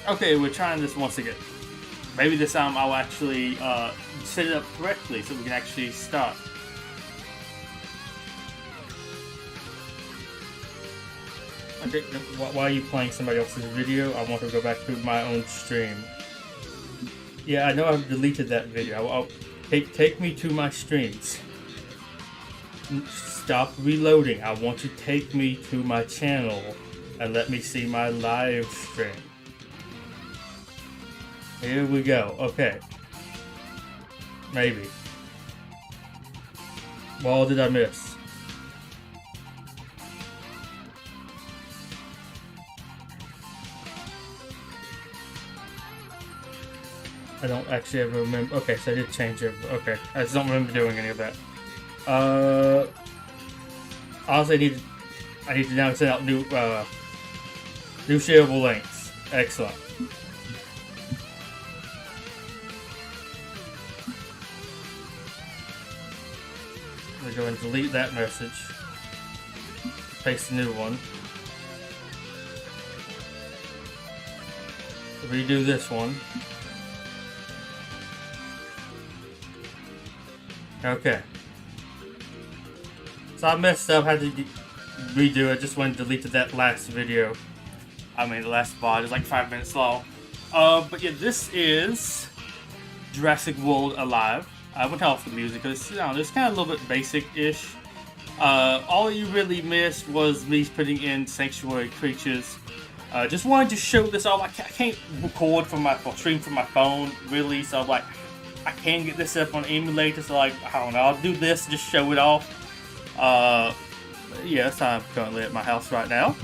Okay, we're trying this once again. Maybe this time I'll actually set it up correctly so we can actually start. Okay, why are you playing somebody else's video? I want to go back to my own stream. Yeah, I know I've deleted that video. I'll take me to my streams. Stop reloading. I want to take me to my channel and let me see my live stream. Here we go. Okay. Maybe. What did I miss? I don't actually ever remember. Okay, so I did change it. Okay, I just don't remember doing any of that. Honestly, I need to now send out new shareable links. Excellent. I'm gonna go and delete that message. Paste a new one. Redo this one. Okay. So I messed up, had to redo it, just went and deleted that last video. I mean, the last VOD is like 5 minutes long. But yeah, this is Jurassic World Alive. I went off the music because it's kind of a little bit basic-ish. All you really missed was me putting in sanctuary creatures. Just wanted to show this off. I can't record from my, or stream from my phone, really, so I'm like, I can get this up on emulator, so like, I don't know, I'll do this, just show it off. Yes, I'm currently at my house right now.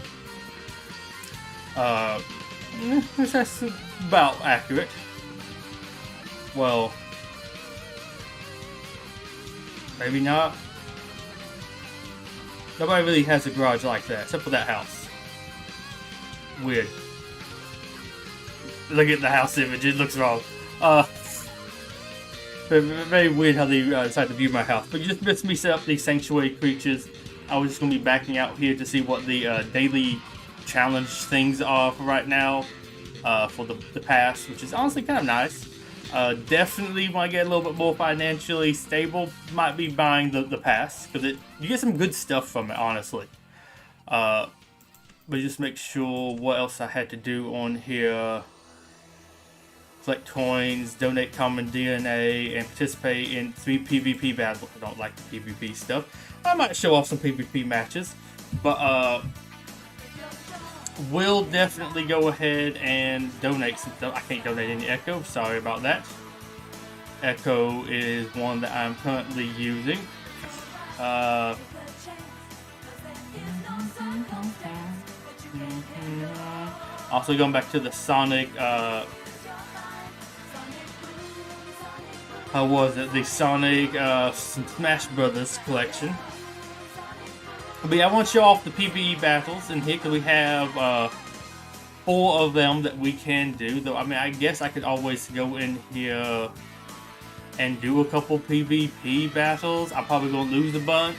That's about accurate. Well, maybe not. Nobody really has a garage like that, except for that house. Weird. Look at the house image, it looks wrong. Very weird how they decided to view my house. But you just missed me set up these sanctuary creatures. I was just going to be backing out here to see what the daily challenge things are for right now. For the pass, which is honestly kind of nice. Definitely when I get a little bit more financially stable, might be buying the pass. Because you get some good stuff from it, honestly. But just make sure what else I had to do on here. Collect coins, donate common DNA, and participate in 3 PvP battles. I don't like the PvP stuff. I might show off some PvP matches, but we'll definitely go ahead and donate some stuff. I can't donate any Echo, sorry about that. Echo is one that I'm currently using. Also going back to the Sonic, how was it? The Sonic Smash Brothers collection. But yeah, I want to show off the PvE battles in here because we have 4 of them that we can do. Though I mean, I guess I could always go in here and do a couple PvP battles. I'm probably gonna lose a bunch.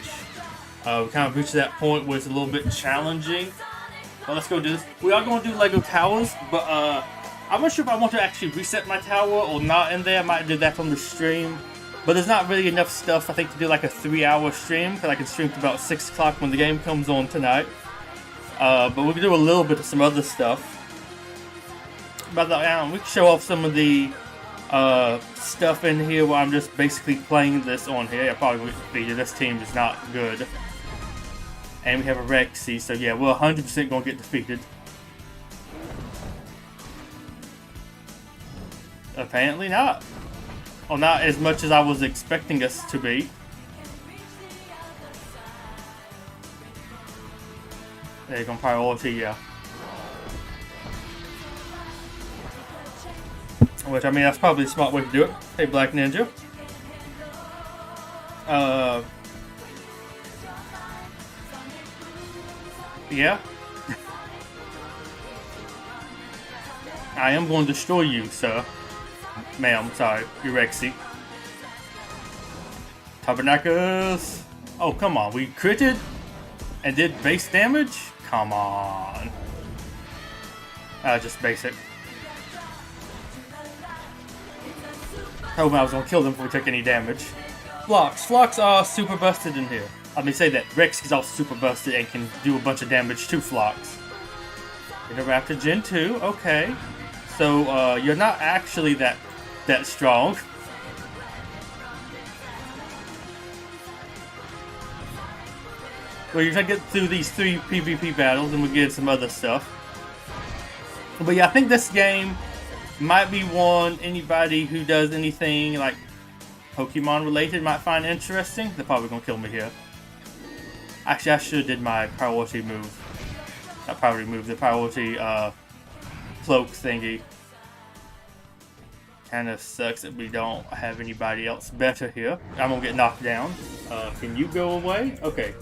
We kind of reached that point where it's a little bit challenging. But let's go do this. We are going to do Lego Towers, but I'm not sure if I want to actually reset my tower or not in there. I might do that from the stream. But there's not really enough stuff, I think, to do like a 3-hour stream. Because I can stream to about 6 o'clock when the game comes on tonight. But we can do a little bit of some other stuff. But we can show off some of the stuff in here where I'm just basically playing this on here. I probably would be, this team is not good. And we have a Rexy, so yeah, we're 100% going to get defeated. Apparently not. Well, not as much as I was expecting us to be. There you go, priority, yeah. Which, I mean, that's probably a smart way to do it. Hey, Black Ninja. Yeah. I am going to destroy you, sir. Ma'am, sorry. You're Rexy. Tabernacles. Oh, come on. We critted and did base damage? Come on. Just basic. Told me I was gonna kill them before we took any damage. Flocks. Flocks are super busted in here. Let me say that. Rex is also super busted and can do a bunch of damage to Flocks. Interruptor Gen 2, okay. So, you're not actually that strong. Well, you're trying to get through these 3 PvP battles and we get some other stuff. But yeah, I think this game might be one anybody who does anything like Pokemon related might find interesting. They're probably gonna kill me here. Actually, I should have did my priority move. Not priority move, the priority cloak thingy. Kinda sucks that we don't have anybody else better here. I'm gonna get knocked down. Can you go away? Okay.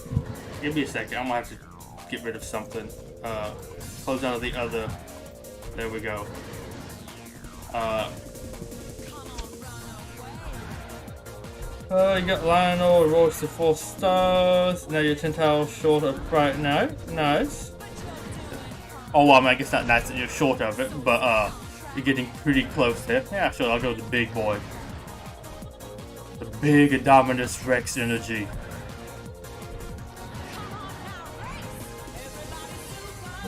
Give me a second. I'm gonna have to get rid of something. Close out of the other. There we go. You got Lionel, Royce to 4 stars. Now you're 10 tiles short of right now. Nice. Oh, well, I mean, I guess not nice that you're short of it, but you're getting pretty close there. Yeah, sure, I'll go with the big boy. The big Indominus Rex energy.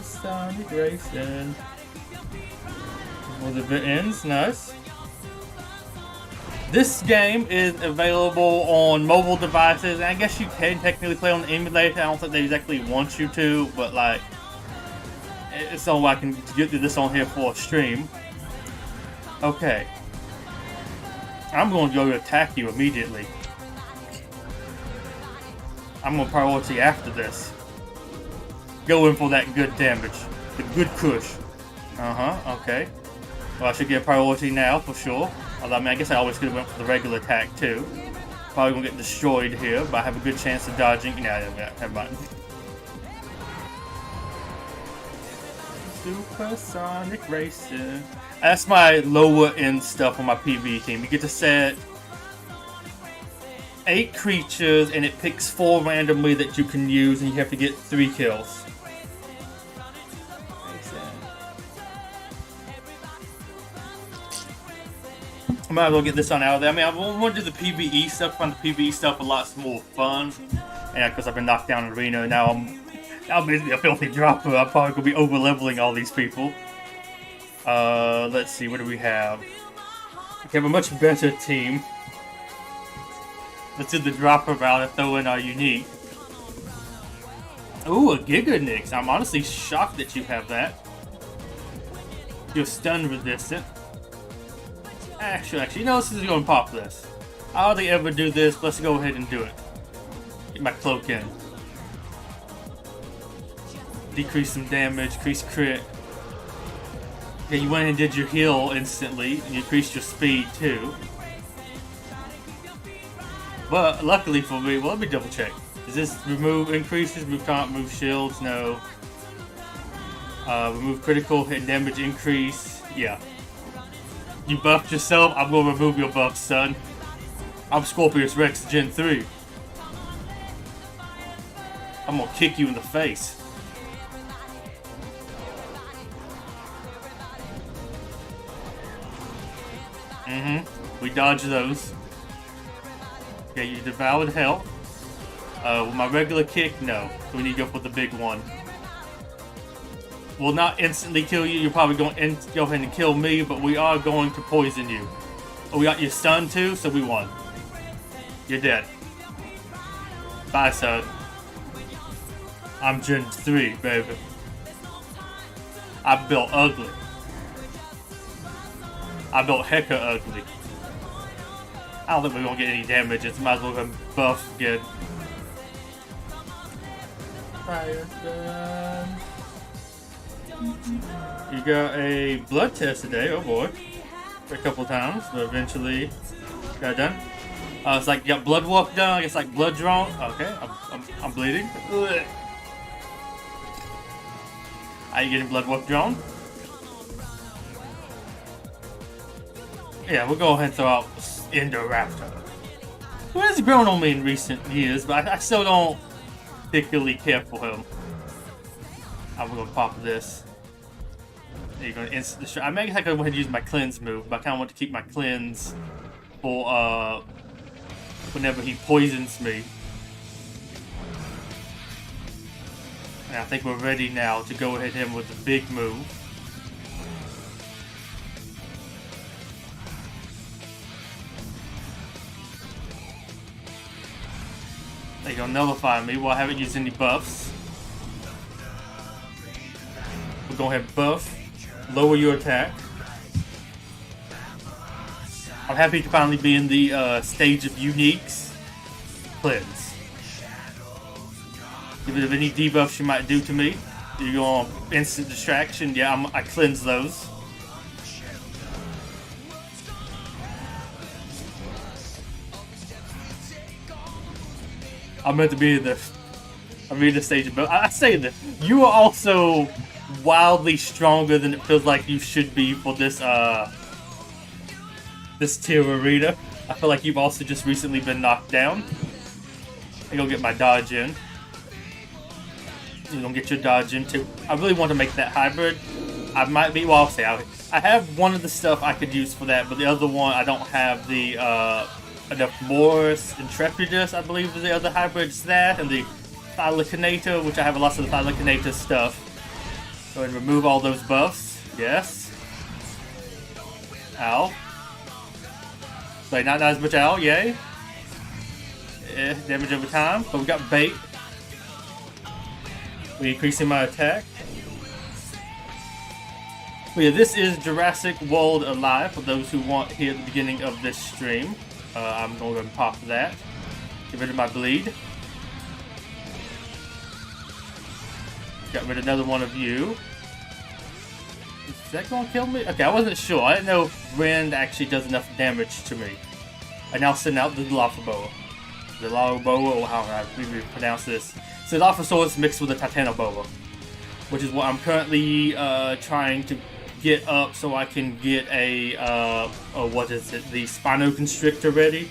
Sonic Racing. Well, the bit ends, nice. This game is available on mobile devices, and I guess you can technically play on the emulator. I don't think they exactly want you to, but like, it's all I can get this on here for a stream. Okay. I'm going to go to attack you immediately. I'm going to priority after this. Go in for that good damage. The good kush. Okay. Well, I should get a priority now for sure. Although, I mean, I guess I always could have went for the regular attack too. Probably gonna get destroyed here, but I have a good chance of dodging. Nah, never mind. Supersonic Racing. That's my lower end stuff on my PvE team. You get to set 8 creatures, and it picks 4 randomly that you can use, and you have to get 3 kills. I might as well get this on out of there. I mean, I want to do the PvE stuff. I find the PvE stuff a lot more fun. And because I've been knocked down in arena, now I'm basically a filthy dropper. I'm probably going to be over-leveling all these people. Let's see, what do we have? We have a much better team. Let's do the dropper route and throw in our unique. Ooh, a Giga Nix. I'm honestly shocked that you have that. You're stun resistant. Actually, you know, this is going to pop this. I hardly ever do this. Let's go ahead and do it. Get my cloak in. Decrease some damage, increase crit. Yeah, you went and did your heal instantly, and you increased your speed too. But luckily for me, well, let me double check. Does this remove increases, move taunt, move shields? No. Remove critical hit damage increase. Yeah. You buffed yourself, I'm gonna remove your buff, son. I'm Scorpius Rex Gen 3. I'm gonna kick you in the face. We dodge those. Okay, you devoured health. With my regular kick, no. So we need to go for the big one. Will not instantly kill you. You're probably going to go ahead and kill me, but we are going to poison you. Oh, we got your stun too, so we won. You're dead. Bye, son. I'm Gen 3, baby. I built ugly. I built hecka ugly. I don't think we're going to get any damage. It's might as well go buff again. Fire stun. You got a blood test today, oh boy. A couple times, but eventually got it done. It's like you got blood walk done, it's like blood drawn. Okay, I'm bleeding. Ugh. Are you getting blood walk drawn? Yeah, we'll go ahead and throw out Indoraptor. Well, he's grown on me in recent years, but I still don't particularly care for him. I'm gonna pop this. You're gonna instant destroy. I may have to go ahead and use my cleanse move, but I kind of want to keep my cleanse for whenever he poisons me. And I think we're ready now to go hit him with the big move. They're gonna nullify me while I haven't used any buffs. We're gonna have buff, lower your attack. I'm happy to finally be in the stage of uniques. Cleanse. Give it of any debuffs you might do to me. You're going instant distraction. Yeah, I cleanse those. I'm meant to be in the stage of buff. I say that you are also wildly stronger than it feels like you should be for this this tier arena. I feel like you've also just recently been knocked down. I'm gonna get my dodge in. You're gonna get your dodge in too. I really want to make that hybrid. I might be, well, I'll say I have one of the stuff I could use for that, but the other one I don't have the enough Morris Intrepidus, I believe is the other hybrid. It's that and the Thylacinator, which I have lots of the Thylacinator stuff. Go ahead and remove all those buffs. Yes. Ow. Like not as much ow, yay. Damage over time, but we got bait. We're increasing my attack. But yeah, this is Jurassic World Alive for those who want here at the beginning of this stream. I'm going to pop that. Get rid of my bleed. Got rid of another one of you. Is that going to kill me? Okay, I wasn't sure. I didn't know if Rend actually does enough damage to me. I now send out the Dilophosaurus. Dilophosaurus, or how I pronounce this. So Dilophosaurus mixed with a Titanoboa, which is what I'm currently trying to get up so I can get a, what is it, the Spinoconstrictor ready.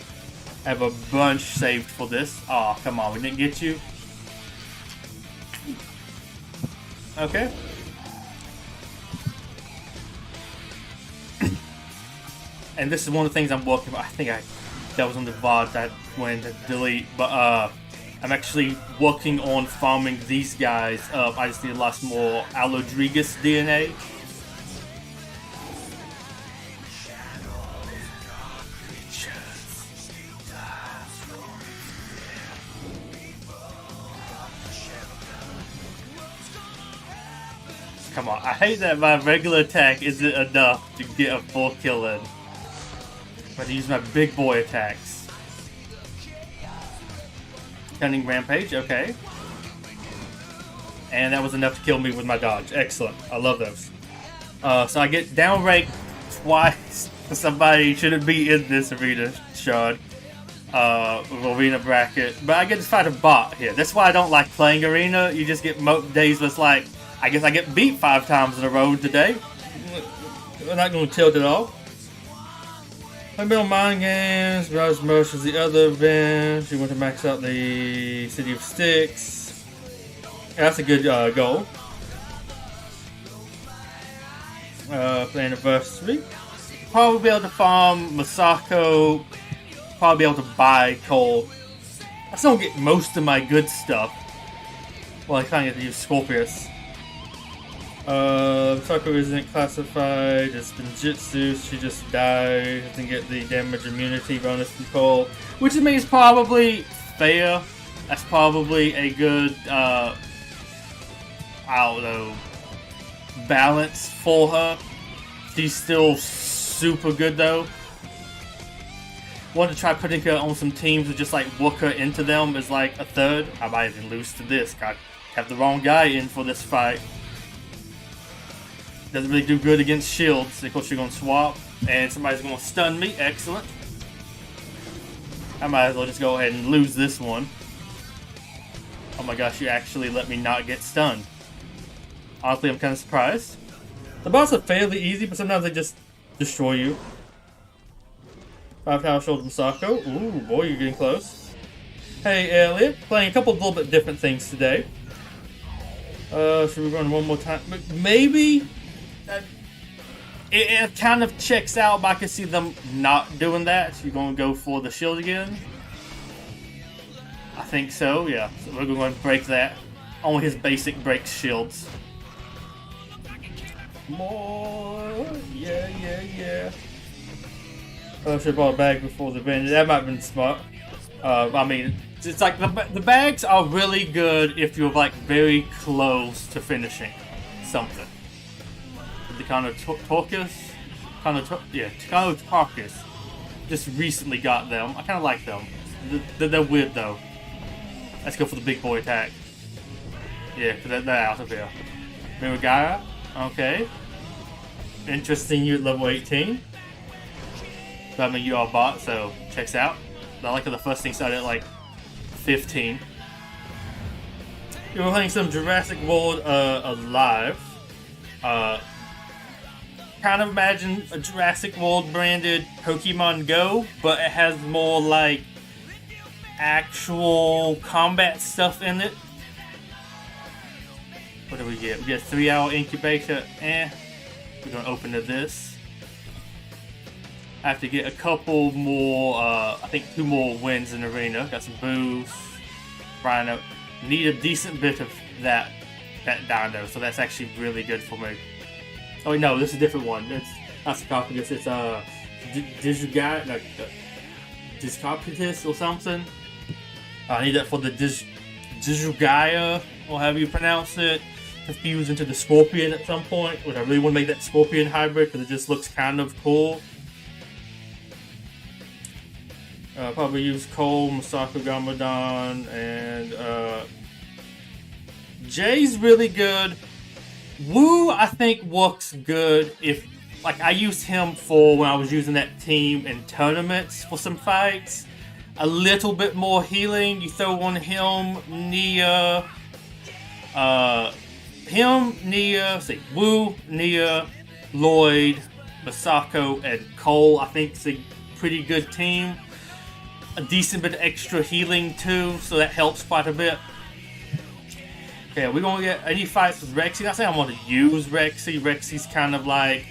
I have a bunch saved for this. Aw, oh, come on, we didn't get you. Okay. And this is one of the things I'm working on. I think that was on the VOD that went to delete, but I'm actually working on farming these guys up. I just need lots more Alodrigus DNA. Come on, I hate that my regular attack isn't enough to get a full kill in. I'm going to use my big boy attacks. Cunning Rampage, okay. And that was enough to kill me with my dodge. Excellent, I love those. So I get down ranked twice. Somebody shouldn't be in this arena, Sean. Arena bracket. But I get to fight a bot here. That's why I don't like playing arena. You just get days where it's like, I guess I get beat 5 times in a row today. We're not going to tilt it all. I build mind games, browse most of the other events. You want to max out the City of Sticks. Yeah, that's a good goal. Play anniversary. Probably be able to farm Masako. Probably be able to buy coal. I still don't get most of my good stuff. Well, I kind of get to use Scorpius. Masako isn't classified, it's Ninjutsu, she just died, doesn't get the damage immunity bonus from coal, which to me is probably fair. That's probably a good, I don't know, balance for her. She's still super good though. Want to try putting her on some teams with just like work her into them as like a third. I might even lose to this. I have the wrong guy in for this fight. Doesn't really do good against shields. Of course, you're going to swap, and somebody's going to stun me. Excellent. I might as well just go ahead and lose this one. Oh my gosh, you actually let me not get stunned. Honestly, I'm kind of surprised. The boss are fairly easy, but sometimes they just destroy you. 5 Tower Shoulder Masako. Ooh, boy, you're getting close. Hey, Elliot. Playing a couple of little bit different things today. Should we run one more time? Maybe? it kind of checks out, but I can see them not doing that. So you're going to go for the shield again? I think so, yeah. So we're going to break that. Only his basic breaks shields. More, yeah. I should have bought a bag before the vendor. That might have been smart. I mean, it's like the bags are really good if you're like very close to finishing something. The Carnotaurus, Carnotaurus. Just recently got them. I kind of like them. They're weird though. Let's go for the big boy attack. Yeah, because they're out of here. Miragaya, okay. Interesting, you at level 18. But I mean, you are a bot, so checks out. I like how the first thing started at like 15. You're playing some Jurassic World Alive. Kind of imagine a Jurassic World branded Pokemon Go, but it has more like actual combat stuff in it. What do we get? We get a 3-hour incubator. We're gonna open to this. I have to get a couple more, I think 2 more wins in arena. Got some boosts. Rhino. Need a decent bit of that dino, so that's actually really good for me. Oh wait, no, this is a different one. It's not Sarcophagus, it's Discopetus or something. I need that for the Digigaya, or however you pronounce it, to fuse into the Scorpion at some point. But I really want to make that Scorpion hybrid because it just looks kind of cool. Probably use Cole, Masako Gamadon, and Jay's really good. Wu, I think, works good if, like, I used him for when I was using that team in tournaments for some fights. A little bit more healing. You throw on him, Nia, Wu, Nia, Lloyd, Masako, and Cole. I think it's a pretty good team. A decent bit of extra healing too, so that helps quite a bit. Okay, we're gonna get any fights with Rexy. Not saying I want to use Rexy. Rexy's kind of like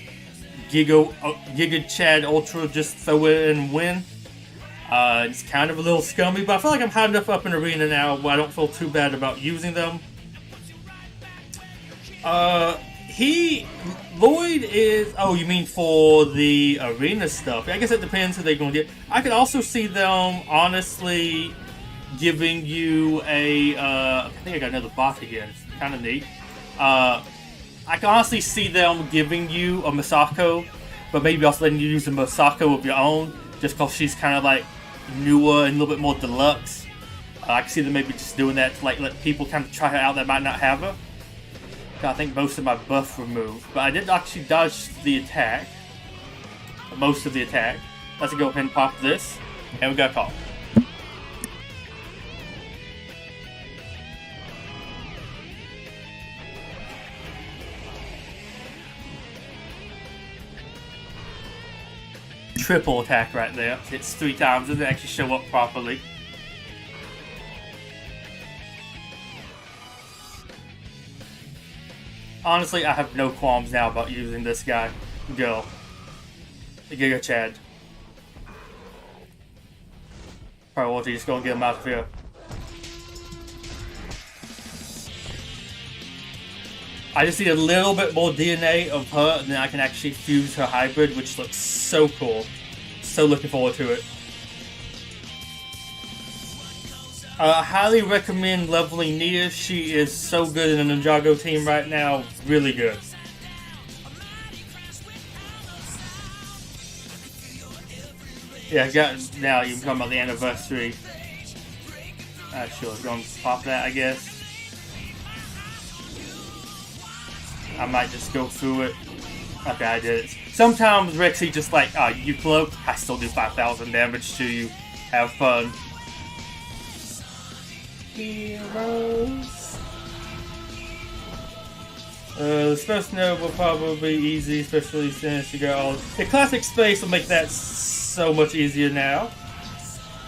Giga Chad Ultra, just throw it and win. It's kind of a little scummy, but I feel like I'm high enough up in arena now where I don't feel too bad about using them. Lloyd is... Oh, you mean for the arena stuff? I guess it depends who they're going to get. I could also see them, honestly, giving you a... I think I got another bot again. It's kind of neat. I can honestly see them giving you a Masako, but maybe also letting you use a Masako of your own, just because she's kind of like newer and a little bit more deluxe. I can see them maybe just doing that to like let people kind of try her out that might not have her. I think most of my buff removed, but I did actually dodge the attack. Most of the attack. Let's go ahead and pop this, and we got caught. Triple attack right there. Hits 3 times, doesn't actually show up properly. Honestly, I have no qualms now about using this guy. Go. The Giga Chad. Priority, just gonna get him out of here. I just need a little bit more DNA of her, and then I can actually fuse her hybrid, which looks so cool. So looking forward to it. I highly recommend leveling Nia. She is so good in the Ninjago team right now. Really good. Yeah, now you can talk about the anniversary. Sure, going to pop that, I guess. I might just go through it. Okay, I did it. Sometimes Rexy just like, you cloaked, I still do 5,000 damage to you. Have fun. Heroes. This first node will probably be easy, especially since you got all the classic space will make that so much easier now.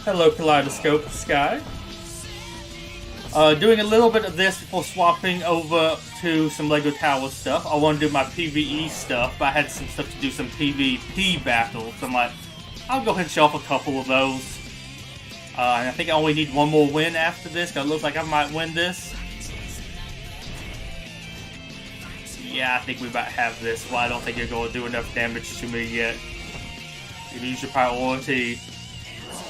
Hello, Kaleidoscope Sky. Doing a little bit of this before swapping over to some Lego Tower stuff. I want to do my PvE stuff, but I had some stuff to do, some PvP battles. So I'm like, I'll go ahead and show off a couple of those. And I think I only need one more win after this, because it looks like I might win this. Yeah, I think we might have this. Well, I don't think you're going to do enough damage to me yet. You lose your priority,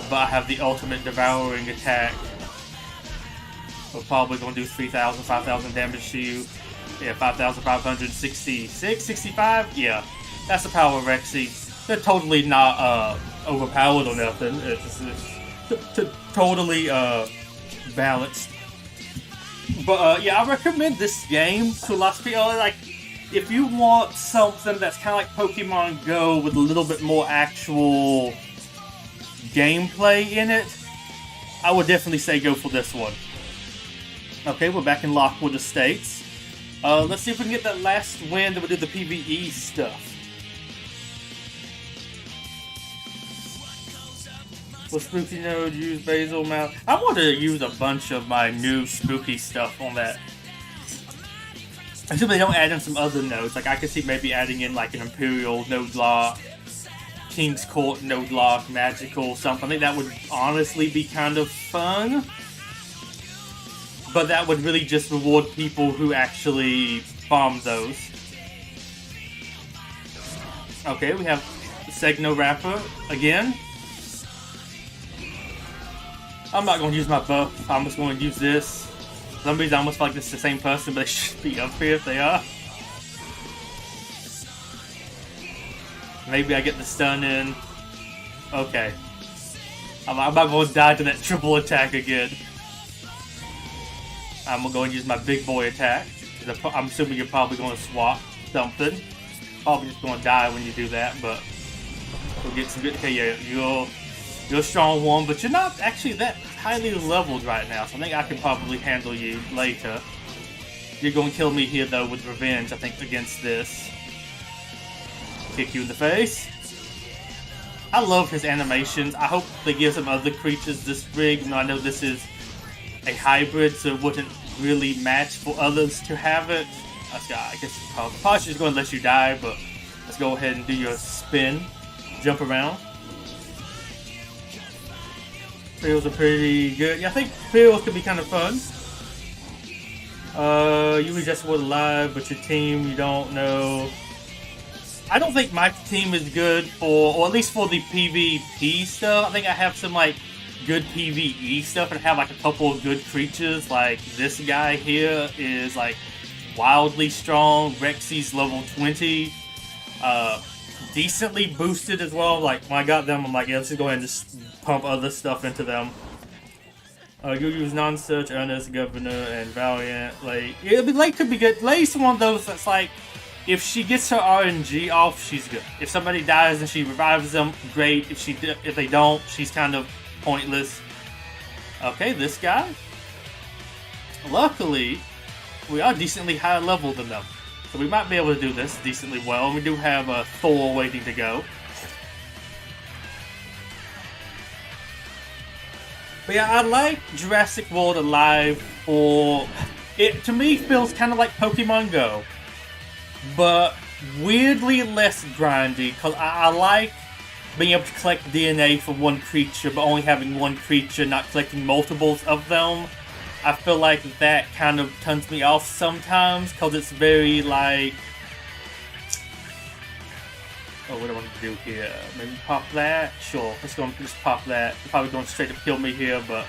but I have the ultimate devouring attack. We're probably going to do 3,000, 5,000 damage to you. Yeah, 5,566, 65? Yeah, that's the power of Rexy. They're totally not overpowered or nothing. It's totally balanced. But yeah, I recommend this game to a lot of people. Like, if you want something that's kind of like Pokemon Go with a little bit more actual gameplay in it, I would definitely say go for this one. Okay, we're back in Lockwood Estates. Let's see if we can get that last win that we do the PvE stuff. For Spooky Node, use Basil Mouth. I want to use a bunch of my new spooky stuff on that. I assume they don't add in some other nodes. Like, I could see maybe adding in like an Imperial node lock, King's Court node lock, Magical, something. I think that would honestly be kind of fun. But that would really just reward people who actually farm those. Okay, we have Segno Rapper again. I'm not going to use my buff. I'm just going to use this. For some reason I almost feel like this is the same person, but they should be up here if they are. Maybe I get the stun in. Okay. I'm not going to die to that triple attack again. I'm going to go and use my big boy attack. I'm assuming you're probably going to swap something. Probably just going to die when you do that, but we'll get some good. Okay, yeah, you're a strong one, but you're not actually that highly leveled right now, so I think I can probably handle you later. You're going to kill me here, though, with revenge, I think, against this. Kick you in the face. I love his animations. I hope they give some other creatures this big. I know this is a hybrid, so it wouldn't really match for others to have it. I guess probably just going to let you die, but let's go ahead and do your spin. Jump around. Feels are pretty good. Yeah, I think feels could be kind of fun. You just were alive, but your team, you don't know. I don't think my team is good for, or at least for the PvP stuff. I think I have some like good PvE stuff and have like a couple of good creatures. Like this guy here is like wildly strong. Rexy's level 20. Decently boosted as well. Like when I got them, I'm like, yeah, let's just go ahead and just pump other stuff into them. You use non-search, Earnest, Governor, and Valiant. Like, yeah, Lake could be good. Lake's one of those that's like, if she gets her RNG off, she's good. If somebody dies and she revives them, great. If they don't, she's kind of pointless. Okay, this guy. Luckily, we are decently higher level than them. So we might be able to do this decently well. We do have a Thor waiting to go. But yeah, I like Jurassic World Alive for... It, to me, feels kind of like Pokemon Go. But weirdly less grindy. Because I like being able to collect DNA for one creature, but only having one creature, not collecting multiples of them. I feel like that kind of turns me off sometimes, because it's very like... Oh, what do I want to do here? Maybe pop that? Sure, let's go and just pop that. They're probably going straight to kill me here, but...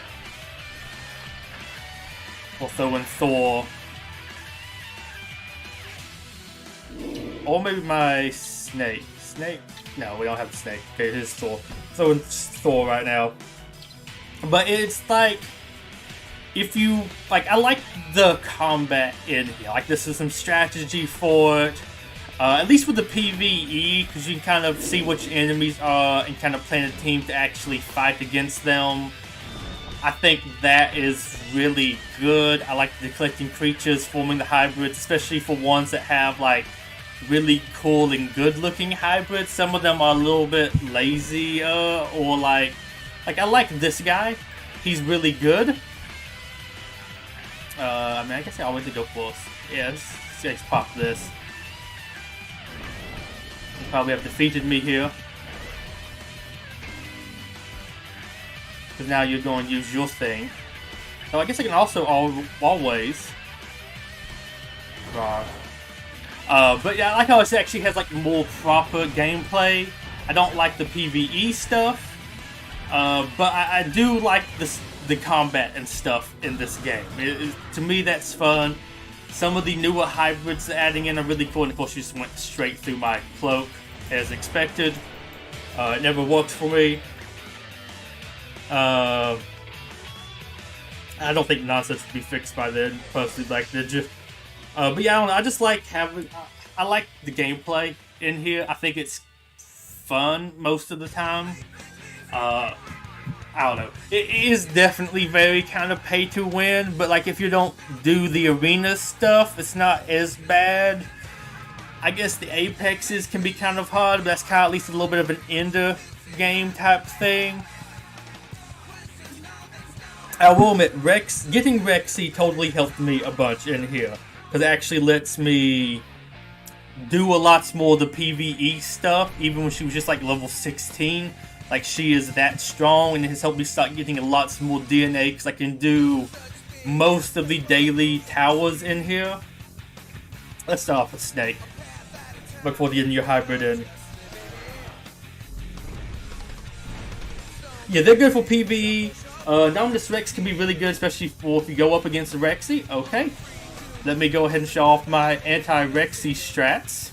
We'll throw in Thor. Or maybe my snake. Snake? No, we don't have the snake. Okay, here's Thor. Throw in Thor right now. But it's like... If you, like, I like the combat in here. Like, this is some strategy for it. At least with the PvE, because you can kind of see which enemies are and kind of plan a team to actually fight against them. I think that is really good. I like the collecting creatures, forming the hybrids, especially for ones that have, like, really cool and good-looking hybrids. Some of them are a little bit lazy, or, like, I like this guy. He's really good. I mean, I guess I always go for. Yeah, let's pop this. You probably have defeated me here. Because now you're going to use your thing. So I guess I can also always. But yeah, like how it actually has like more proper gameplay. I don't like the PvE stuff. But I do like the combat and stuff in this game. To me, that's fun. Some of the newer hybrids adding in are really cool. And of course, you just went straight through my cloak as expected. It never worked for me. I don't think nonsense would be fixed by then, personally. Like, they're just. But yeah, I don't know. I just like having. I like the gameplay in here. I think it's fun most of the time. I don't know. It is definitely very kind of pay to win, but like if you don't do the arena stuff, it's not as bad. I guess the Apexes can be kind of hard, but that's kind of at least a little bit of an ender game type thing. I will admit, getting Rexy totally helped me a bunch in here, because it actually lets me do a lot more of the PvE stuff, even when she was just like level 16. Like, she is that strong, and it has helped me start getting a lot more DNA, because I can do most of the daily towers in here. Let's start off with Snake, before getting your hybrid in. Yeah, they're good for PvE. Dominus Rex can be really good, especially for if you go up against the Rexy. Okay. Let me go ahead and show off my anti-Rexy strats,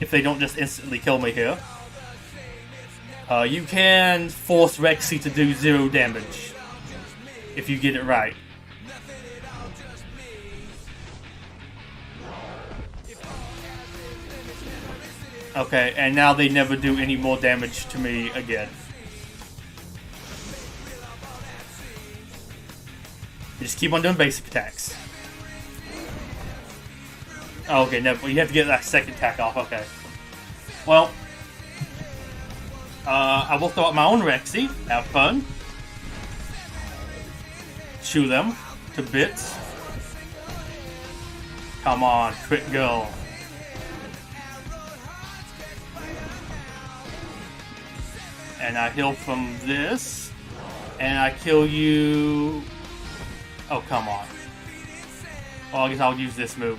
if they don't just instantly kill me here. You can force Rexy to do 0 damage, if you get it right. Okay, and now they never do any more damage to me again. You just keep on doing basic attacks. Oh, okay, never. You have to get that second attack off. Okay. Well, I will throw out my own Rexy. Have fun. Chew them to bits. Come on, crit go. And I heal from this. And I kill you. Oh, come on. Well, I guess I'll use this move.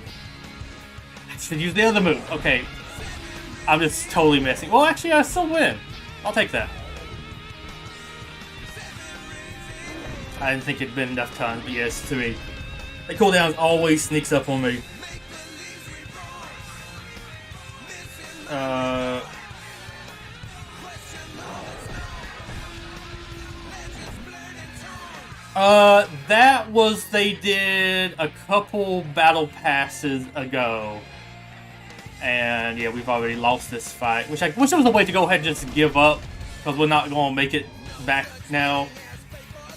I should use the other move. Okay. I'm just totally missing. Well, actually, I still win. I'll take that. I didn't think it'd been enough time, but yes, 3. The cooldown always sneaks up on me. That was, they did a couple battle passes ago. And yeah, we've already lost this fight, which I wish there was a way to go ahead and just give up, because we're not going to make it back now.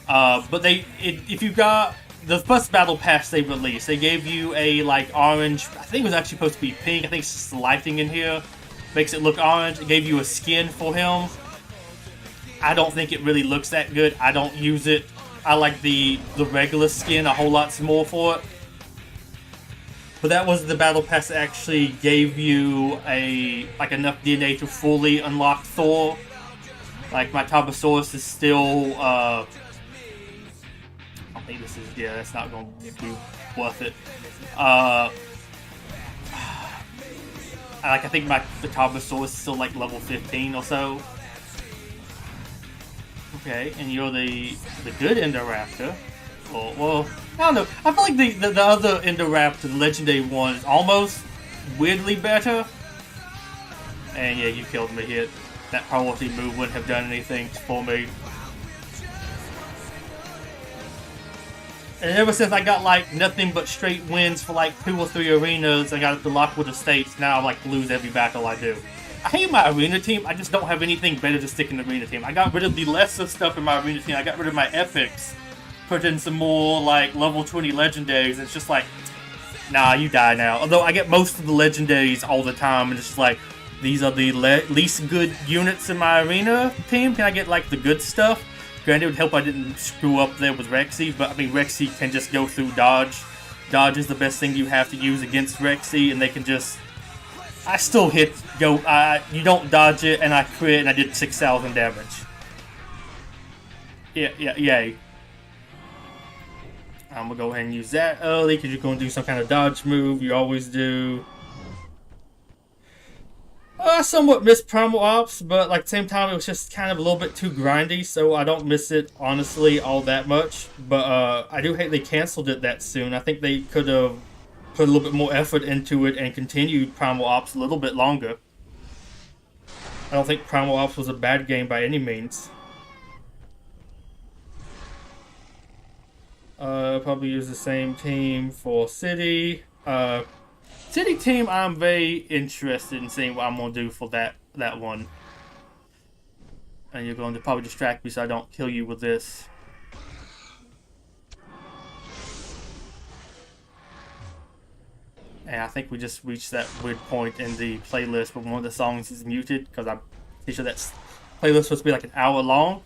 But if you got the first battle pass they released, they gave you a like orange. I think it was actually supposed to be pink. I think it's just the lighting in here makes it look orange. It gave you a skin for him. I don't think it really looks that good. I don't use it. I like the regular skin a whole lot more for it. But that was the battle pass that actually gave you enough DNA to fully unlock Thor. Like, my Tarbosaurus is still I don't think this is, yeah, that's not going to be worth it. I think the Tarbosaurus is still like level 15 or so. Okay, and you're the good Indoraptor. Well, I don't know. I feel like the other Indoraptor, the legendary one, is almost weirdly better. And yeah, you killed me here. That priority move wouldn't have done anything for me. And ever since I got like nothing but straight wins for like 2 or 3 arenas, I got the Lockwood Estates, now I like lose every battle I do. I hate my arena team, I just don't have anything better to stick in the arena team. I got rid of the lesser stuff in my arena team, I got rid of my epics. Put in some more like level 20 legendaries, it's just like, nah, you die now. Although I get most of the legendaries all the time, and it's just like, these are the least good units in my arena team. Can I get like the good stuff? Granted, it would help I didn't screw up there with Rexy, but I mean, Rexy can just go through dodge. dodge is the best thing you have to use against Rexy, and they can just... I still hit, you don't dodge it, and I crit, and I did 6,000 damage. Yay. I'm gonna go ahead and use that early, because you're gonna do some kind of dodge move, you always do. I somewhat miss Primal Ops, but like at the same time, it was just kind of a little bit too grindy, so I don't miss it, honestly, all that much. But I do hate they canceled it that soon. I think they could have put a little bit more effort into it and continued Primal Ops a little bit longer. I don't think Primal Ops was a bad game by any means. Probably use the same team for City. City team, I'm very interested in seeing what I'm going to do for that one. And you're going to probably distract me so I don't kill you with this. And I think we just reached that weird point in the playlist where one of the songs is muted, because I'm pretty sure that playlist was supposed to be like an hour long.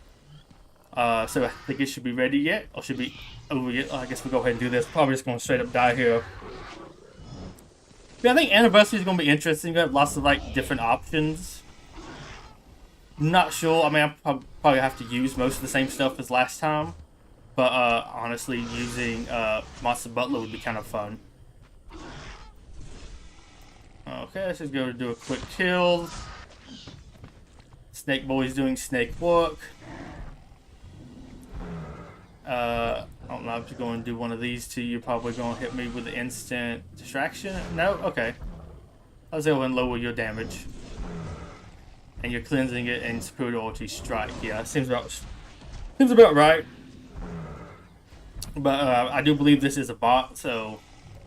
So I think it should be ready yet, or should be over yet. I guess we'll go ahead and do this. Probably just going to straight up die here. Yeah, I think Anniversary is going to be interesting. You have lots of like different options. Not sure. I mean, I probably have to use most of the same stuff as last time. But honestly, using Monster Butler would be kind of fun. Okay, let's just go to do a quick kill. Snake Boy's doing snake work. I don't know if you're going to do one of these two. You're probably going to hit me with the instant distraction. No? Okay. Let's go and lower your damage. And you're cleansing it in Superiority Strike. Yeah, seems about right. But I do believe this is a bot, so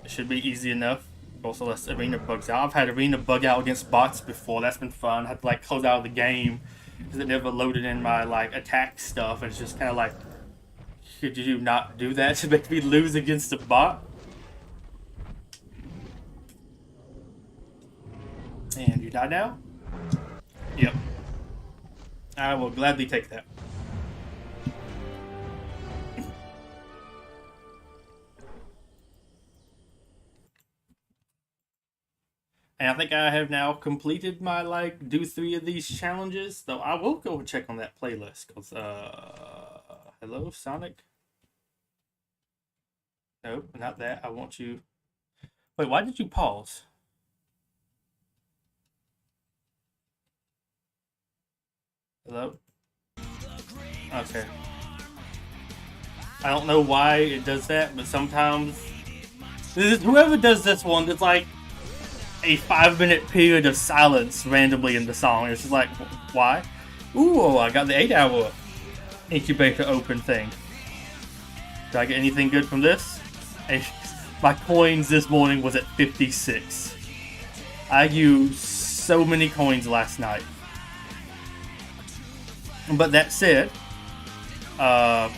it should be easy enough. Also, less arena bugs out. I've had arena bug out against bots before. That's been fun. I had to like close out of the game because it never loaded in my like attack stuff. And it's just kind of like, could you not do that to make me lose against a bot? And you die now? Yep. I will gladly take that. And I think I have now completed my, like, do 3 of these challenges. Though I will go and check on that playlist. Because, hello, Sonic? Nope, not that. I want you... Wait, why did you pause? Hello? Okay. I don't know why it does that, but sometimes... Whoever does this one, it's like a 5-minute period of silence randomly in the song. It's just like, why? Ooh, I got the 8-hour incubator open thing. Did I get anything good from this? My coins this morning was at 56. I used so many coins last night. But that said, that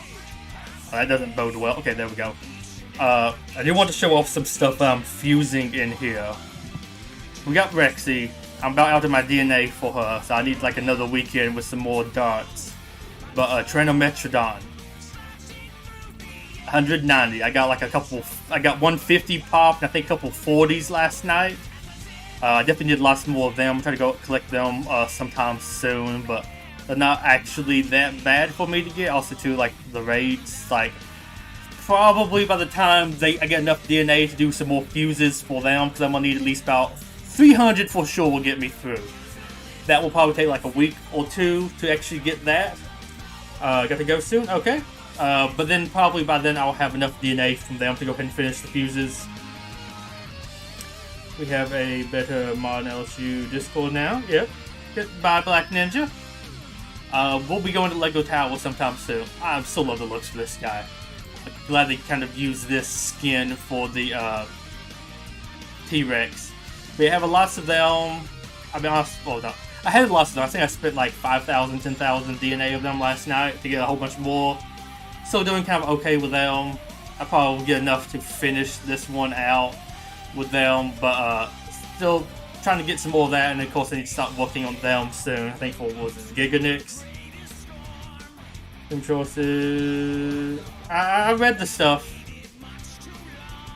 doesn't bode well. Okay, there we go. I do want to show off some stuff that I'm fusing in here. We got Rexy. I'm about out of my DNA for her, so I need like another weekend with some more darts. But Tranometrodon, 190. I got like a couple. I got 150 pop and I think a couple 40s last night. I definitely did lots more of them. I'm trying to go collect them sometime soon, but they're not actually that bad for me to get. Also, too, like the raids, like probably by the time I get enough DNA to do some more fuses for them, because I'm gonna need at least about 300 for sure will get me through. That will probably take like a week or two to actually get that. Got to go soon? Okay. But then probably by then I'll have enough DNA from them to go ahead and finish the fuses. We have a better modern LSU Discord now. Yep. Goodbye, Black Ninja. We'll be going to Lego Tower sometime soon. I still love the looks for this guy. I'm glad they kind of used this skin for the T-Rex. We have lots of them. I mean, I had lots of them. I think I spent like 5,000, 10,000 DNA of them last night to get a whole bunch more. Still doing kind of okay with them. I probably will get enough to finish this one out with them, but still trying to get some more of that, and of course I need to start working on them soon. I think for what was this, Giganix? Some choices. I read the stuff.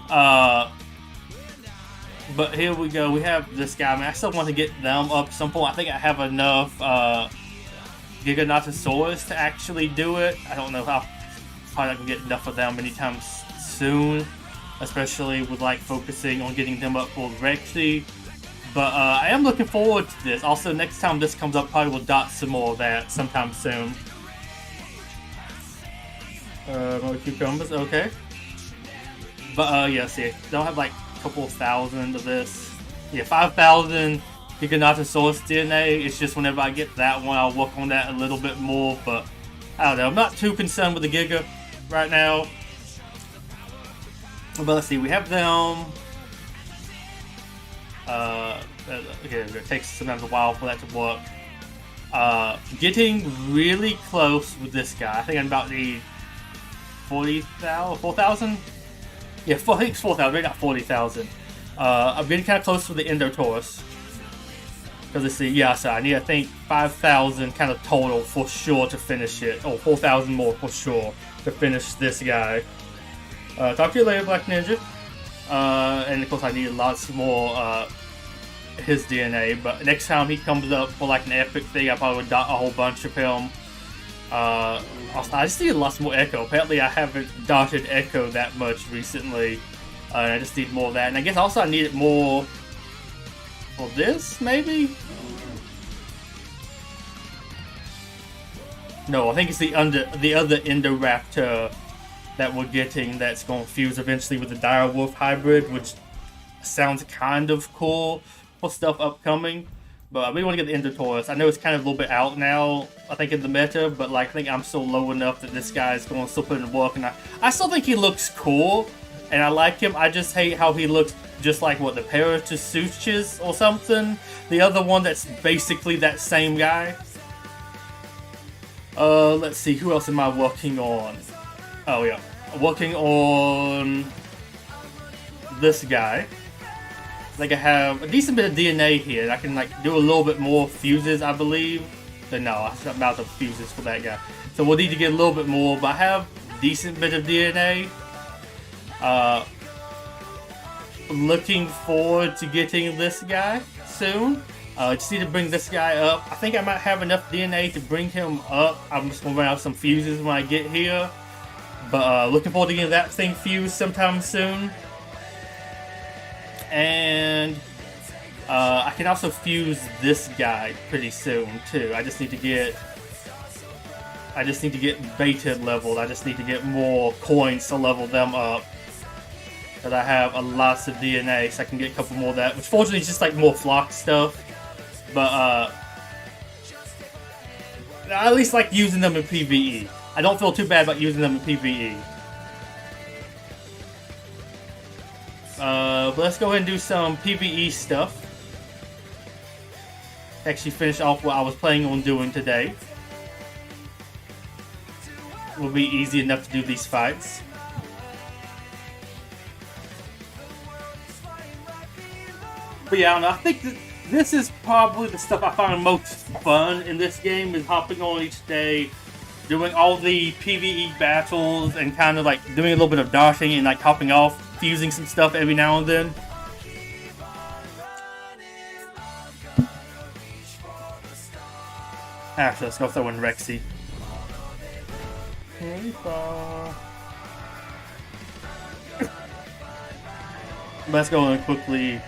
But here we go. We have this guy. I mean, I still want to get them up at some point. I think I have enough Giganotosaurus to actually do it. I don't know how probably I can get enough of them anytime soon, especially with like focusing on getting them up for Rexy. But I am looking forward to this. Also, next time this comes up, probably will dot some more of that sometime soon. More cucumbers, okay. But yeah, see, don't have like a couple thousand of this. Yeah, 5,000 Giganotosaurus DNA. It's just whenever I get that one, I'll work on that a little bit more. But I don't know. I'm not too concerned with the Giga right now. But let's see, we have them. Okay, it takes sometimes a while for that to work. Getting really close with this guy. I think I'm about the 4,000? Yeah, I think it's 4,000, maybe not 40,000. I'm getting kind of close with the Endotaurus. Because let's see, yeah, so I need, I think, 5,000 kind of total for sure to finish it. Or 4,000 more for sure to finish this guy. Talk to you later, Black Ninja. And of course I need lots more his DNA, but next time he comes up for like an epic thing, I probably would dot a whole bunch of him. Also, I just need lots more Echo. Apparently I haven't dotted Echo that much recently. I just need more of that, and I guess also I needed more for this, maybe? No, I think it's the other Indoraptor that we're getting that's going to fuse eventually with the Direwolf hybrid, which sounds kind of cool for stuff upcoming. But I really want to get the Endotaurus. I know it's kind of a little bit out now, I think, in the meta, but like I think I'm still low enough that this guy is going to still put in work, and I still think he looks cool, and I like him. I just hate how he looks just like, what, the Paratusuchis or something? The other one that's basically that same guy. Let's see, who else am I working on? Oh yeah, working on this guy. Like I have a decent bit of DNA here, and I can like do a little bit more fuses, I believe. So no, I'm out of fuses for that guy. So we'll need to get a little bit more, but I have a decent bit of DNA. Looking forward to getting this guy soon. Just need to bring this guy up. I think I might have enough DNA to bring him up. I'm just gonna run out some fuses when I get here. But looking forward to getting that thing fused sometime soon. And I can also fuse this guy pretty soon too. I just need to get beta leveled. I just need to get more coins to level them up. But I have a lots of DNA, so I can get a couple more of that. Which fortunately is just like more flock stuff. But I at least like using them in PvE. I don't feel too bad about using them in PvE. But let's go ahead and do some PvE stuff. Actually finish off what I was planning on doing today. It will be easy enough to do these fights. But yeah, I don't know, I think this is probably the stuff I find most fun in this game, is hopping on each day, doing all the PvE battles, and kind of like doing a little bit of dashing and like hopping off, fusing some stuff every now and then. Actually, let's go throw in Rexy. Let's go and quickly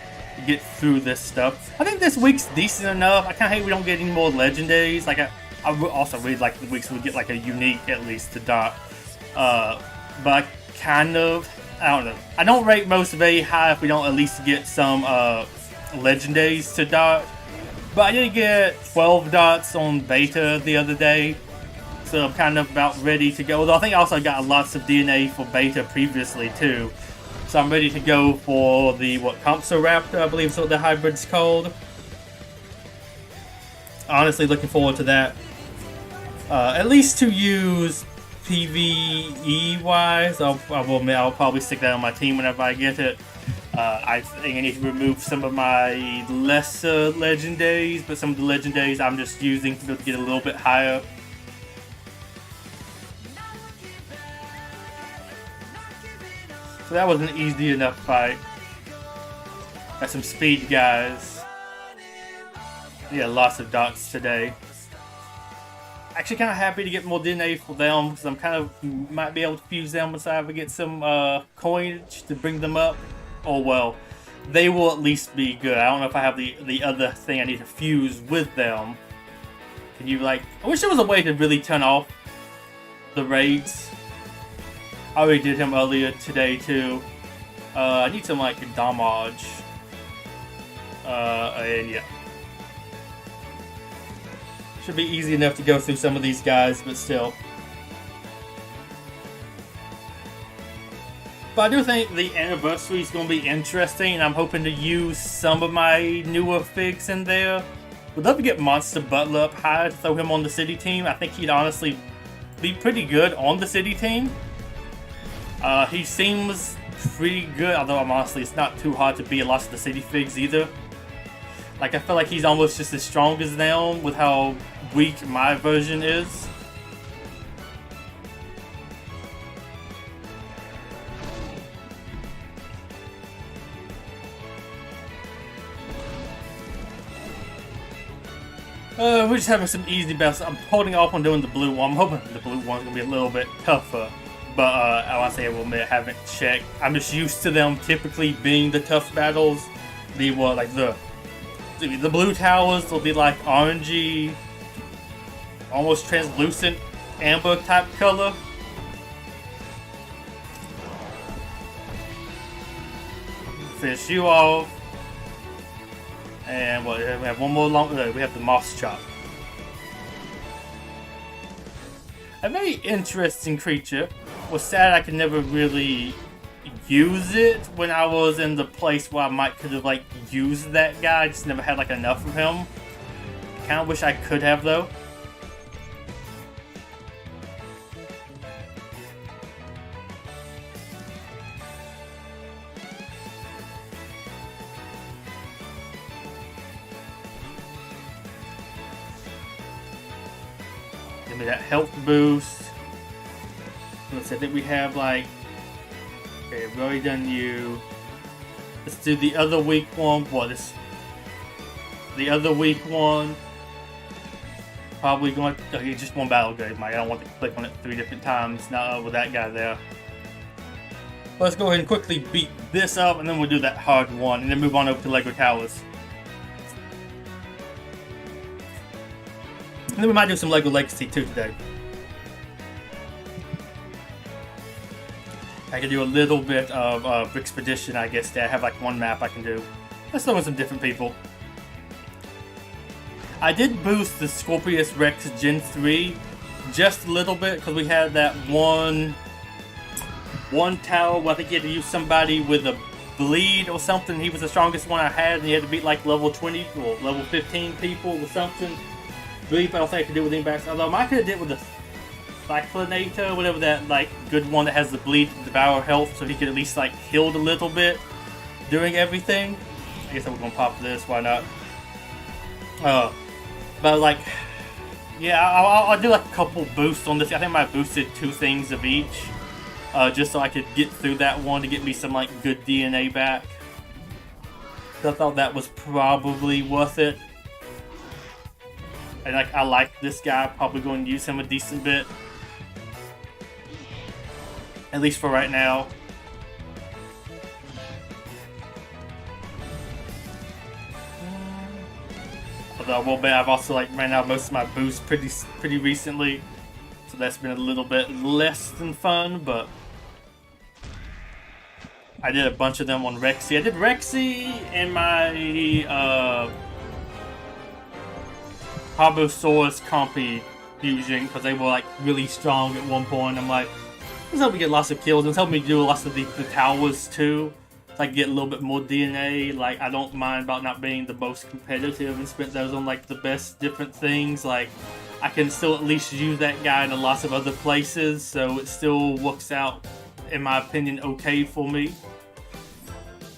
get through this stuff. I think this week's decent enough. I kind of hate we don't get any more legendaries. Like I also really like the weeks we get like a unique at least to dot. But I kind of, I don't know. I don't rate most very high if we don't at least get some legendaries to dot. But I did get 12 dots on beta the other day, so I'm kind of about ready to go. Although I think I also got lots of DNA for beta previously too. So I'm ready to go for the, what, Compsoraptor, I believe is what the hybrid's called. Honestly, looking forward to that. At least to use PvE-wise, I'll admit I'll probably stick that on my team whenever I get it. I think I need to remove some of my lesser legendaries, but some of the legendaries I'm just using to be able to get a little bit higher. So that was an easy enough fight. Got some speed guys. Yeah, lots of dots today. Actually, kind of happy to get more DNA for them because I'm kind of might be able to fuse them once I ever get some coinage to bring them up. Oh well, they will at least be good. I don't know if I have the other thing I need to fuse with them. Can you like? I wish there was a way to really turn off the raids. I already did him earlier today too. I need some like damage. And yeah. Should be easy enough to go through some of these guys, but still. But I do think the anniversary is going to be interesting, and I'm hoping to use some of my newer figs in there. Would love to get Monster Butler up high to throw him on the city team. I think he'd honestly be pretty good on the city team. He seems pretty good, although honestly it's not too hard to beat a lot of the city figs either. Like, I feel like he's almost just as strong as them with how weak my version is. We're just having some easy battles. I'm holding off on doing the blue one. I'm hoping the blue one's going to be a little bit tougher. But I want to say I will admit I haven't checked. I'm just used to them typically being the tough battles. The what, like the blue towers will be like orangey, almost translucent amber type color. Finish you off. And what, we have one more long, we have the moss chop. A very interesting creature. Was sad I could never really use it when I was in the place where I might could have like used that guy. I just never had like enough of him. Kinda wish I could have though. Give me that health boost. Let's see, I think we have like, okay, we've already done you. Let's do the other weak one. The other weak one. Probably going, okay, just one battle grade, Mike. I don't want to click on it 3 different times, not with that guy there. Let's go ahead and quickly beat this up, and then we'll do that hard one, and then move on over to Lego Towers. And then we might do some Lego Legacy too today. I can do a little bit of Expedition, I guess. I have like one map I can do. Let's throw in some different people. I did boost the Scorpius Rex Gen 3 just a little bit because we had that one tower where I think you had to use somebody with a bleed or something. He was the strongest one I had, and you had to beat like level 20 or level 15 people or something. Bleed, I don't think I could do it with anybody. Although I could have did it with the Cyclonator, whatever that like good one that has the bleed to devour health, so he could at least like heal a little bit during everything. I guess I'm gonna pop this. Why not? But like, yeah, I'll do like a couple boosts on this. I think I might boosted 2 things of each, just so I could get through that one to get me some like good DNA back. So I thought that was probably worth it. And like, I like this guy. Probably going to use him a decent bit. At least for right now. Although I will bet I've also like ran out most of my boosts pretty recently. So that's been a little bit less than fun, but I did a bunch of them on Rexy. I did Rexy and my Carbosaurus Compy fusion because they were like really strong at one point. I'm like, this helped me get lots of kills. It's helped me do lots of the towers too. So I can get a little bit more DNA. Like, I don't mind about not being the most competitive and spent those on like the best different things. Like, I can still at least use that guy in a lot of other places, so it still works out, in my opinion, okay for me.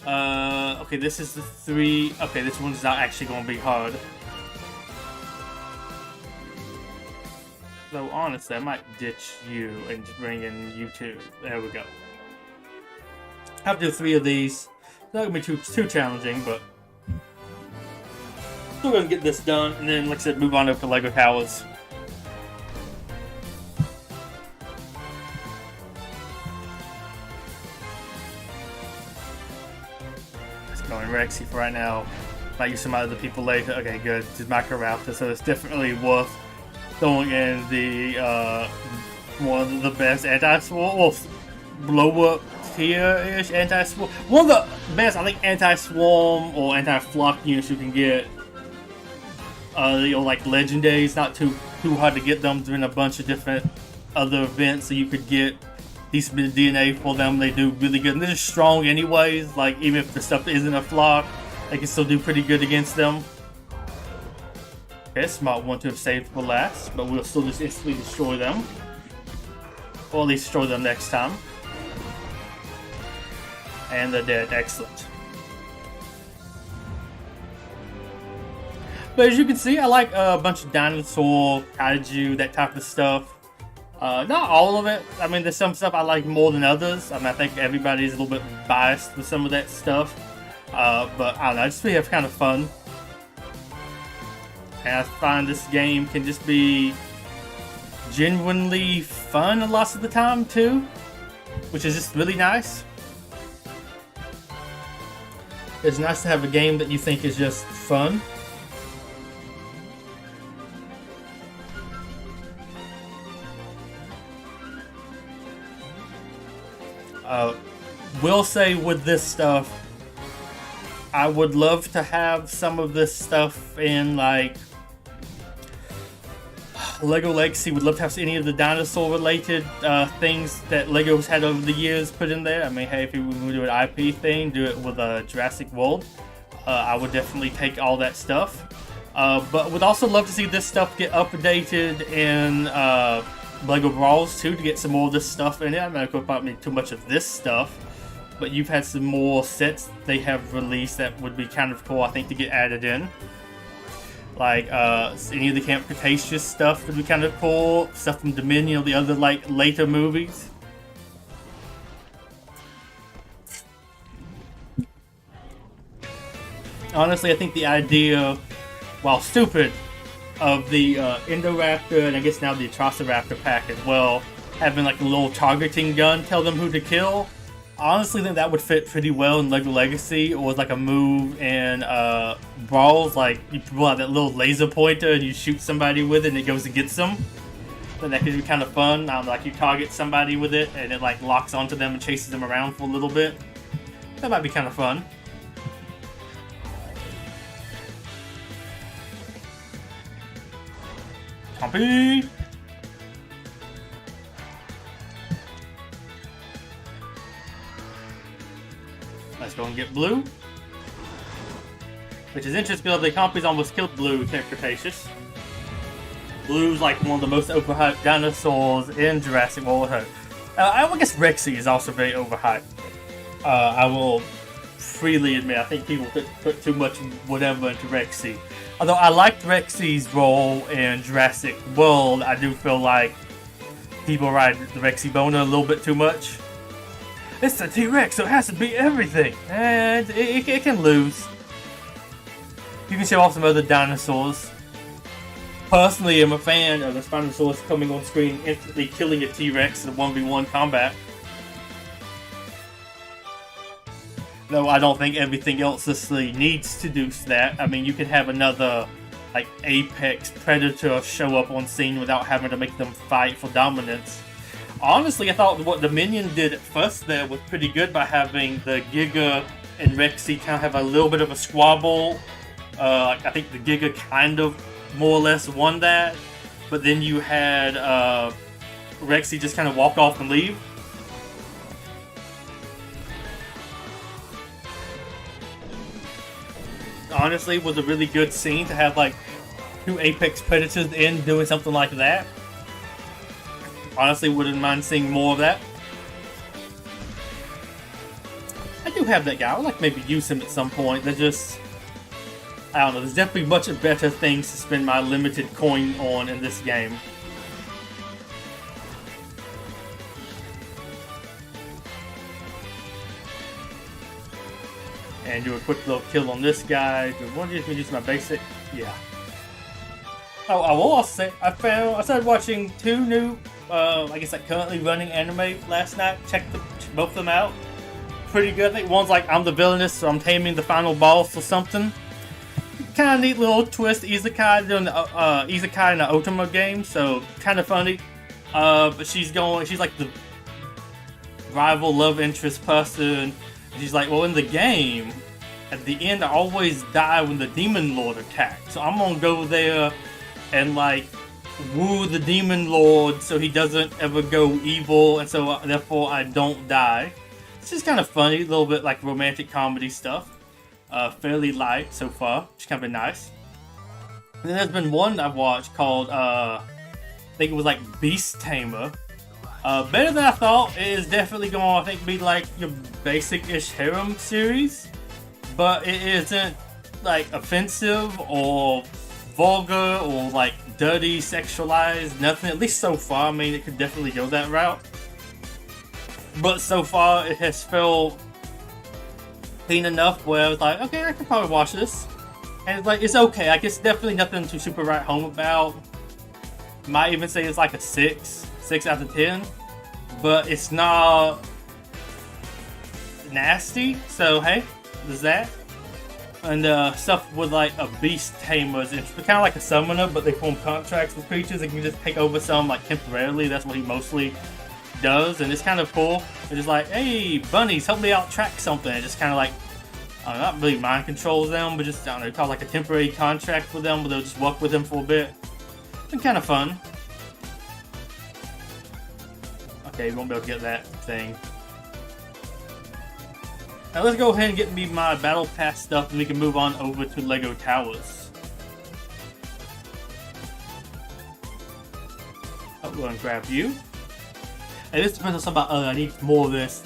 Okay, this is the 3. Okay, this one's not actually going to be hard. So honestly, I might ditch you and just bring in you 2. There we go. I have to do 3 of these. It's not gonna be too challenging, but still gonna get this done, and then, like I said, move on over to Lego Towers. Let's go in Rexy for right now. Might use some other people later. Okay, good. It's Microraptor, so it's definitely worth throwing in the one of the best anti-swarm, well, blow up tier-ish anti-swarm. One of the best, I think, anti-swarm or anti-flock units you can get. Like legendaries, not too hard to get them during a bunch of different other events, so you could get decent bit of DNA for them. They do really good, and they're just strong anyways. Like, even if the stuff isn't a flock, they can still do pretty good against them. Okay, smart one to have saved for last, but we'll still just instantly destroy them. Or at least destroy them next time. And they're dead. Excellent. But as you can see, I like a bunch of dinosaur, kaiju, that type of stuff. Not all of it. I mean, there's some stuff I like more than others. I mean, I think everybody's a little bit biased with some of that stuff. But I don't know, I just really have kind of fun. And I find this game can just be genuinely fun lots of the time too, which is just really nice. It's nice to have a game that you think is just fun. Will say with this stuff, I would love to have some of this stuff in, like, Lego Legacy. Would love to have any of the dinosaur related things that Lego's had over the years put in there. I mean, hey, if we would do an IP thing, do it with a Jurassic World, I would definitely take all that stuff. But would also love to see this stuff get updated in Lego Brawls too, to get some more of this stuff in it. I'm not going to put too much of this stuff, but you've had some more sets they have released that would be kind of cool, I think, to get added in. Like any of the Camp Cretaceous stuff would be kind of cool. Stuff from Dominion or the other, like, later movies. Honestly, I think the idea, while stupid, of the Indoraptor and I guess now the Atrociraptor pack as well, having like a little targeting gun, tell them who to kill. Honestly, I think that would fit pretty well in Lego Legacy, or as like a move in Brawls, like you pull out that little laser pointer and you shoot somebody with it and it goes and gets them. Then that could be kind of fun. Like you target somebody with it and it like locks onto them and chases them around for a little bit. That might be kind of fun. Compy! Let's go and get Blue. Which is interesting because the Compies almost killed Blue Camp Cretaceous. Blue's like one of the most overhyped dinosaurs in Jurassic World. I guess Rexy is also very overhyped. I will freely admit, I think people put too much whatever into Rexy. Although I liked Rexy's role in Jurassic World, I do feel like people ride the Rexy boner a little bit too much. It's a T-Rex, so it has to be everything. And it can lose. You can show off some other dinosaurs. Personally, I'm a fan of the Spinosaurus coming on screen, instantly killing a T-Rex in a 1v1 combat. Though I don't think everything else necessarily needs to do that. I mean, you could have another, like, apex predator show up on scene without having to make them fight for dominance. Honestly, I thought what Dominion did at first there was pretty good by having the Giga and Rexy kind of have a little bit of a squabble. I think the Giga kind of more or less won that, but then you had Rexy just kind of walk off and leave. Honestly, it was a really good scene to have like two apex predators in doing something like that. Honestly, wouldn't mind seeing more of that. I do have that guy. I would like maybe use him at some point. They're just, I don't know, there's definitely much better things to spend my limited coin on in this game. and do a quick little kill on this guy. Do one just use my basic, yeah. Oh, I will also say I started watching 2 new, I guess like currently running anime last night. Checked both of them out. Pretty good. I think one's like I'm the villainess, so I'm taming the final boss or something. Kind of neat little twist. Isekai doing the Isekai in the Ultima game, so kind of funny. But she's like the rival love interest person. She's like, well, in the game, at the end, I always die when the Demon Lord attacks. So I'm gonna go there and like woo the Demon Lord so he doesn't ever go evil, and so therefore I don't die. It's just kind of funny, a little bit like romantic comedy stuff. Fairly light so far, which kind of been nice. And then there's been one I've watched called, I think it was like Beast Tamer. Better than I thought. It is definitely going to, I think, be like your basic-ish harem series. But it isn't like offensive or vulgar or like dirty, sexualized, nothing. At least so far. I mean, it could definitely go that route. But so far, it has felt clean enough where I was like, okay, I could probably watch this. And it's like, it's okay. Like, it's definitely nothing to super write home about. Might even say it's like a 6 out of 10. But it's not nasty. So, hey, there's that. And stuff with like a beast tamer. It's kind of like a summoner, but they form contracts with creatures and can just take over some like temporarily. That's what he mostly does, and it's kind of cool. It's just like, hey, bunnies, help me out track something. It just kind of like, not really mind controls them, but just, I don't know, called like a temporary contract with them, but they'll just work with them for a bit. It's kind of fun. Okay, you won't be able to get that thing. Now let's go ahead and get me my battle pass stuff, and we can move on over to Lego Towers. I'm going to grab you. And this depends on something about, I need more of this.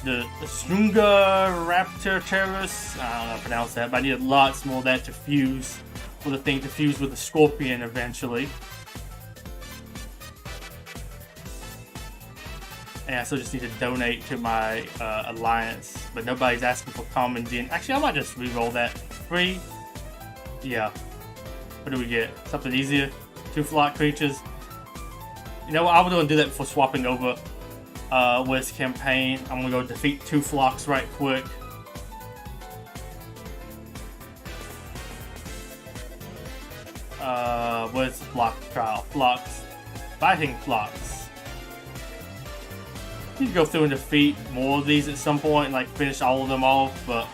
The Strunga Raptor Terrorist, I don't know how to pronounce that, but I need lots more of that to fuse with the thing, to fuse with the Scorpion eventually. And I still just need to donate to my alliance, but nobody's asking for common gen. Actually, I might just re-roll that. Free? Yeah. What do we get? Something easier? 2 flock creatures? You know what, I'm going to do that before swapping over with campaign. I'm going to go defeat 2 flocks right quick. Where's the flock trial? Flocks. Fighting flocks. You can go through and defeat more of these at some point and like finish all of them off, but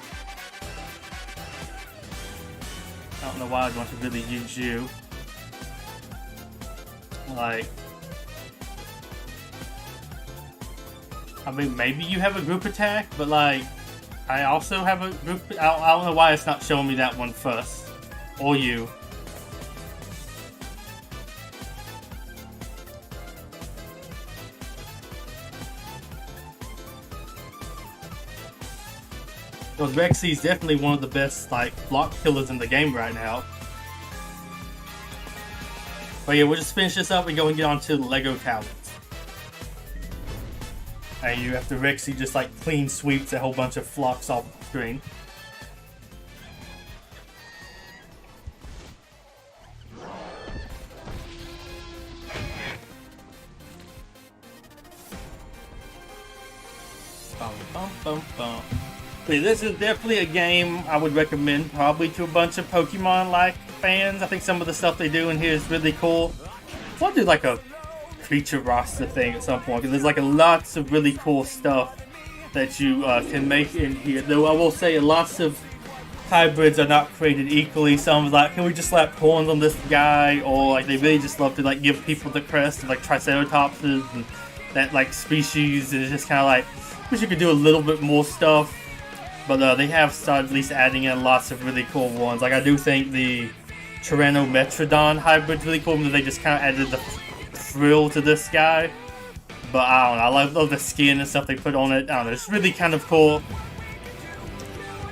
I don't know why I'd want to really use you. Like, I mean, maybe you have a group attack, but like, I also have a group. I don't know why it's not showing me that one first. Or you. Because Rexy is definitely one of the best like block killers in the game right now. But yeah, we'll just finish this up and go and get on to the Lego Towers. And you have to Rexy just like clean sweeps a whole bunch of flocks off the screen. Bum, bum, bum, bum. But this is definitely a game I would recommend probably to a bunch of Pokemon-like fans. I think some of the stuff they do in here is really cool. I'll do like a creature roster thing at some point, because there's like lots of really cool stuff that you can make in here. Though I will say lots of hybrids are not created equally. Some is like, can we just slap horns on this guy? Or like they really just love to like give people the crest of like Triceratopses and that like species. And it's just kind of like, wish you could do a little bit more stuff. But they have started at least adding in lots of really cool ones. Like I do think the Tyrannometrodon hybrid's really cool, but they just kind of added the thrill to this guy. But I don't know, I love the skin and stuff they put on it. I don't know, it's really kind of cool.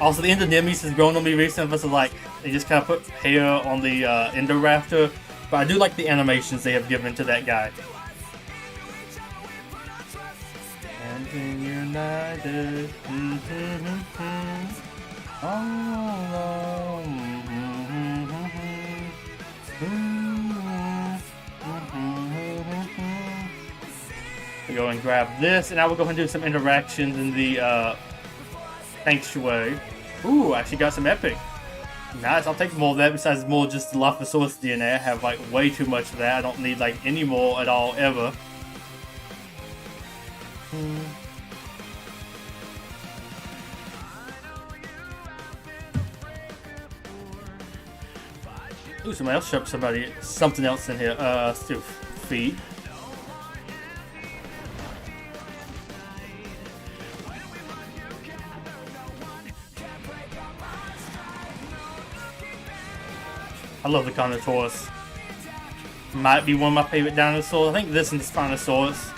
Also, the Endonemes has grown on me recently. It's like they just kind of put hair on the Indoraptor. But I do like the animations they have given to that guy. And united. We go and grab this, and I will go ahead and do some interactions in the sanctuary. Ooh, I actually got some epic. Nice, I'll take more of that. Besides more just the Dilophosaurus DNA, I have like way too much of that. I don't need like any more at all ever. Ooh, somebody else shoved something else in here. Let's do feed. I love the Carnotaurus. Might be one of my favorite dinosaurs. I think this and the Spinosaurus.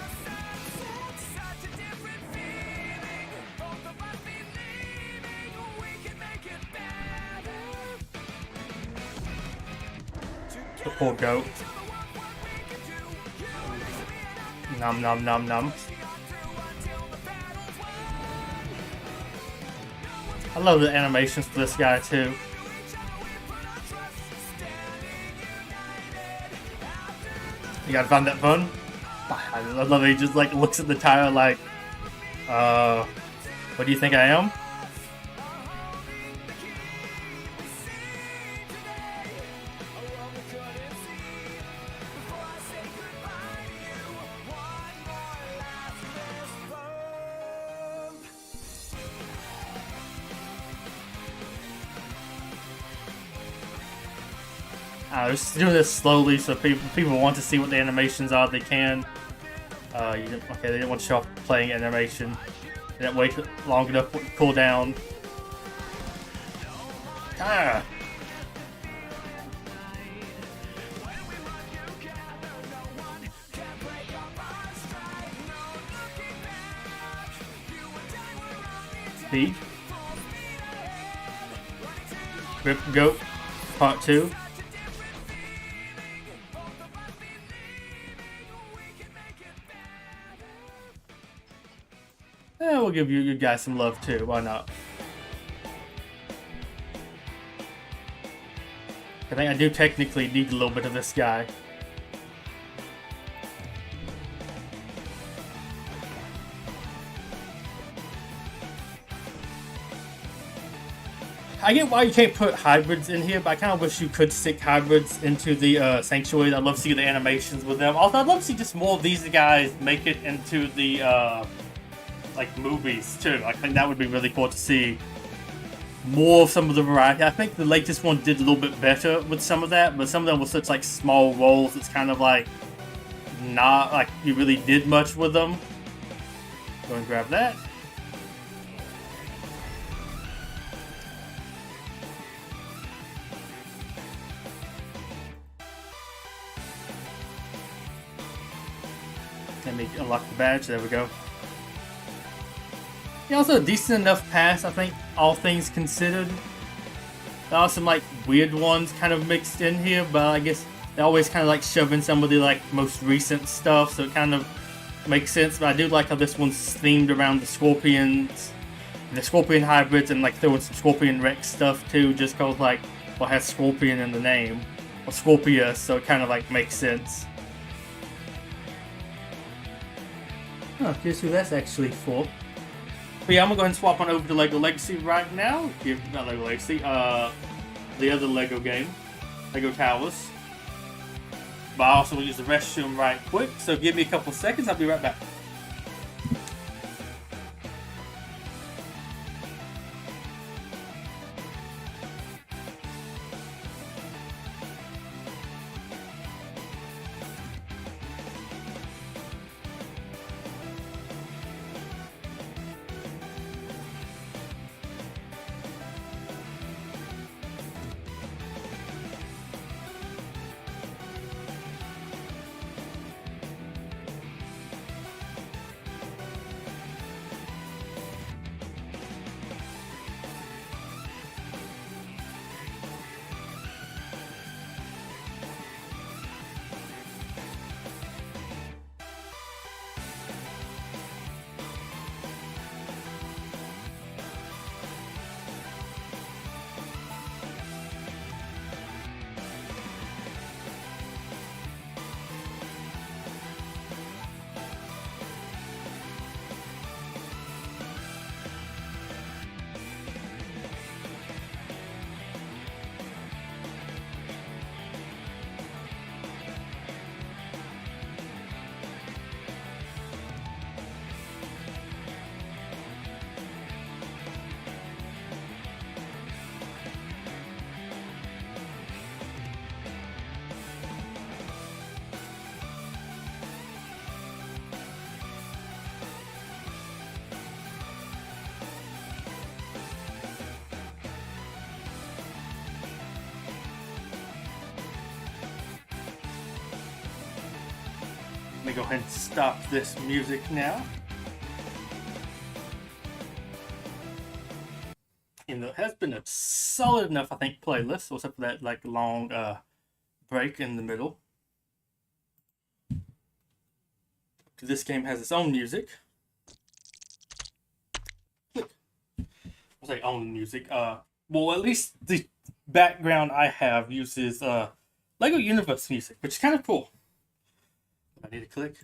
The poor goat. Nom nom nom nom. I love the animations for this guy too. You gotta find that fun. I love it. He just like looks at the tire like, what do you think I am? Just doing this slowly so people want to see what the animations are. They can. Okay, they didn't want to show off playing animation. They didn't wait long enough to cool down. Ah. Speed. Rip Goat Part 2. We'll give you guys some love too. Why not? I think I do technically need a little bit of this guy. I get why you can't put hybrids in here, but I kind of wish you could stick hybrids into the sanctuary. I'd love to see the animations with them. Also, I'd love to see just more of these guys make it into the like movies too. I think that would be really cool to see more of some of the variety. I think the latest one did a little bit better with some of that, but some of them were such like small roles. It's kind of like not like you really did much with them. Go and grab that. Let me unlock the badge. There we go. Yeah, also a decent enough pass, I think, all things considered. There are some like weird ones kind of mixed in here, but I guess they always kind of like shove in some of the like most recent stuff, so it kind of makes sense. But I do like how this one's themed around the scorpions, the scorpion hybrids, and like throwing some Scorpion Rex stuff too, just cause like, well, it has scorpion in the name, or Scorpius, so it kind of like makes sense. Oh, guess who that's actually for. But yeah, I'm gonna go ahead and swap on over to LEGO Legacy right now. Not LEGO Legacy, the other LEGO game, LEGO Towers. But I also will use the restroom right quick, so give me a couple seconds, I'll be right back. Let me go ahead and stop this music now. And it has been a solid enough, I think, playlist, except for that like long break in the middle. This game has its own music. I'll say own music. Well, at least the background I have uses Lego Universe music, which is kind of cool. I need to click.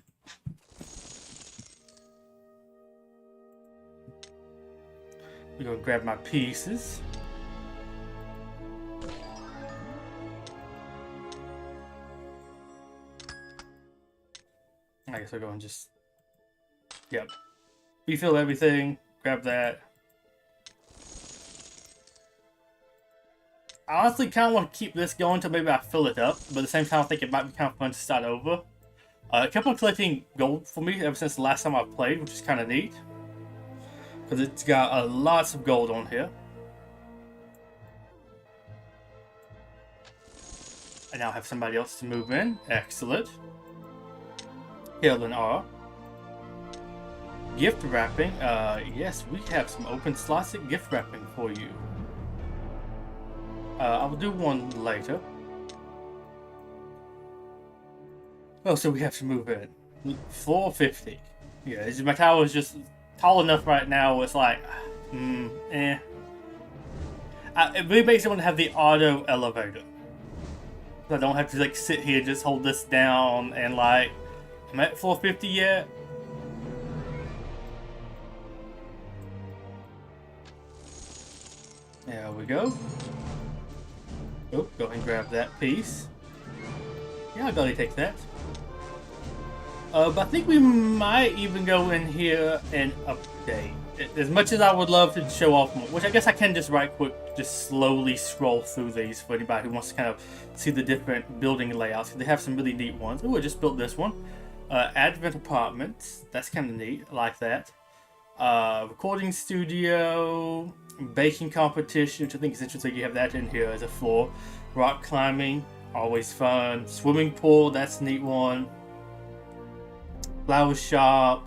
I'm gonna grab my pieces. I guess I'll go and just, yep, refill everything, grab that. I honestly kind of want to keep this going until maybe I fill it up, but at the same time I think it might be kind of fun to start over. It kept on collecting gold for me ever since the last time I played, which is kind of neat. Because it's got lots of gold on here. I now have somebody else to move in. Excellent. Helen R. Gift wrapping. Yes, we have some open slots at gift wrapping for you. I will do one later. Oh, so we have to move in. Floor 50. Yeah, my tower is just tall enough right now. It's like, eh. It really makes me want to have the auto elevator. So I don't have to like sit here, just hold this down and like, am I at 450 yet? There we go. Oh, go ahead and grab that piece. Yeah, I'll go ahead and take that. But I think we might even go in here and update. As much as I would love to show off more, which I guess I can just right quick, just slowly scroll through these for anybody who wants to kind of see the different building layouts. They have some really neat ones. Oh, I just built this one. Advent Apartments. That's kind of neat. I like that. Recording studio. Baking competition, which I think is interesting. You have that in here as a floor. Rock climbing. Always fun. Swimming pool. That's a neat one. Flower shop.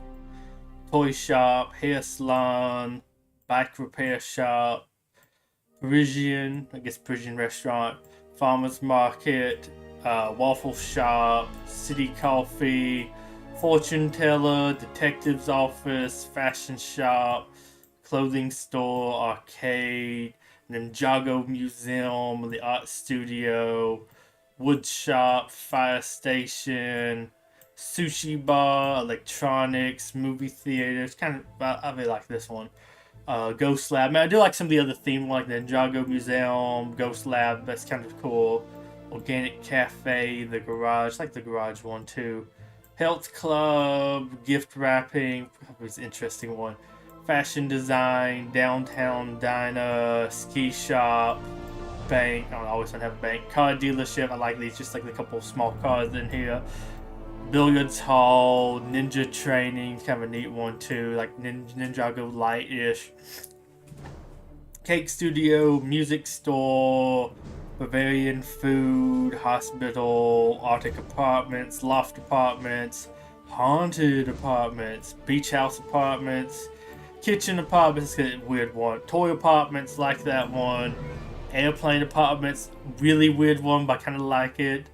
Toy shop. Hair salon. Bike repair shop. Parisian. I guess Parisian restaurant. Farmer's market. Waffle shop. City coffee. Fortune teller. Detective's office. Fashion shop. Clothing store. Arcade. Ninjago museum. The art studio. Wood shop. Fire station. Sushi bar. Electronics. Movie theater. It's kind of, I really like this one. Ghost Lab. Man, I do like some of the other themes, like the Ninjago Museum, Ghost Lab. That's kind of cool. Organic Cafe, the Garage. I like the Garage one too. Health Club, gift wrapping. That was an interesting one. Fashion design, downtown diner, ski shop, bank. I always want to have a bank. Car dealership. I like these. Just like a couple of small cars in here. Billiards hall, ninja training, kind of a neat one too, like Ninjago light-ish. Cake studio, music store, Bavarian food, hospital, Arctic apartments, loft apartments, haunted apartments, beach house apartments, kitchen apartments, a weird one, toy apartments, like that one, airplane apartments, really weird one, but I kind of like it.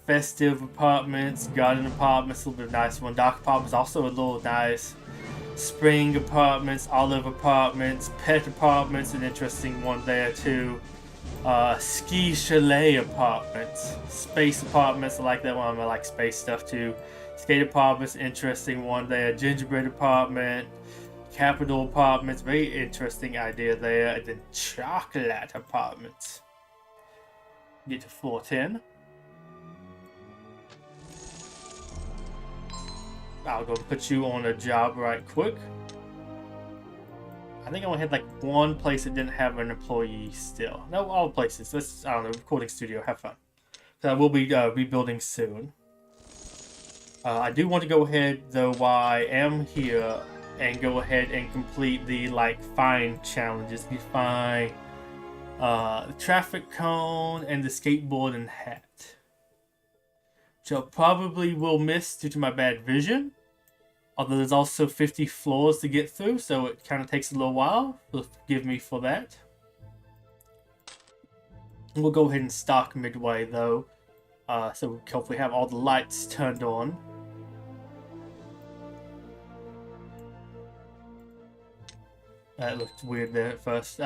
Festive apartments, garden apartments, a little bit nice one. Dark apartments, also a little nice. Spring apartments, olive apartments, pet apartments, an interesting one there too. Ski chalet apartments, space apartments, I like that one. I like space stuff too. Skate apartments, interesting one there. Gingerbread apartment, Capitol apartments, very interesting idea there. And then chocolate apartments. Get to floor 10. I'll go put you on a job right quick. I think I only had like one place that didn't have an employee still. No, all places. Let's, I don't know, recording studio. Have fun. So I will be rebuilding soon. I do want to go ahead, though, while I am here, and go ahead and complete the like fine challenges. The fine, the traffic cone, and the skateboard and hat. which I probably will miss due to my bad vision. Although there's also 50 floors to get through, so it kind of takes a little while. So forgive me for that. We'll go ahead and stock midway though, so we hopefully have all the lights turned on. That looked weird there at first.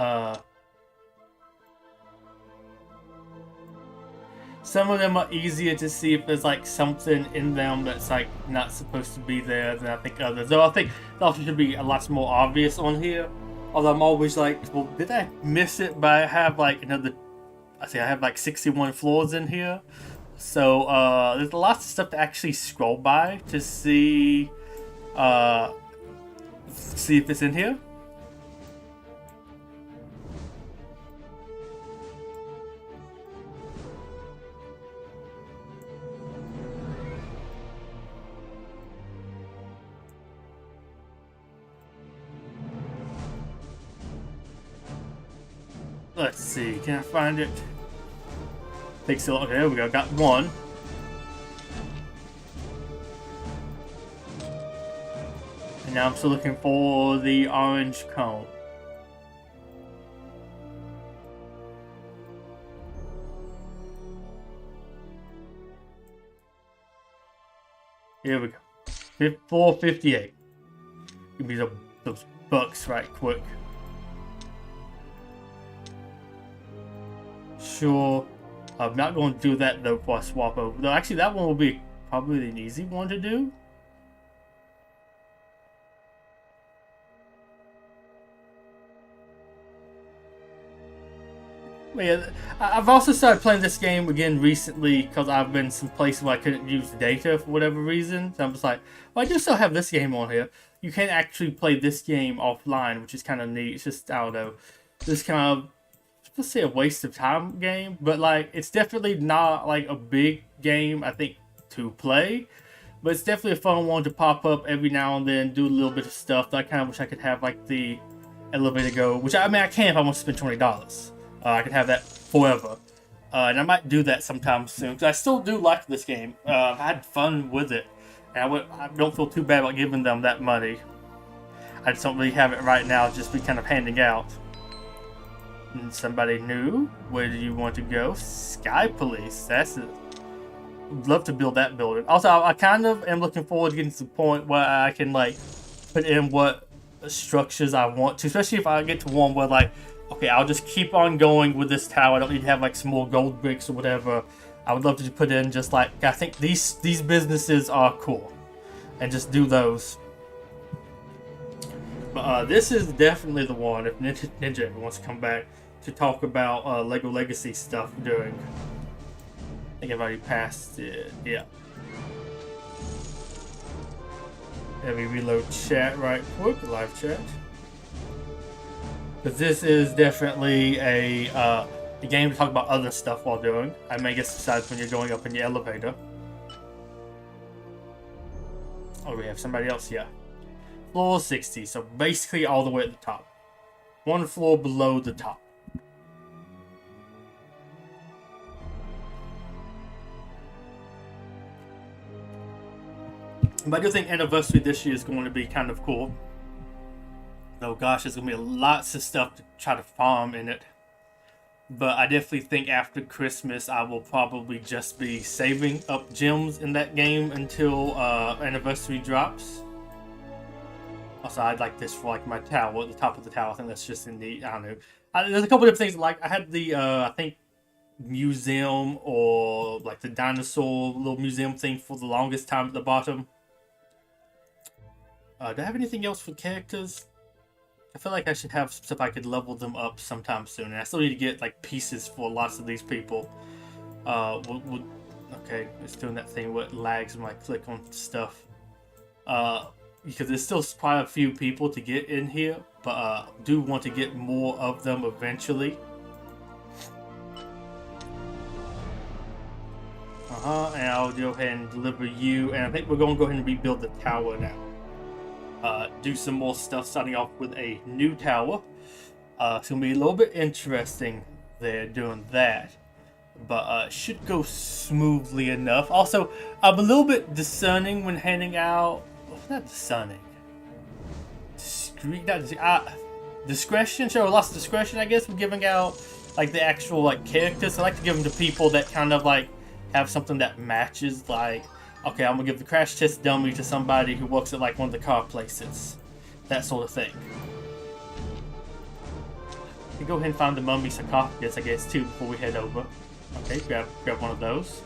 Some of them are easier to see if there's like something in them that's like not supposed to be there than I think others. Though I think the option should be a lot more obvious on here. Although I'm always like, well, did I miss it? But I have like another, I have like 61 floors in here. So there's lots of stuff to actually scroll by to see if it's in here. Let's see, can I find it? Takes a lot. Okay, there we go. Got one. And now I'm still looking for the orange cone. Here we go. 458. Give me those bucks right quick. Sure. I'm not going to do that though before I swap over. Though actually that one will be probably an easy one to do. But yeah, I've also started playing this game again recently because I've been some places where I couldn't use data for whatever reason. So I'm just like, well, I do still have this game on here. You can actually play this game offline, which is kind of neat. It's just, I don't know, this kind of, let's say a waste of time game, but like it's definitely not like a big game I think to play, but it's definitely a fun one to pop up every now and then, do a little bit of stuff. I kind of wish I could have like the elevator go, which I mean I can if I want to spend $20. I could have that forever, and I might do that sometime soon because I still do like this game. I've had fun with it, and I don't feel too bad about giving them that money. I just don't really have it right now, just be kind of handing out. Somebody new. Where do you want to go? Sky Police. That's it. Would love to build that building. Also, I kind of am looking forward to getting to the point where I can like put in what structures I want to, especially if I get to one where like, okay, I'll just keep on going with this tower. I don't need to have like some more gold bricks or whatever. I would love to put in just like, I think these businesses are cool, and just do those. But this is definitely the one if Ninja ever wants to come back to talk about Lego Legacy stuff doing. I think I've already passed it. Yeah. Let me reload chat right quick, live chat. Because this is definitely a game to talk about other stuff while doing. I may guess besides when you're going up in your elevator. Oh, we have somebody else here. Floor 60, so basically all the way at the top. One floor below the top. But I do think Anniversary this year is going to be kind of cool. Though, gosh, there's going to be lots of stuff to try to farm in it. But I definitely think after Christmas, I will probably just be saving up gems in that game until Anniversary drops. Also, I'd like this for like my tower, at the top of the tower. I think that's just neat. I don't know. There's a couple different things. Like I had the, I think, museum or like the dinosaur little museum thing for the longest time at the bottom. Do I have anything else for characters? I feel like I should have stuff I could level them up sometime soon. And I still need to get like pieces for lots of these people. Okay, it's doing that thing where it lags when I click on stuff. Because there's still quite a few people to get in here, but do want to get more of them eventually. And I'll go ahead and deliver you, and I think we're going to go ahead and rebuild the tower now. Do some more stuff, starting off with a new tower. It's going to be a little bit interesting there doing that. but it should go smoothly enough. Also, I'm a little bit discerning when handing out. Not discerning. Discretion. Show lots of discretion, I guess, when giving out like the actual like characters. I like to give them to people that kind of like have something that matches. Like, okay, I'm gonna give the crash test dummy to somebody who works at like one of the car places, that sort of thing. We can go ahead and find the mummy sarcophagus, I guess, too, before we head over. Okay, grab one of those.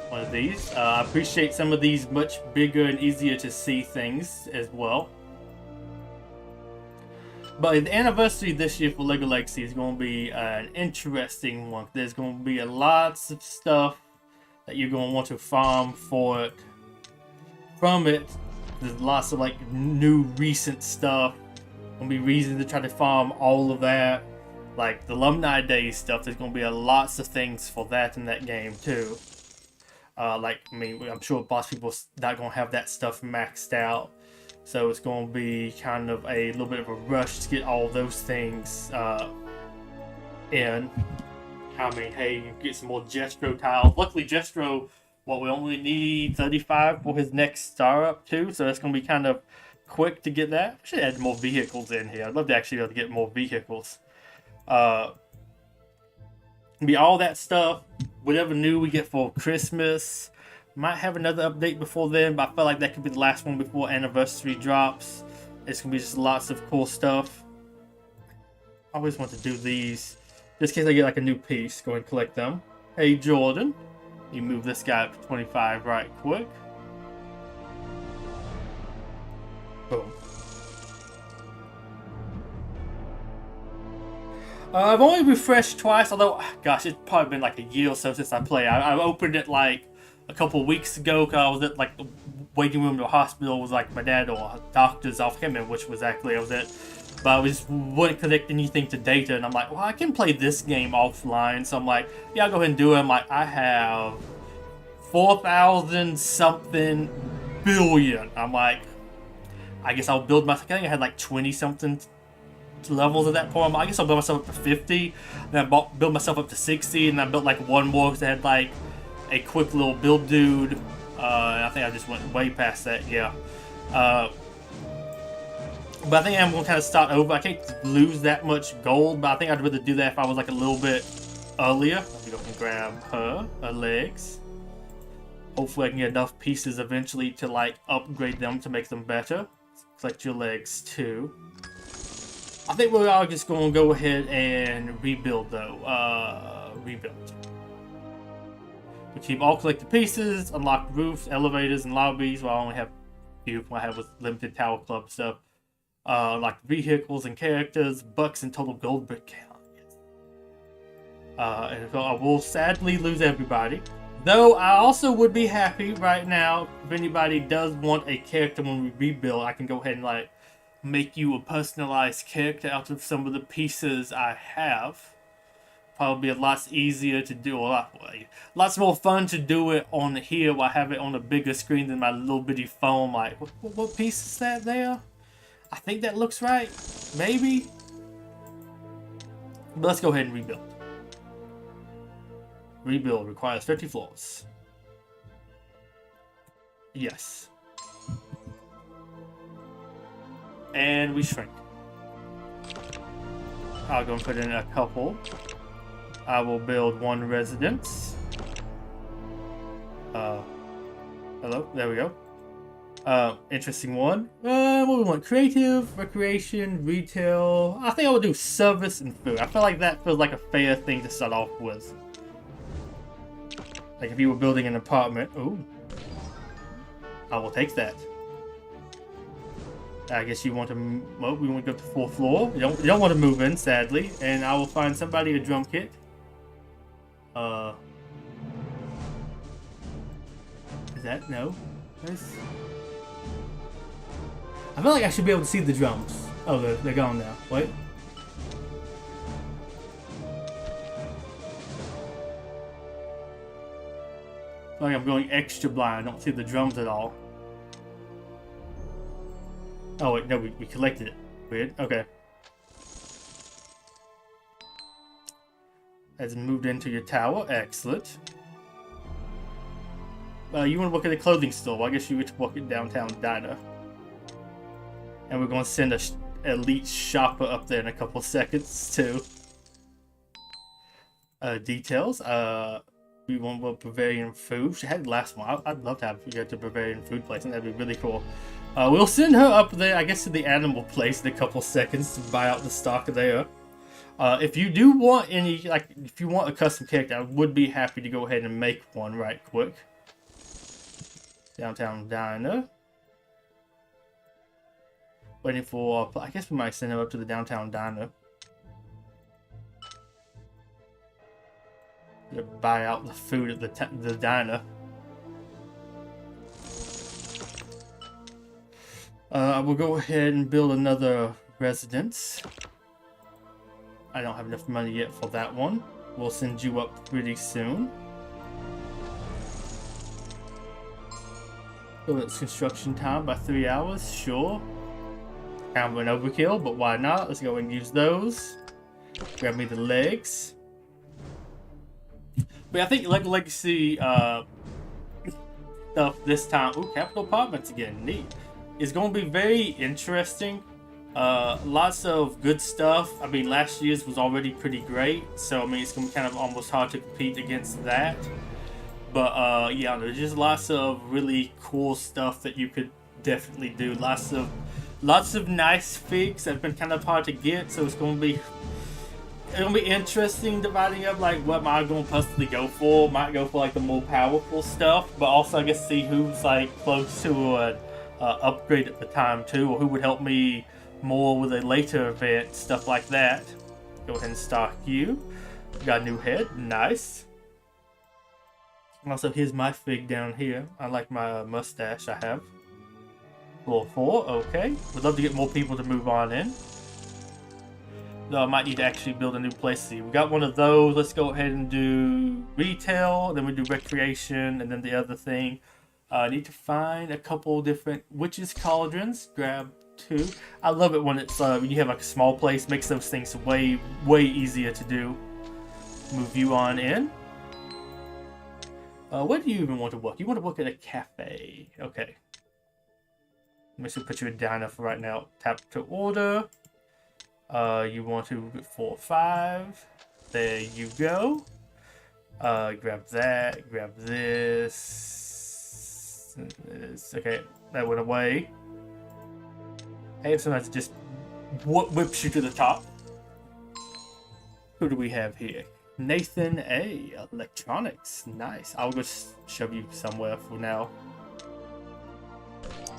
One of these. I appreciate some of these much bigger and easier to see things as well. But the anniversary this year for LEGO Legacy is going to be an interesting one. There's going to be lots of stuff that you're going to want to farm for it. From it, there's lots of like new recent stuff. Going to be reasons to try to farm all of that. Like the Alumni Day stuff, there's going to be lots of things for that in that game too. Like, I mean, I'm sure most people not going to have that stuff maxed out. So it's going to be kind of a little bit of a rush to get all those things in. I mean, hey, you get some more Jestro tiles. Luckily, Jestro, we only need 35 for his next star up too. So that's going to be kind of quick to get that. I should add more vehicles in here. I'd love to actually be able to get more vehicles. Be all that stuff. Whatever new we get for Christmas. Might have another update before then, but I feel like that could be the last one before anniversary drops. It's gonna be just lots of cool stuff. I always want to do these just in case I get like a new piece. Go and collect them. Hey Jordan, you move this guy up to 25 right quick. Boom. I've only refreshed twice, although gosh, it's probably been like a year or so since I played. I opened it like a couple of weeks ago, because I was at like the waiting room to a hospital with like my dad or a doctor's office. I can't remember which was exactly I was at, but I was wouldn't connect anything to data, and I'm like, well, I can play this game offline. So I'm like, yeah, I'll go ahead and do it. I'm like, I have 4,000 something billion. I'm like, I guess I'll build my. I think I had like 20 something levels at that point. I guess I'll build myself up to 50, then I build myself up to 60, and I built like one more because I had like a quick little build dude, and I think I just went way past that, yeah. But I think I'm going to kind of start over. I can't lose that much gold, but I think I'd rather do that if I was like a little bit earlier. Let me go and grab her legs. Hopefully I can get enough pieces eventually to like upgrade them to make them better. Collect your legs too. I think we are just going to go ahead and rebuild though. Rebuild. We keep all collected pieces, unlock roofs, elevators, and lobbies. Well, I only have a few. I have with limited tower club stuff. Like vehicles and characters, bucks, and total gold brick count. And so I will sadly lose everybody. Though I also would be happy right now if anybody does want a character when we rebuild. I can go ahead and like make you a personalized character out of some of the pieces I have. Probably a lot easier to do, lots more fun to do it on here while I have it on a bigger screen than my little bitty phone. Like, what piece is that there? I think that looks right. Maybe. But let's go ahead and rebuild. Rebuild requires 50 floors. Yes. And we shrink. I'll go and put in a couple. I will build one residence. Hello, there we go. Interesting one. What do we want? Creative, recreation, retail. I think I would do service and food. I feel like that feels like a fair thing to start off with. Like if you were building an apartment. Ooh. I will take that. I guess you want to, well, we want to go to the 4th floor. You don't want to move in, sadly. And I will find somebody a drum kit. Is that, no? Nice. I feel like I should be able to see the drums. Oh, they're gone now. Wait. I feel like I'm going extra blind. I don't see the drums at all. Oh wait, no, we collected it. Weird. Okay. Has moved into your tower. Excellent. You want to work at a clothing store? Well, I guess you get to work at Downtown Diner. And we're going to send a elite shopper up there in a couple seconds, too. Details. We want Bavarian food. She had the last one. I'd love to have you go to Bavarian food place, and that'd be really cool. We'll send her up there, I guess, to the animal place in a couple seconds to buy out the stock there. If you do want any, like, if you want a custom character, I would be happy to go ahead and make one right quick. Downtown Diner. Waiting for, I guess we might send her up to the Downtown Diner. To buy out the food at the diner. We'll go ahead and build another residence. I don't have enough money yet for that one. We'll send you up pretty soon. So it's construction time by 3 hours, sure. Kind of an overkill, but why not? Let's go and use those. Grab me the legs. But I think LEGO Legacy stuff this time. Ooh, Capital Apartments again, neat. It's going to be very interesting. Lots of good stuff. I mean, last year's was already pretty great, so I mean, it's going to be kind of almost hard to compete against that. But yeah, there's just lots of really cool stuff that you could definitely do. Lots of nice figs that have been kind of hard to get, so it's going to be interesting dividing up like what am I going to possibly go for. Might go for like the more powerful stuff, but also I guess see who's like close to an upgrade at the time too, or who would help me more with a later event, stuff like that. Go ahead and stock you. Got a new head, nice. Also, here's my fig down here. I like my mustache I have. Floor 4, okay. Would love to get more people to move on in. No, I might need to actually build a new place. See, we got one of those. Let's go ahead and do retail, then we do recreation, and then the other thing. I need to find a couple different witches' cauldrons. Grab 2. I love it when it's when you have like a small place. Makes those things way easier to do. Move you on in. Where do you even want to work? You want to work at a cafe. Okay. Let me just put you in diner for right now. Tap to order. You want to 4, 5. There you go. Grab that. Grab this. Okay, that went away. Hey, sometimes it just whips you to the top. Who do we have here? Nathan A. Electronics. Nice. I'll just shove you somewhere for now.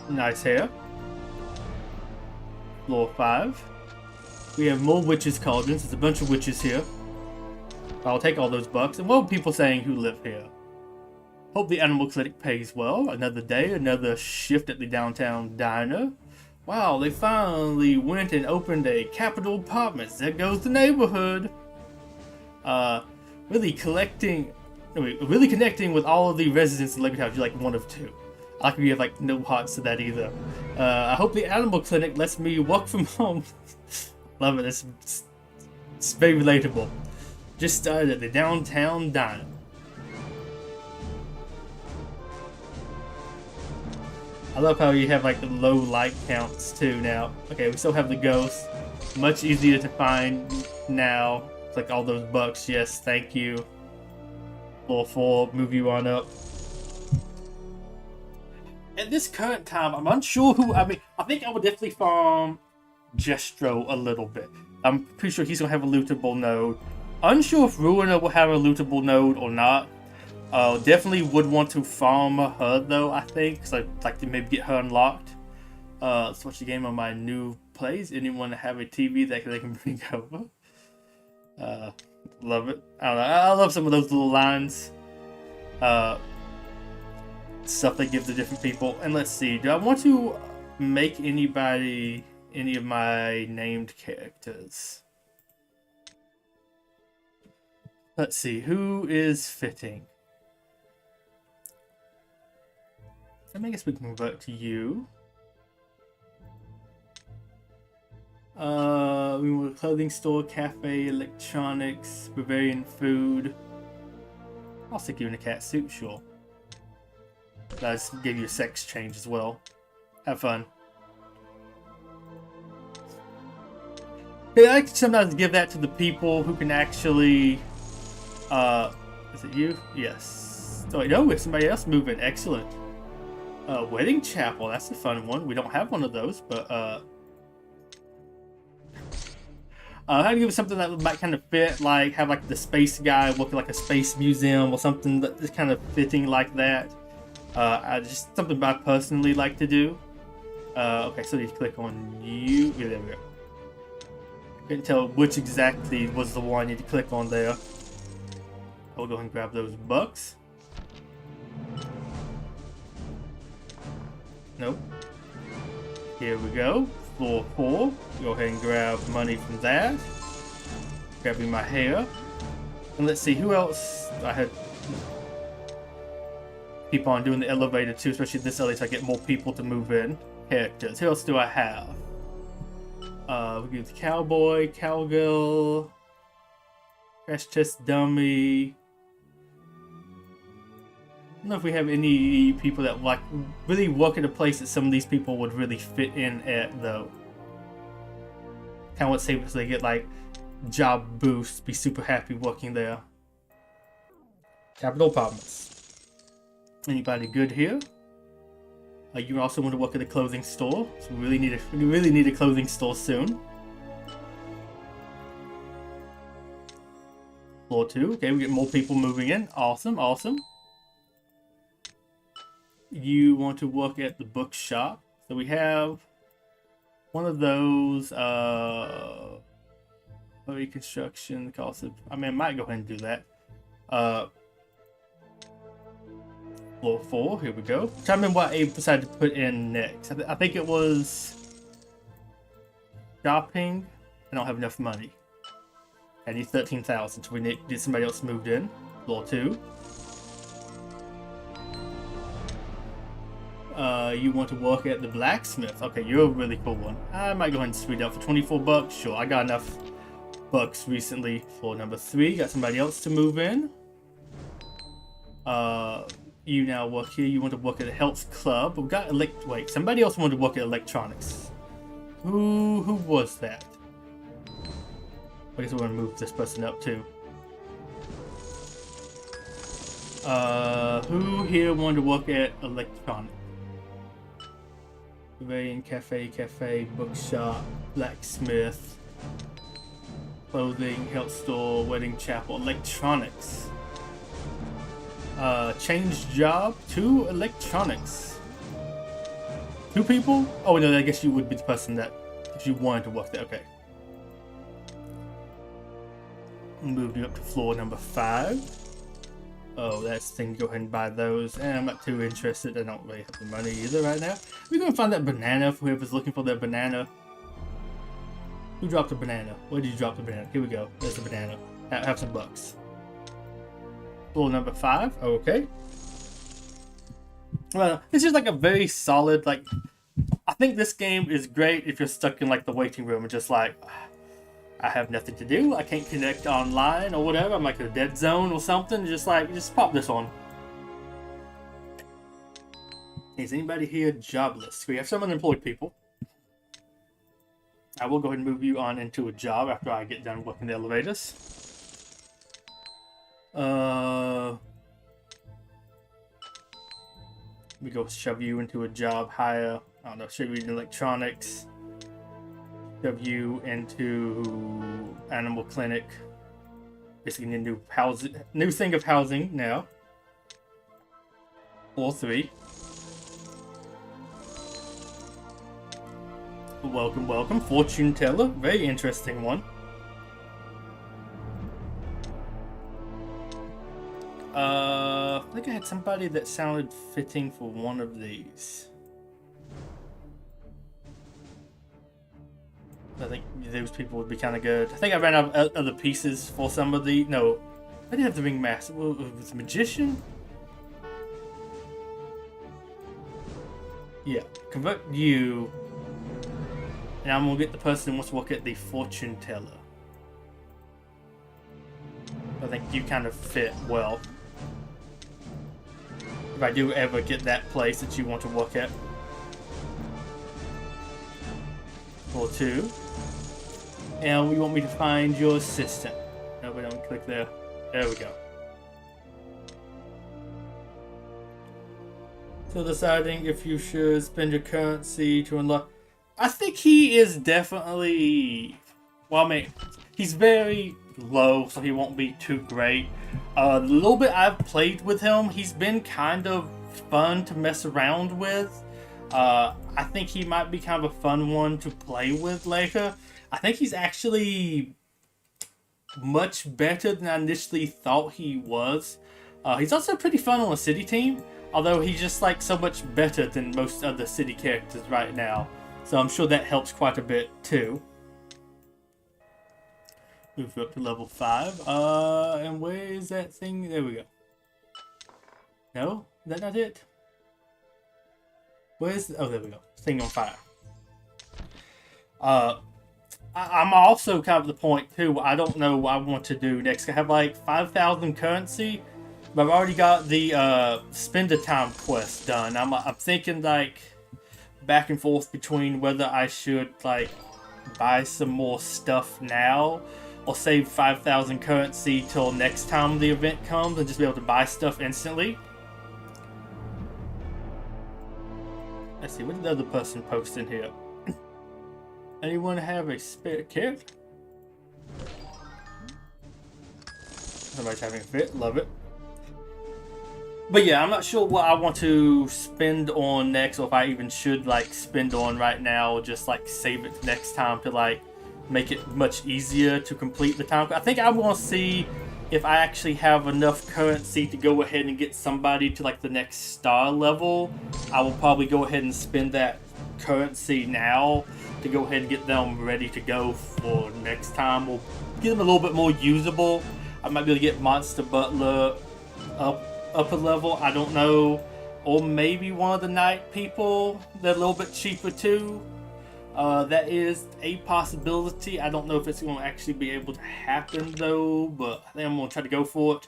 Nice hair. Floor 5. We have more witches' cauldrons. There's a bunch of witches here. I'll take all those bucks. And what are people saying who live here? Hope the animal clinic pays well. Another day, another shift at the Downtown Diner. Wow, they finally went and opened a Capital Apartments. There goes the neighborhood. Really connecting with all of the residents in Lego Town. You're like one of 2. I like we have like no hearts to that either. I hope the animal clinic lets me work from home. Love it. It's very relatable. Just started at the Downtown Diner. I love how you have like the low light counts too now. Okay, we still have the ghosts. Much easier to find now. Click all those bucks. Yes, thank you. Floor 4, move you on up. At this current time, I'm unsure who. I mean, I think I would definitely farm Jestro a little bit. I'm pretty sure he's gonna have a lootable node. Unsure if Ruiner will have a lootable node or not. Definitely would want to farm her though, I think, because I'd like to maybe get her unlocked. Let's watch the game on my new plays. Anyone have a TV that they can bring over? Love it. I don't know. I love some of those little lines. Stuff they give to different people. And let's see. Do I want to make any of my named characters? Let's see. Who is fitting? I guess we can convert to you. We want a clothing store, cafe, electronics, Bavarian food. I'll stick you in a cat suit, sure. Let's give you a sex change as well. Have fun. Yeah, I like to sometimes give that to the people who can actually. Is it you? Yes. So no, it's somebody else moving. Excellent. Wedding chapel. That's a fun one. We don't have one of those, but I had to give it something that might kind of fit, like have like the space guy working like a space museum or something that's kind of fitting like that. Just something I personally like to do. Okay, so you click on you. Yeah, there we go. Couldn't tell which exactly was the one you need to click on there. I'll go ahead and grab those bucks. Nope. Here we go. Floor 4. Go ahead and grab money from that. Grabbing my hair. And let's see who else I had. Keep on doing the elevator too, especially this elevator so I get more people to move in. Characters. Who else do I have? We do the cowboy, cowgirl, crash test dummy. I don't know if we have any people that like really work at a place that some of these people would really fit in at though. Kind of want to say so they get like job boosts, be super happy working there. Capital apartments. Anybody good here? You also want to work at a clothing store, so we really need a clothing store soon. Floor 2. Okay, we get more people moving in. Awesome, awesome. You want to work at the bookshop, so we have one of those. Reconstruction cost of. I mean, I might go ahead and do that. Floor 4, here we go. I'm trying to remember what Abe decided to put in next. I think it was shopping. I don't have enough money. I need 13,000, so we need to get somebody else moved in. Floor 2. You want to work at the blacksmith. Okay, you're a really cool one. I might go ahead and sweet up for 24 bucks. Sure, I got enough bucks recently. Floor number 3, got somebody else to move in. You now work here. You want to work at a health club. We've got wait, somebody else wanted to work at electronics. Who was that? I guess we're gonna move this person up too. Who here wanted to work at electronics? Pavilion, cafe, bookshop, blacksmith, clothing, health store, wedding chapel, electronics. Change job to electronics. 2 people? Oh no, I guess you would be the person that if you wanted to work there. Okay. Move you up to floor number 5. Oh, that's the thing. Go ahead and buy those. And I'm not too interested. I don't really have the money either right now. We're gonna find that banana for whoever's looking for that banana. Who dropped a banana? Where did you drop the banana? Here we go. There's a banana. Have some bucks. Floor number 5. Okay. Well, this is like a very solid, like, I think this game is great if you're stuck in like the waiting room and just like, I have nothing to do, I can't connect online or whatever, I'm like in a dead zone or something, just pop this on. Is anybody here jobless? We have some unemployed people. I will go ahead and move you on into a job after I get done working the elevators. We go shove you into a job hire. I don't know, shove you in electronics. Shove you into animal clinic. Basically a new housing, new thing of housing now. Floor 3. Welcome, welcome. Fortune teller. Very interesting one. I think I had somebody that sounded fitting for one of these. I think those people would be kind of good. I think I ran out of other pieces for some of the... No, I didn't have the ringmaster. Was the magician? Yeah, convert you And I'm gonna get the person who wants to work at the fortune teller. I think you kind of fit well. If I do ever get that place that you want to work at. Floor 2. And we want me to find your assistant. No, we don't click there. There we go. So deciding if you should spend your currency to unlock. I think he is definitely. Well, I mean, he's very low, so he won't be too great. The little bit I've played with him, he's been kind of fun to mess around with. I think he might be kind of a fun one to play with later. I think he's actually much better than I initially thought he was. He's also pretty fun on a city team, although he's just like so much better than most other city characters right now. So I'm sure that helps quite a bit too. Move up to level 5. And where is that thing? There we go. No? Is that not it? Where's... Oh, there we go. Thing on fire. I'm also kind of the point, too. I don't know what I want to do next. I have, like, 5,000 currency. But I've already got the spend a time quest done. I'm thinking, like, back and forth between whether I should, like, buy some more stuff now or save 5,000 currency till next time the event comes and just be able to buy stuff instantly. Let's see, what did the other person post in here? Anyone have a spare carrot? Somebody's having a fit, love it. But yeah, I'm not sure what I want to spend on next, or if I even should like spend on right now, or just like save it next time to like make it much easier to complete the time. I think I want to see if I actually have enough currency to go ahead and get somebody to like the next star level. I will probably go ahead and spend that currency now to go ahead and get them ready to go for next time. We'll get them a little bit more usable. I might be able to get Monster Butler up a level, I don't know. Or maybe one of the night people. They're a little bit cheaper too. That is a possibility. I don't know if it's going to actually be able to happen though, but I think I'm going to try to go for it.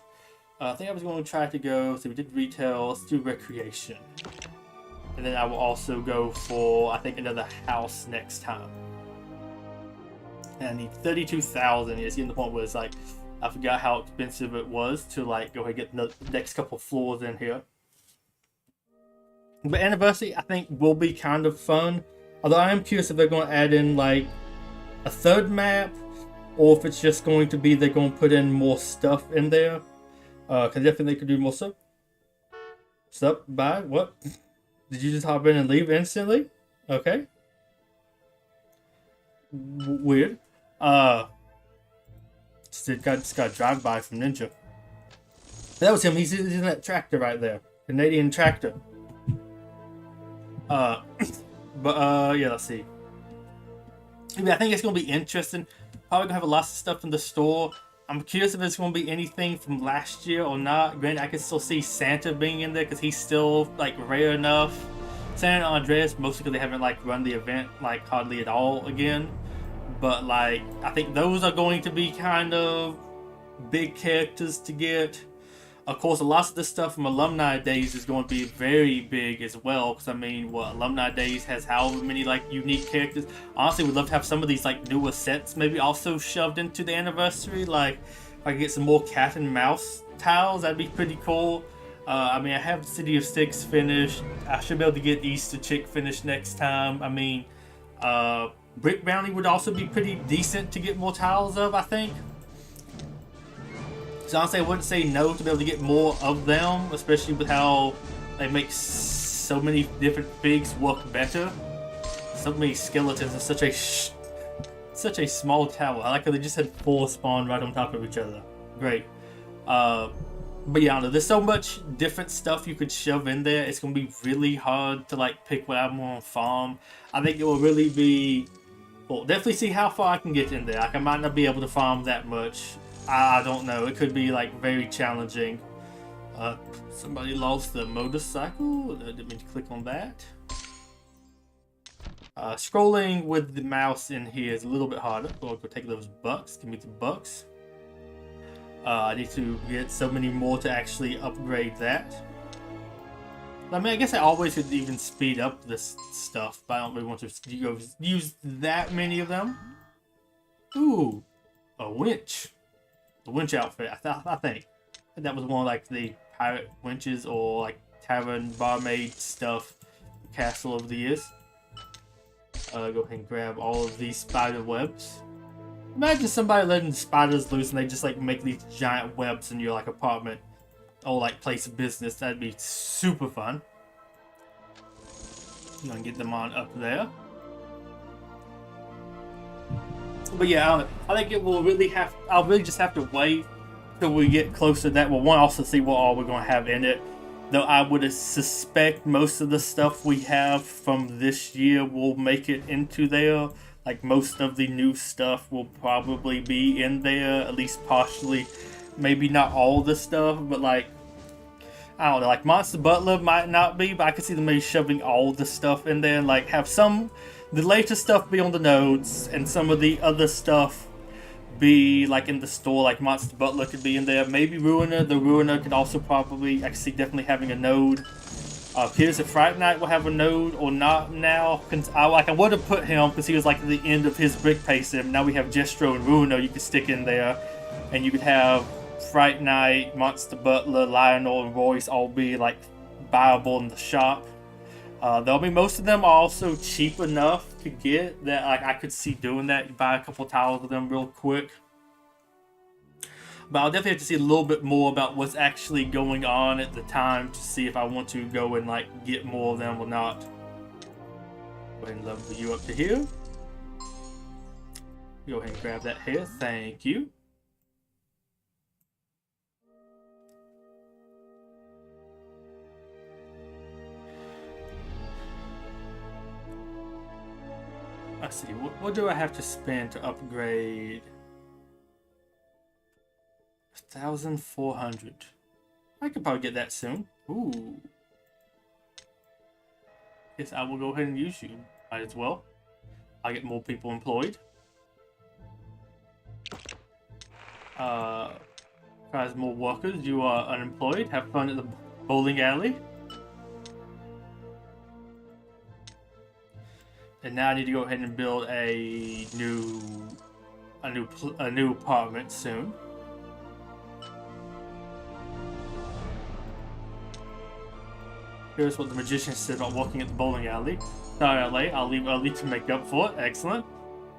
I think I was going to try to go, so we did retail, let's do recreation. And then I will also go for, I think, another house next time. And I need 32,000. It's getting to the point where it's like, I forgot how expensive it was to like go ahead and get the next couple floors in here. But Anniversary, I think, will be kind of fun. Although I am curious if they're going to add in like a third map, or if it's just going to be they're going to put in more stuff in there. Because definitely they could do more stuff. Sup? Bye? What? Did you just hop in and leave instantly? Okay. Weird. Just got a drive-by from Ninja. That was him. He's in that tractor right there. Canadian tractor. Yeah, let's see. I think it's going to be interesting. Probably going to have a lot of stuff in the store. I'm curious if it's going to be anything from last year or not. Granted, I can still see Santa being in there because he's still, like, rare enough. San Andreas, mostly because they haven't, like, run the event, like, hardly at all again. But, like, I think those are going to be kind of big characters to get. Of course, a lot of the stuff from Alumni Days is going to be very big as well. Because, I mean, Alumni Days has however many, like, unique characters. Honestly, we'd love to have some of these, like, newer sets maybe also shoved into the Anniversary. Like, if I could get some more cat and mouse tiles, that'd be pretty cool. I mean, I have City of Six finished. I should be able to get Easter Chick finished next time. I mean, Brick Bounty would also be pretty decent to get more tiles of, I think. So honestly, I wouldn't say no to be able to get more of them, especially with how they make so many different figs work better. So many skeletons in such a small tower. I like how they just had 4 spawn right on top of each other. Great. But yeah, I don't know, there's so much different stuff you could shove in there. It's gonna be really hard to like pick what I'm gonna farm. I think it will really be. Well, definitely see how far I can get in there. Like, I might not be able to farm that much. I don't know. It could be like very challenging. Somebody lost the motorcycle. I didn't mean to click on that. Scrolling with the mouse in here is a little bit harder. We'll go take those bucks. Give me the bucks. I need to get so many more to actually upgrade that. I mean, I guess I always could even speed up this stuff, but I don't really want to use that many of them. Ooh, a winch. The winch outfit, I think. That was one of like the pirate winches or like tavern barmaid stuff castle over the years. Go ahead and grab all of these spider webs. Imagine somebody letting spiders loose and they just like make these giant webs in your like apartment or like place of business. That'd be super fun. I'm gonna get them on up there. But yeah, I think it will really have. I'll really just have to wait till we get closer to that. Well, one, also see what all we're gonna have in it. Though I would suspect most of the stuff we have from this year will make it into there. Like most of the new stuff will probably be in there, at least partially. Maybe not all the stuff, but like, I don't know, like Monster Butler might not be, but I could see them maybe shoving all the stuff in there and like have some, the later stuff be on the nodes and some of the other stuff be like in the store, like Monster Butler could be in there. Maybe Ruiner, the Ruiner could also probably, I could see definitely having a node. Appears that Fright Night will have a node or not now. I would have put him because he was like at the end of his brick pacing. Now we have Jestro and Ruiner you could stick in there. And you could have Fright Night, Monster Butler, Lionel, and Royce all be like buyable in the shop. There'll be most of them are also cheap enough to get that like I could see doing that. You buy a couple tiles of them real quick. But I'll definitely have to see a little bit more about what's actually going on at the time to see if I want to go and like get more of them or not. Go ahead and level you up to here. Go ahead and grab that here. Thank you. Let's see, what do I have to spend to upgrade? 1,400. I could probably get that soon. Ooh. Yes, I will go ahead and use you. Might as well. I'll get more people employed. Tries more workers. You are unemployed. Have fun at the bowling alley. And now I need to go ahead and build a new apartment soon. Here's what the magician said about walking at the bowling alley. Sorry, LA. I'll leave early to make up for it. Excellent.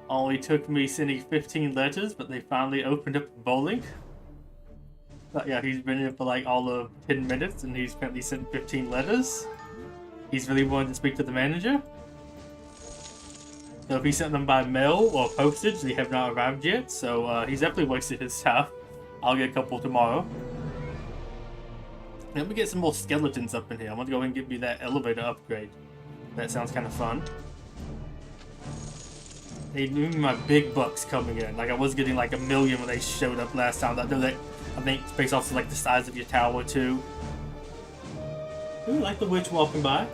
Only took me sending 15 letters, but they finally opened up bowling. But yeah, he's been in for like all of 10 minutes, and he's apparently sent 15 letters. He's really wanting to speak to the manager. So if he sent them by mail or postage, they have not arrived yet. So he's definitely wasted his time. I'll get a couple tomorrow. Let me get some more skeletons up in here. I'm gonna go ahead and give me that elevator upgrade. That sounds kind of fun. They knew my big bucks coming in. Like I was getting like 1 million when they showed up last time. I know that I think it's based off of like the size of your tower too. Ooh, like the witch walking by.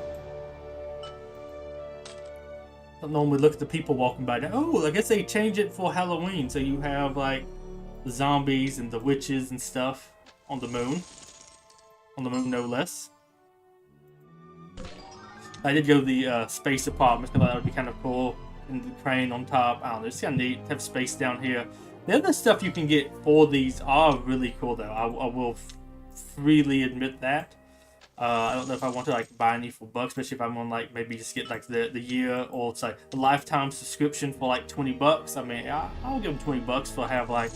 I don't normally look at the people walking by now. Oh, I guess they change it for Halloween, so you have like the zombies and the witches and stuff on the moon. On the moon, no less. I did go to the space apartment because that would be kind of cool. And the crane on top. I don't know, it's kind of neat to have space down here. The other stuff you can get for these are really cool, though. I will freely admit that. I don't know if I want to like buy any for bucks, especially if I'm on like maybe just get like the year or it's like the lifetime subscription for like 20 bucks. I mean, I'll give them 20 bucks for have like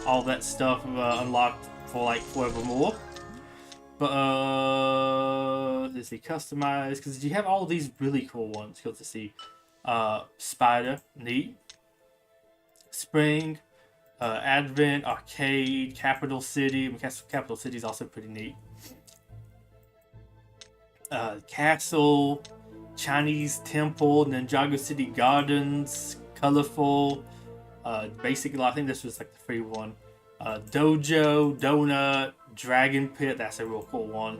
all that stuff unlocked for like forevermore. But let's see, customize, because you have all these really cool ones. Go to see Spider, neat. Spring, Advent, Arcade, Capital City. I mean, Capital City is also pretty neat. Castle, Chinese Temple, Ninjago City Gardens, Colorful. Basically, I think this was like the free one. Dojo, Donut, Dragon Pit, that's a real cool one.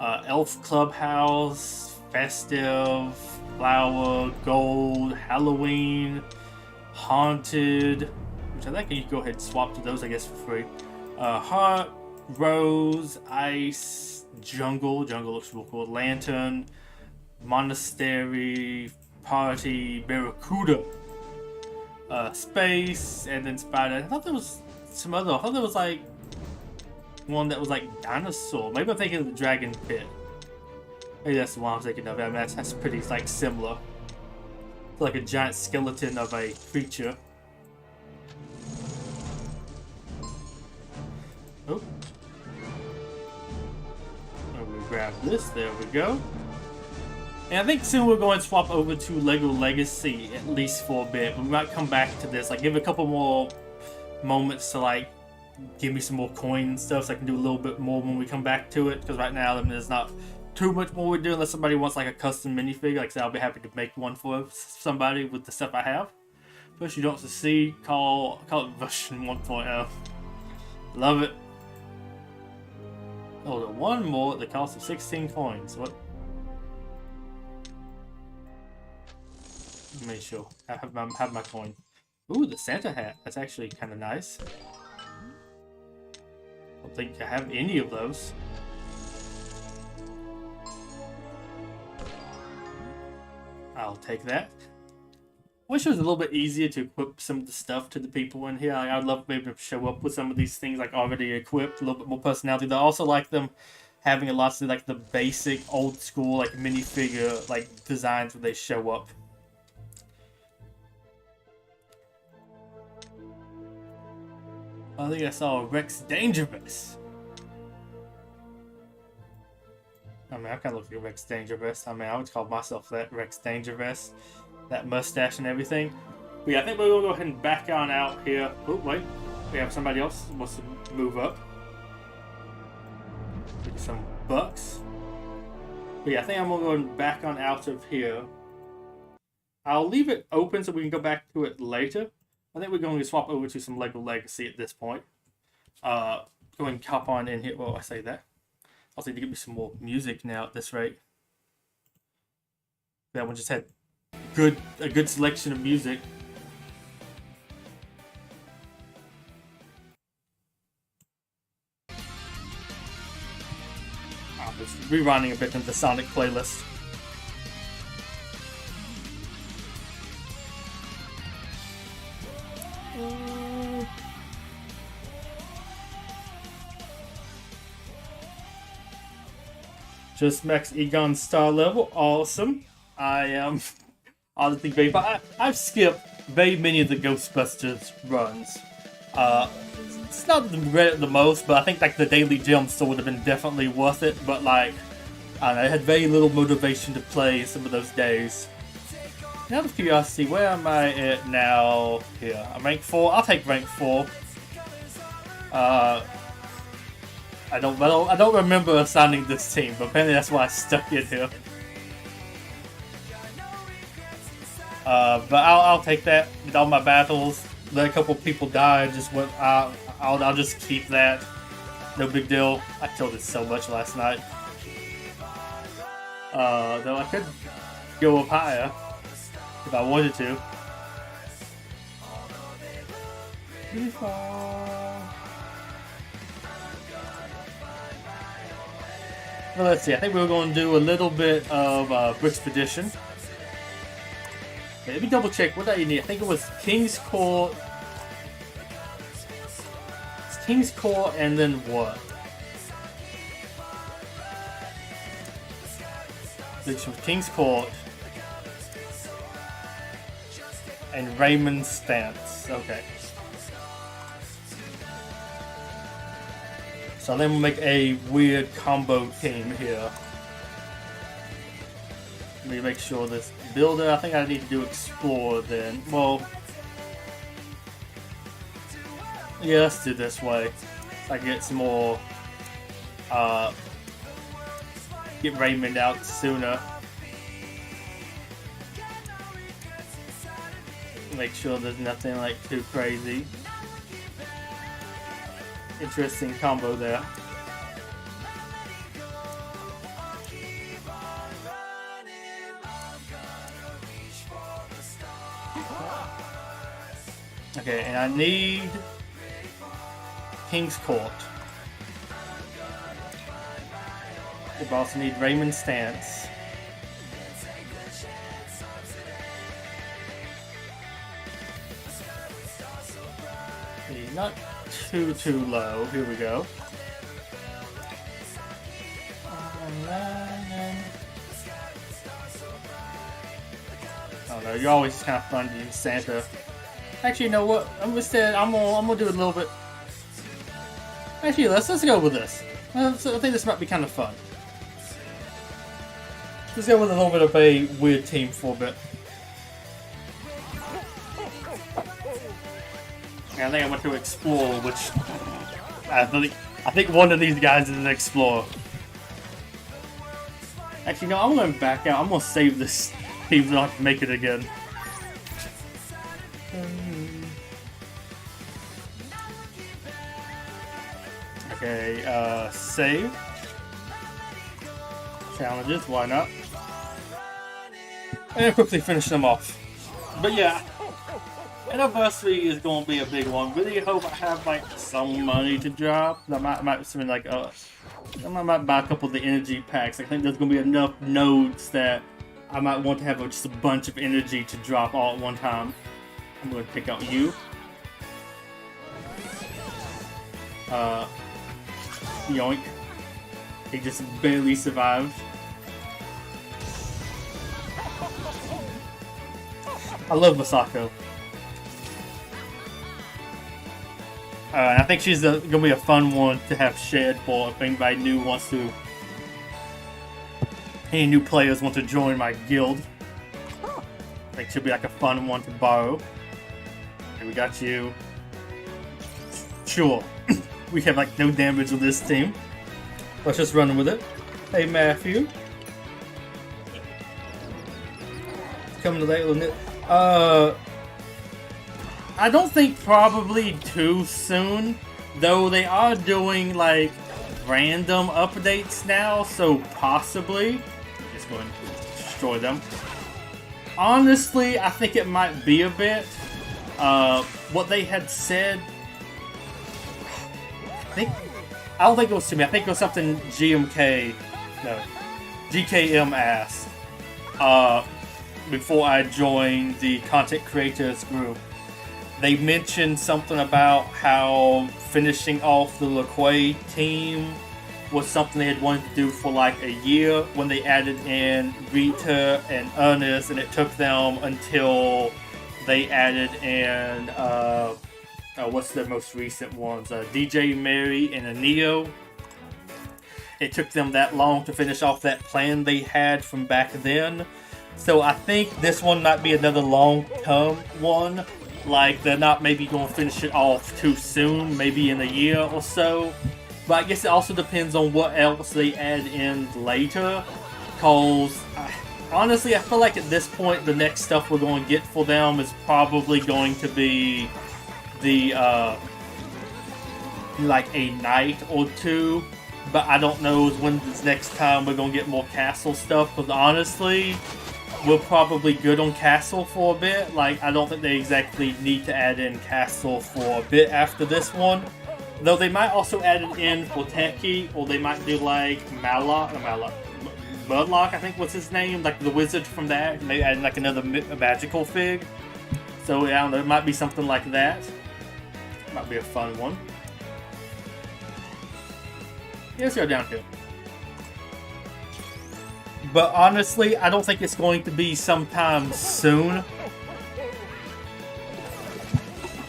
Elf Clubhouse, festive, flower, gold, Halloween, haunted, which I think you can go ahead and swap to those, I guess, for free. Heart, rose, ice, jungle looks real cool, lantern, monastery, party, barracuda, space, and then spider. I thought there was some other. I thought there was like one that was like dinosaur. Maybe I'm thinking of the dragon pit. Maybe that's the one I'm thinking of. I mean, that's pretty like similar. It's like a giant skeleton of a creature. Oh. And we grab this. There we go. And I think soon we're going to swap over to LEGO Legacy, at least for a bit. We might come back to this, like give a couple more moments to like give me some more coins and stuff, so I can do a little bit more when we come back to it. Because right now, I mean, there's not too much more we do unless somebody wants like a custom minifigure. Like I said, I'll be happy to make one for somebody with the stuff I have. First, you don't succeed, call it version 1.0. Love it. Oh, the one more at the cost of 16 coins. What? Let me show. I have my coin. Ooh, the Santa hat. That's actually kind of nice. I don't think I have any of those. I'll take that. Wish it was a little bit easier to equip some of the stuff to the people in here. I would love to be able to show up with some of these things like already equipped, a little bit more personality. I also like them having a lot of like the basic old school like minifigure like designs where they show up. I think I saw a Rex Dangerous. I mean, I kind of look like Rex Dangerous. I mean, I would call myself that, Rex Dangerous. That mustache and everything. But yeah, I think we're going to go ahead and back on out here. Oh, wait. We have somebody else who wants to move up. Get some bucks. But yeah, I think I'm going to go back on out of here. I'll leave it open so we can go back to it later. I think we're going to swap over to some LEGO Legacy at this point. Go and hop on in here. Well, I say that. Also need to get me some more music now at this rate. That one just had a good selection of music. I'm just rerunning a bit of the Sonic playlist. Just max Egon star level, awesome. I am honestly very. I've skipped very many of the Ghostbusters runs. It's not the most, but I think like the daily gems still would have been definitely worth it. But like, I don't know, I had very little motivation to play some of those days. Now, out of curiosity, where am I at now? Here, I'm rank 4. I'll take rank 4. I don't remember assigning this team, but apparently that's why I stuck in here. But I'll take that. Did all my battles. Let a couple people die. Just went. I'll just keep that. No big deal. I killed it so much last night. Though I could go up higher if I wanted to. Well, let's see. I think we're going to do a little bit of Brickspedition. Let me double check. What do you need? I think it was King's Court. It's King's Court and then what? Which was King's Court and Raymond's Stance. Okay. So then we'll make a weird combo team here. Let me make sure this builder, I think I need to do explore then. Well, yeah, let's do this way. So I can get some more, get Raymond out sooner. Make sure there's nothing like too crazy. Interesting combo there. Okay, and I need King's Court. We also need Raymond's Stance. Okay, not too low. Here we go. Oh no, you're always kind of fun to use Santa. Actually, you know what? I'm gonna do a little bit. Actually, let's go with this. I think this might be kind of fun. Let's go with a little bit of a weird team for a bit. And I think I want to explore, which I think one of these guys is an explorer. Actually, no, I'm going to back out. I'm going to save this team so I don't have to make it again. Okay, save. Challenges, why not? And quickly finish them off. But yeah, anniversary is going to be a big one. Really hope I have like some money to drop. I might something like I might buy a couple of the energy packs. I think there's going to be enough nodes that I might want to have just a bunch of energy to drop all at one time. I'm going to pick out you. Yoink. He just barely survived. I love Masako. And I think she's going to be a fun one to have shared for if anybody new wants to. Any new players want to join my guild. I think she'll be like a fun one to borrow. Okay, we got you. Sure. We have like no damage with this team. Let's just run with it. Hey Matthew. Coming late, isn't it? I don't think probably too soon, though they are doing like random updates now, so possibly. Just go ahead and destroy them. Honestly, I think it might be a bit. What they had said, I don't think it was to me. I think it was something GKM asked before I joined the content creators group. They mentioned something about how finishing off the LaQuay team was something they had wanted to do for like a year when they added in Rita and Ernest, and it took them until they added in what's the most recent ones? DJ Mary and Aneo. It took them that long to finish off that plan they had from back then. So I think this one might be another long-term one. Like, they're not maybe going to finish it off too soon, maybe in a year or so. But I guess it also depends on what else they add in later. Because, honestly, I feel like at this point, the next stuff we're going to get for them is probably going to be the, like a night or two. But I don't know when this next time we're going to get more castle stuff. Because honestly, we're probably good on castle for a bit. Like, I don't think they exactly need to add in castle for a bit after this one. Though they might also add it in for Teki, or they might do like Mudlock, I think was his name, like the wizard from that. And they add like another magical fig. So I don't know, it might be something like that. Might be a fun one. Yeah, let's go down here. But honestly, I don't think it's going to be sometime soon.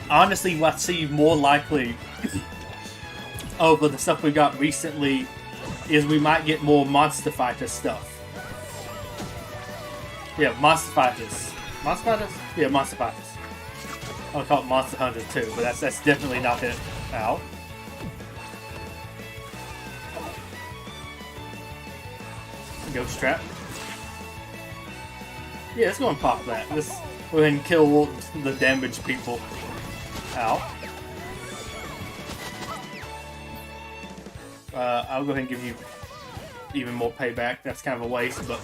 Honestly, what I see more likely over the stuff we got recently is we might get more Monster Fighter stuff. Yeah, Monster Fighters. Monster Fighters? Yeah, Monster Fighters. I would call it Monster Hunters too, but that's definitely not it. Ow. Ghost Trap. Yeah, let's go and pop that. Let's go ahead and kill the damaged people. Ow. I'll go ahead and give you even more payback. That's kind of a waste, but...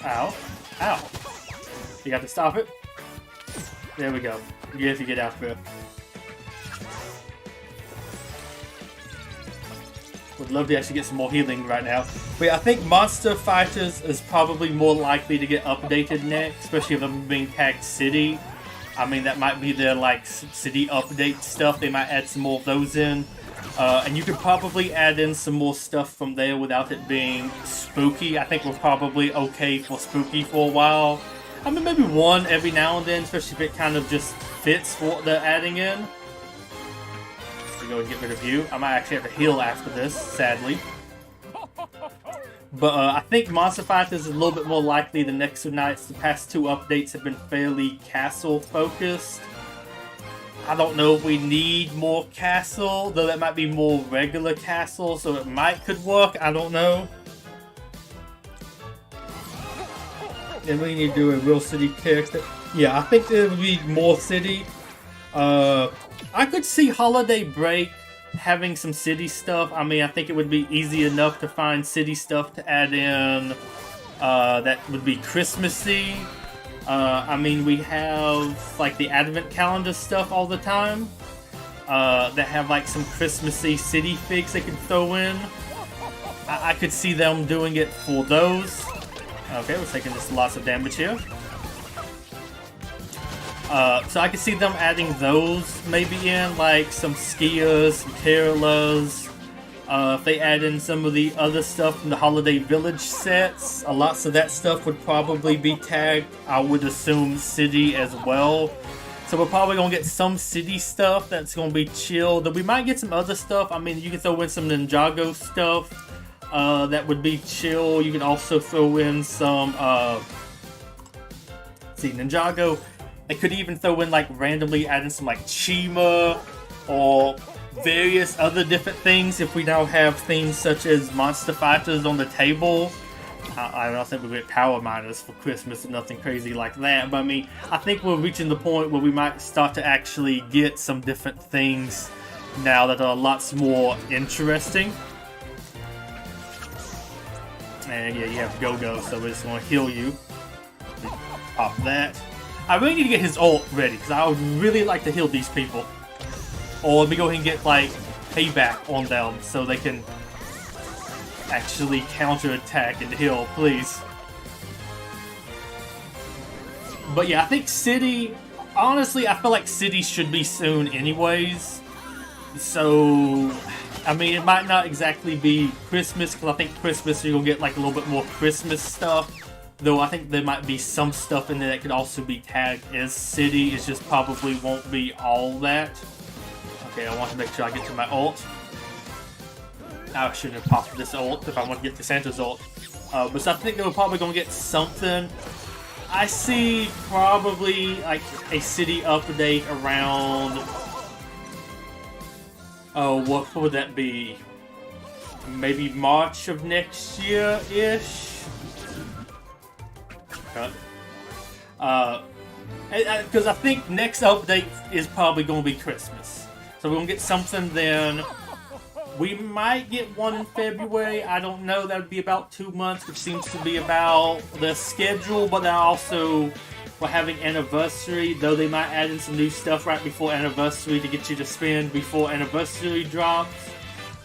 Ow. Ow. You got to stop it. There we go. You have to get out there. Would love to actually get some more healing right now. But yeah, I think Monster Fighters is probably more likely to get updated next, especially if I'm being tagged City. I mean, that might be their like City update stuff. They might add some more of those in. And you could probably add in some more stuff from there without it being spooky. I think we're probably okay for spooky for a while. I mean, maybe one every now and then, especially if it kind of just fits what they're adding in. So go and get rid of you. I might actually have to heal after this, sadly. But I think Monster Fighters is a little bit more likely than Next 2 Nights. The past 2 updates have been fairly castle-focused. I don't know if we need more castle, though that might be more regular castle, so it could work, I don't know. And we need to do a real city character. Yeah, I think there would be more city. I could see Holiday Break having some city stuff. I mean, I think it would be easy enough to find city stuff to add in. That would be Christmassy. I mean, we have like the Advent calendar stuff all the time. That have like some Christmassy city figs they could throw in. I could see them doing it for those. Okay, we're taking just lots of damage here. So I could see them adding those maybe in, like some skiers, some carolers. If they add in some of the other stuff from the Holiday Village sets, lots of that stuff would probably be tagged, I would assume, city as well. So we're probably going to get some city stuff that's going to be chill. Though we might get some other stuff. I mean, you can throw in some Ninjago stuff that would be chill. You can also throw in some, Ninjago. They could even throw in, like, randomly add in some, like, Chima or various other different things if we now have things such as Monster Fighters on the table. I don't think we'll get Power Miners for Christmas or nothing crazy like that, but I mean, I think we're reaching the point where we might start to actually get some different things now that are lots more interesting. And yeah, you have Go-Go, so we're just going to heal you. Pop that. I really need to get his ult ready, because I would really like to heal these people. Or let me go ahead and get, like, payback on them so they can actually counterattack and heal, please. But yeah, I think City... Honestly, I feel like City should be soon anyways. So... I mean, it might not exactly be Christmas, because I think Christmas you're going to get, like, a little bit more Christmas stuff. Though I think there might be some stuff in there that could also be tagged as City. It just probably won't be all that. Okay, I want to make sure I get to my ult. I shouldn't have popped this ult if I want to get to Santa's ult. But so I think we're probably going to get something. I see probably like a city update around... Oh, what would that be? Maybe March of next year-ish? Okay. Because I think next update is probably going to be Christmas. So we're going to get something then. We might get one in February. I don't know. That would be about 2 months, which seems to be about the schedule. But then also, we're having Anniversary. Though they might add in some new stuff right before Anniversary to get you to spend before Anniversary drops.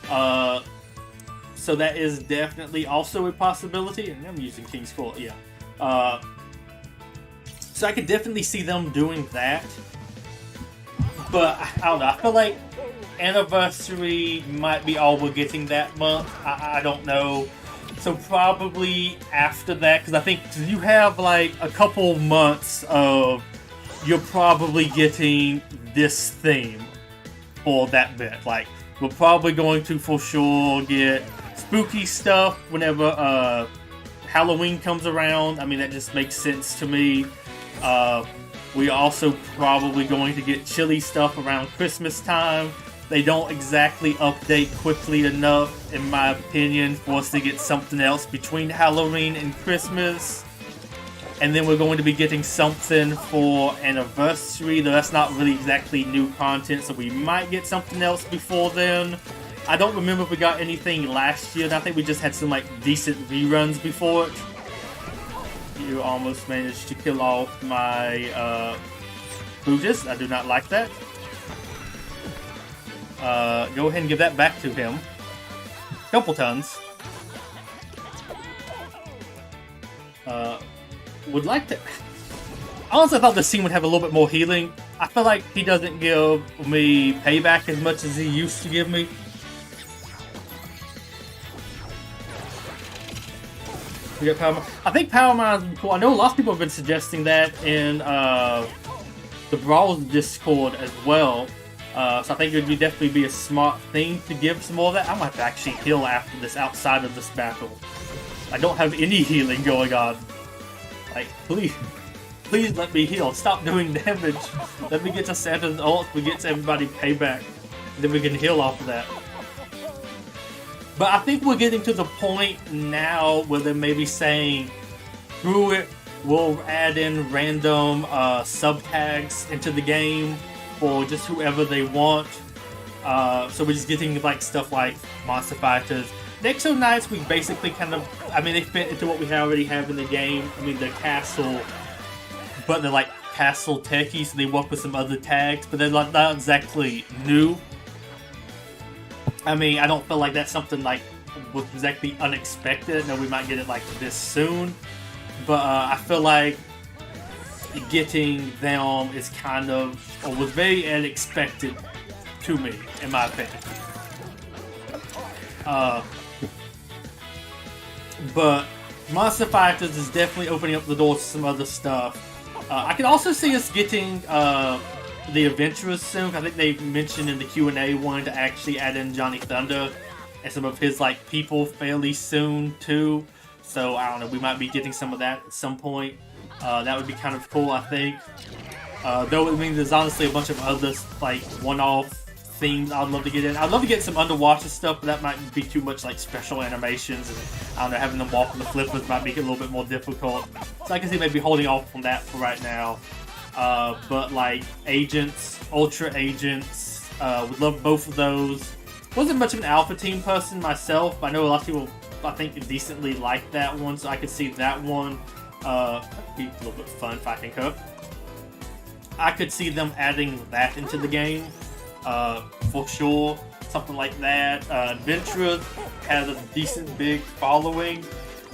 So that is definitely also a possibility. And I'm using King's Court, yeah. So I could definitely see them doing that. But, I don't know, I feel like Anniversary might be all we're getting that month. I don't know. So probably after that, because I think you have like a couple months of you're probably getting this theme for that bit. Like, we're probably going to for sure get spooky stuff whenever Halloween comes around. I mean, that just makes sense to me. We are also probably going to get chilly stuff around Christmas time. They don't exactly update quickly enough, in my opinion, for us to get something else between Halloween and Christmas. And then we're going to be getting something for Anniversary, though that's not really exactly new content, so we might get something else before then. I don't remember if we got anything last year, and I think we just had some like decent reruns before it. You almost managed to kill off my Brutus. I do not like that. Go ahead and give that back to him. Couple tons. Would like to... Honestly, I thought this scene would have a little bit more healing. I feel like he doesn't give me payback as much as he used to give me. We got Power. I think Power Mines would be cool. I know a lot of people have been suggesting that in the Brawls Discord as well. So I think it would definitely be a smart thing to give some more of that. I might have to actually heal after this outside of this battle. I don't have any healing going on. Like, please let me heal. Stop doing damage. Let me get to Santa's ult. We get to everybody payback. Then we can heal off of that. But I think we're getting to the point now where they're maybe saying, through it, we'll add in random sub-tags into the game for just whoever they want. So we're just getting like stuff like Monster Fighters. The Exo Knights, we basically kind of, I mean, they fit into what we already have in the game. I mean, they're castle, but they're like castle techies, so they work with some other tags, but they're like not exactly new. I mean, I don't feel like that's something like was exactly unexpected. No, we might get it like this soon, but I feel like getting them is kind of, or was very unexpected to me, in my opinion. But Monster Fighters is definitely opening up the door to some other stuff. I can also see us getting the Adventurers soon. I think they mentioned in the Q&A wanting to actually add in Johnny Thunder and some of his like people fairly soon too. So I don't know, we might be getting some of that at some point. That would be kind of cool, I think. Though I mean, there's honestly a bunch of other like one-off themes I'd love to get in. I'd love to get some underwater stuff, but that might be too much like special animations, and I don't know, having them walk on the flippers might make it a little bit more difficult. So I can see maybe holding off on that for right now. But like agents, ultra agents, would love both of those. Wasn't much of an alpha team person myself, but I know a lot of people I think decently like that one, so I could see that one be a little bit fun if I can cook. I could see them adding that into the game. For sure, something like that. Adventurers has a decent big following.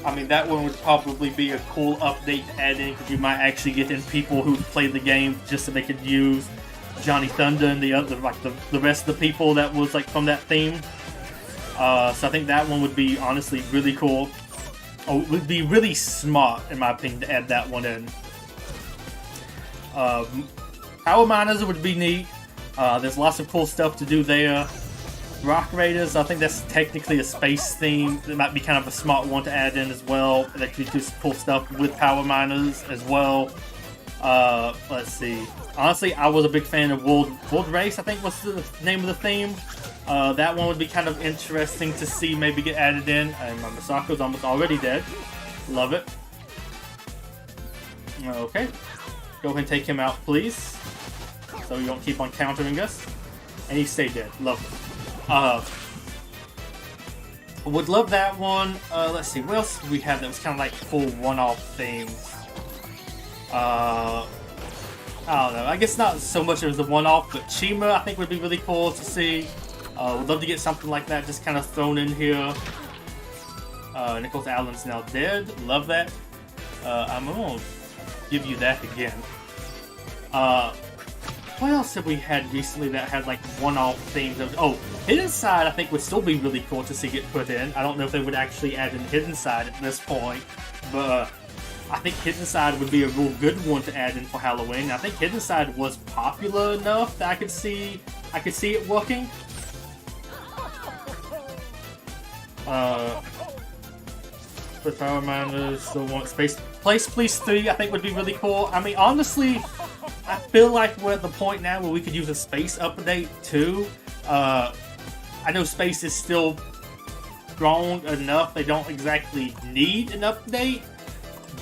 I mean, that one would probably be a cool update to add in, because you might actually get in people who played the game just so they could use Johnny Thunder and the other, like the rest of the people that was like from that theme. So I think that one would be honestly really cool. Oh, it would be really smart, in my opinion, to add that one in. Power Miners would be neat. There's lots of cool stuff to do there. Rock Raiders, I think that's technically a space theme. It might be kind of a smart one to add in as well. That could do some cool stuff with Power Miners as well. Let's see. Honestly, I was a big fan of World Race, I think was the name of the theme. That one would be kind of interesting to see maybe get added in. And my Masako's almost already dead. Love it. Okay. Go ahead and take him out, please. So you don't keep on countering us. And he stayed dead. Love it. Would love that one. Let's see, what else do we have that was kind of like full one-off themes? I don't know. I guess not so much as a one-off, but Chima I think would be really cool to see. Would love to get something like that just kind of thrown in here. Nicholas Allen's now dead. Love that. I'm gonna give you that again. What else have we had recently that had like one-off themes? Oh, Hidden Side I think would still be really cool to see get put in. I don't know if they would actually add in Hidden Side at this point, but I think Hidden Side would be a real good one to add in for Halloween. I think Hidden Side was popular enough that I could see it working. For Power Miners, still want Space Police 3 I think would be really cool. I mean, honestly, I feel like we're at the point now where we could use a space update too. I know space is still strong enough, they don't exactly need an update,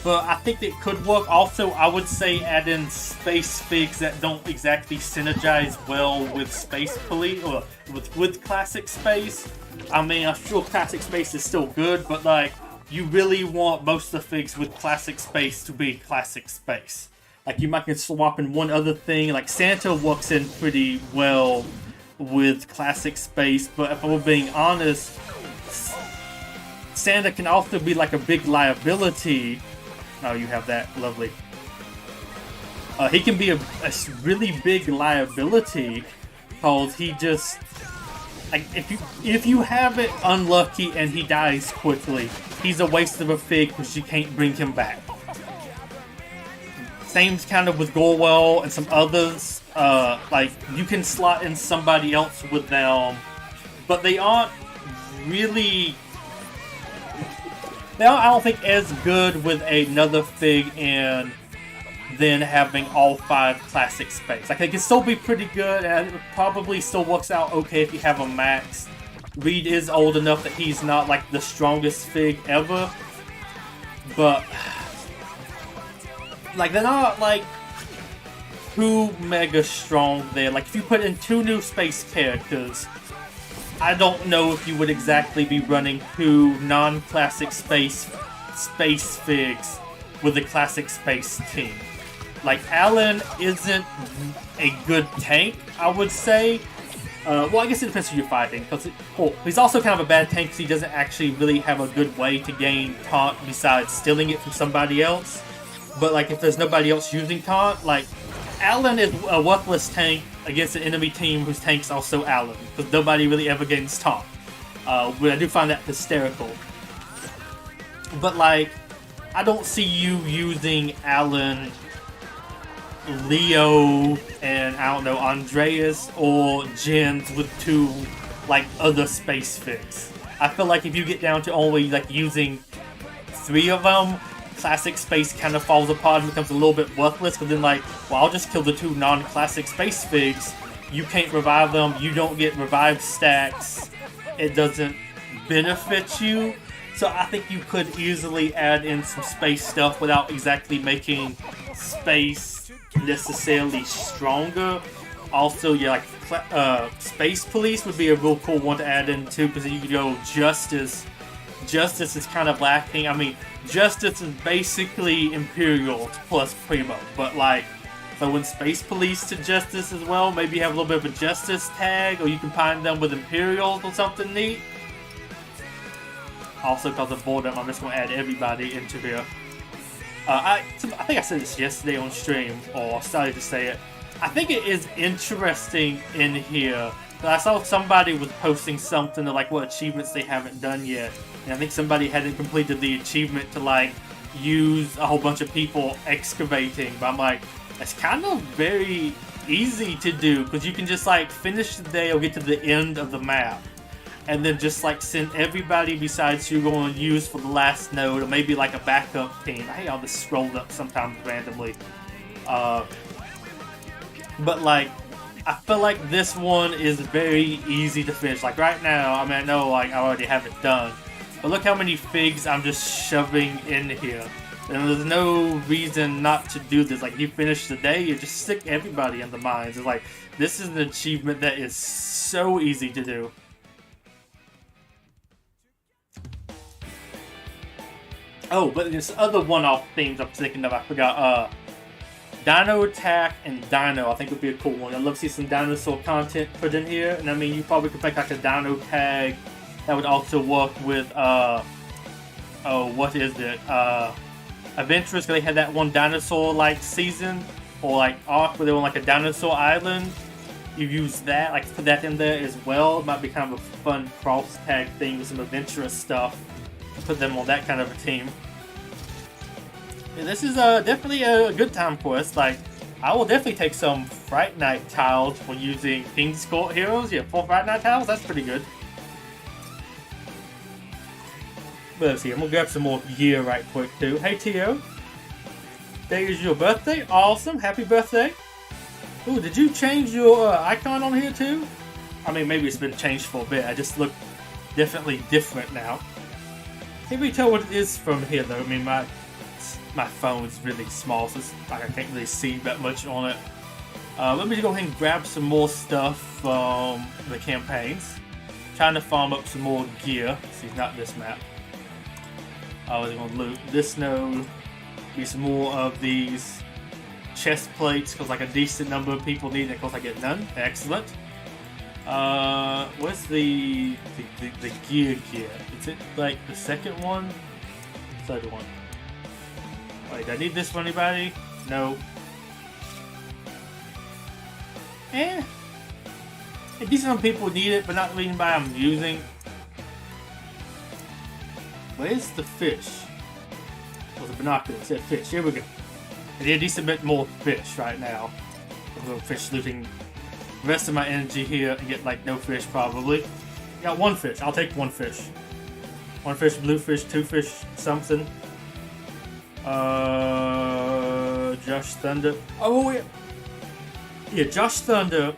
but I think it could work. Also, I would say add in space figs that don't exactly synergize well with Space Police, or with Classic Space. I mean, I'm sure Classic Space is still good, but like, you really want most of the figs with Classic Space to be Classic Space. Like you might can swap in one other thing. Like Santa works in pretty well with classic space, but if I'm being honest, Santa can also be like a big liability. Oh, you have that, lovely. He can be a really big liability because he just like if you have it unlucky and he dies quickly, he's a waste of a fig because you can't bring him back. Same kind of with Gorwell and some others. Like you can slot in somebody else with them, but they aren't really. I don't think as good with another fig and then having all 5 classic space. Like, it can still be pretty good, and it probably still works out okay if you have a max. Reed is old enough that he's not, like, the strongest fig ever. But, like, they're not, like, too mega strong there. Like, if you put in 2 new space characters, I don't know if you would exactly be running 2 non-classic space figs with a classic space team. Like, Alan isn't a good tank, I would say. Well, I guess it depends who you're fighting. Because he's also kind of a bad tank because he doesn't actually really have a good way to gain taunt besides stealing it from somebody else. But, like, if there's nobody else using taunt, like, Alan is a worthless tank against an enemy team whose tank's also Alan. Because nobody really ever gains taunt. But I do find that hysterical. But, like, I don't see you using Alan, Leo, and I don't know, Andreas or Jens with 2 like other space figs. I feel like if you get down to only like using 3 of them, classic space kind of falls apart and becomes a little bit worthless. Because then, like, well, I'll just kill the 2 non-classic space figs. You can't revive them. You don't get revive stacks. It doesn't benefit you. So I think you could easily add in some space stuff without exactly making space necessarily stronger. Also, yeah, like Space Police would be a real cool one to add in too, because you could go Justice. Justice is kind of lacking. I mean, Justice is basically Imperial plus Primo, but like, so in Space Police to Justice as well, maybe have a little bit of a Justice tag, or you combine them with Imperials or something neat. Also, because of boredom, I'm just going to add everybody into here. I think I said this yesterday on stream, or started to say it. I think it is interesting in here. I saw somebody was posting something of like what achievements they haven't done yet. And I think somebody hadn't completed the achievement to like use a whole bunch of people excavating. But I'm like, it's kind of very easy to do, because you can just like finish the day or get to the end of the map. And then just like send everybody besides who you're going to use for the last node, or maybe like a backup team. I hate how this scrolled up sometimes randomly. But like, I feel like this one is very easy to finish. Like right now, I mean, I know like I already have it done, but look how many figs I'm just shoving in here. And there's no reason not to do this. Like, you finish the day, you just stick everybody in the mines. It's like, this is an achievement that is so easy to do. Oh, but there's other one-off themes I'm thinking of. I forgot. Dino Attack and Dino, I think would be a cool one. I'd love to see some dinosaur content put in here. And I mean, you probably could make like a Dino tag that would also work with, what is it? Adventurous, because they had that one dinosaur-like season, or like arc where they were on like a dinosaur island. You use that, like put that in there as well. It might be kind of a fun cross-tag thing with some adventurous stuff. Put them on that kind of a team. Yeah, this is definitely a good time quest. Like, I will definitely take some Fright Night tiles for using King's Court heroes. Yeah, 4 Fright Night tiles, that's pretty good. But let's see, I'm gonna grab some more gear right quick too. Hey Tio, today is your birthday. Awesome, happy birthday. Ooh, did you change your icon on here too? I mean, maybe it's been changed for a bit. I just look definitely different now. Can't really tell what it is from here though. I mean, my phone is really small, so it's like I can't really see that much on it. Let me just go ahead and grab some more stuff from the campaigns. Trying to farm up some more gear. See, not this map. I was going to loot this node. Be some more of these chest plates because like a decent number of people need it. Of course, I get none. Excellent. What's the gear? Is it like the second one? Third one. Wait, do I need this for anybody? No. A decent amount of people need it, but not really anybody I'm using. Where's the fish? Oh, the binoculars. Yeah, fish. Here we go. I need a decent bit more fish right now. A little fish looting the rest of my energy here and get like no fish probably. Got one fish. I'll take one fish. One fish, blue fish, two fish, something. Josh Thunder. Oh yeah. Yeah, Josh Thunder.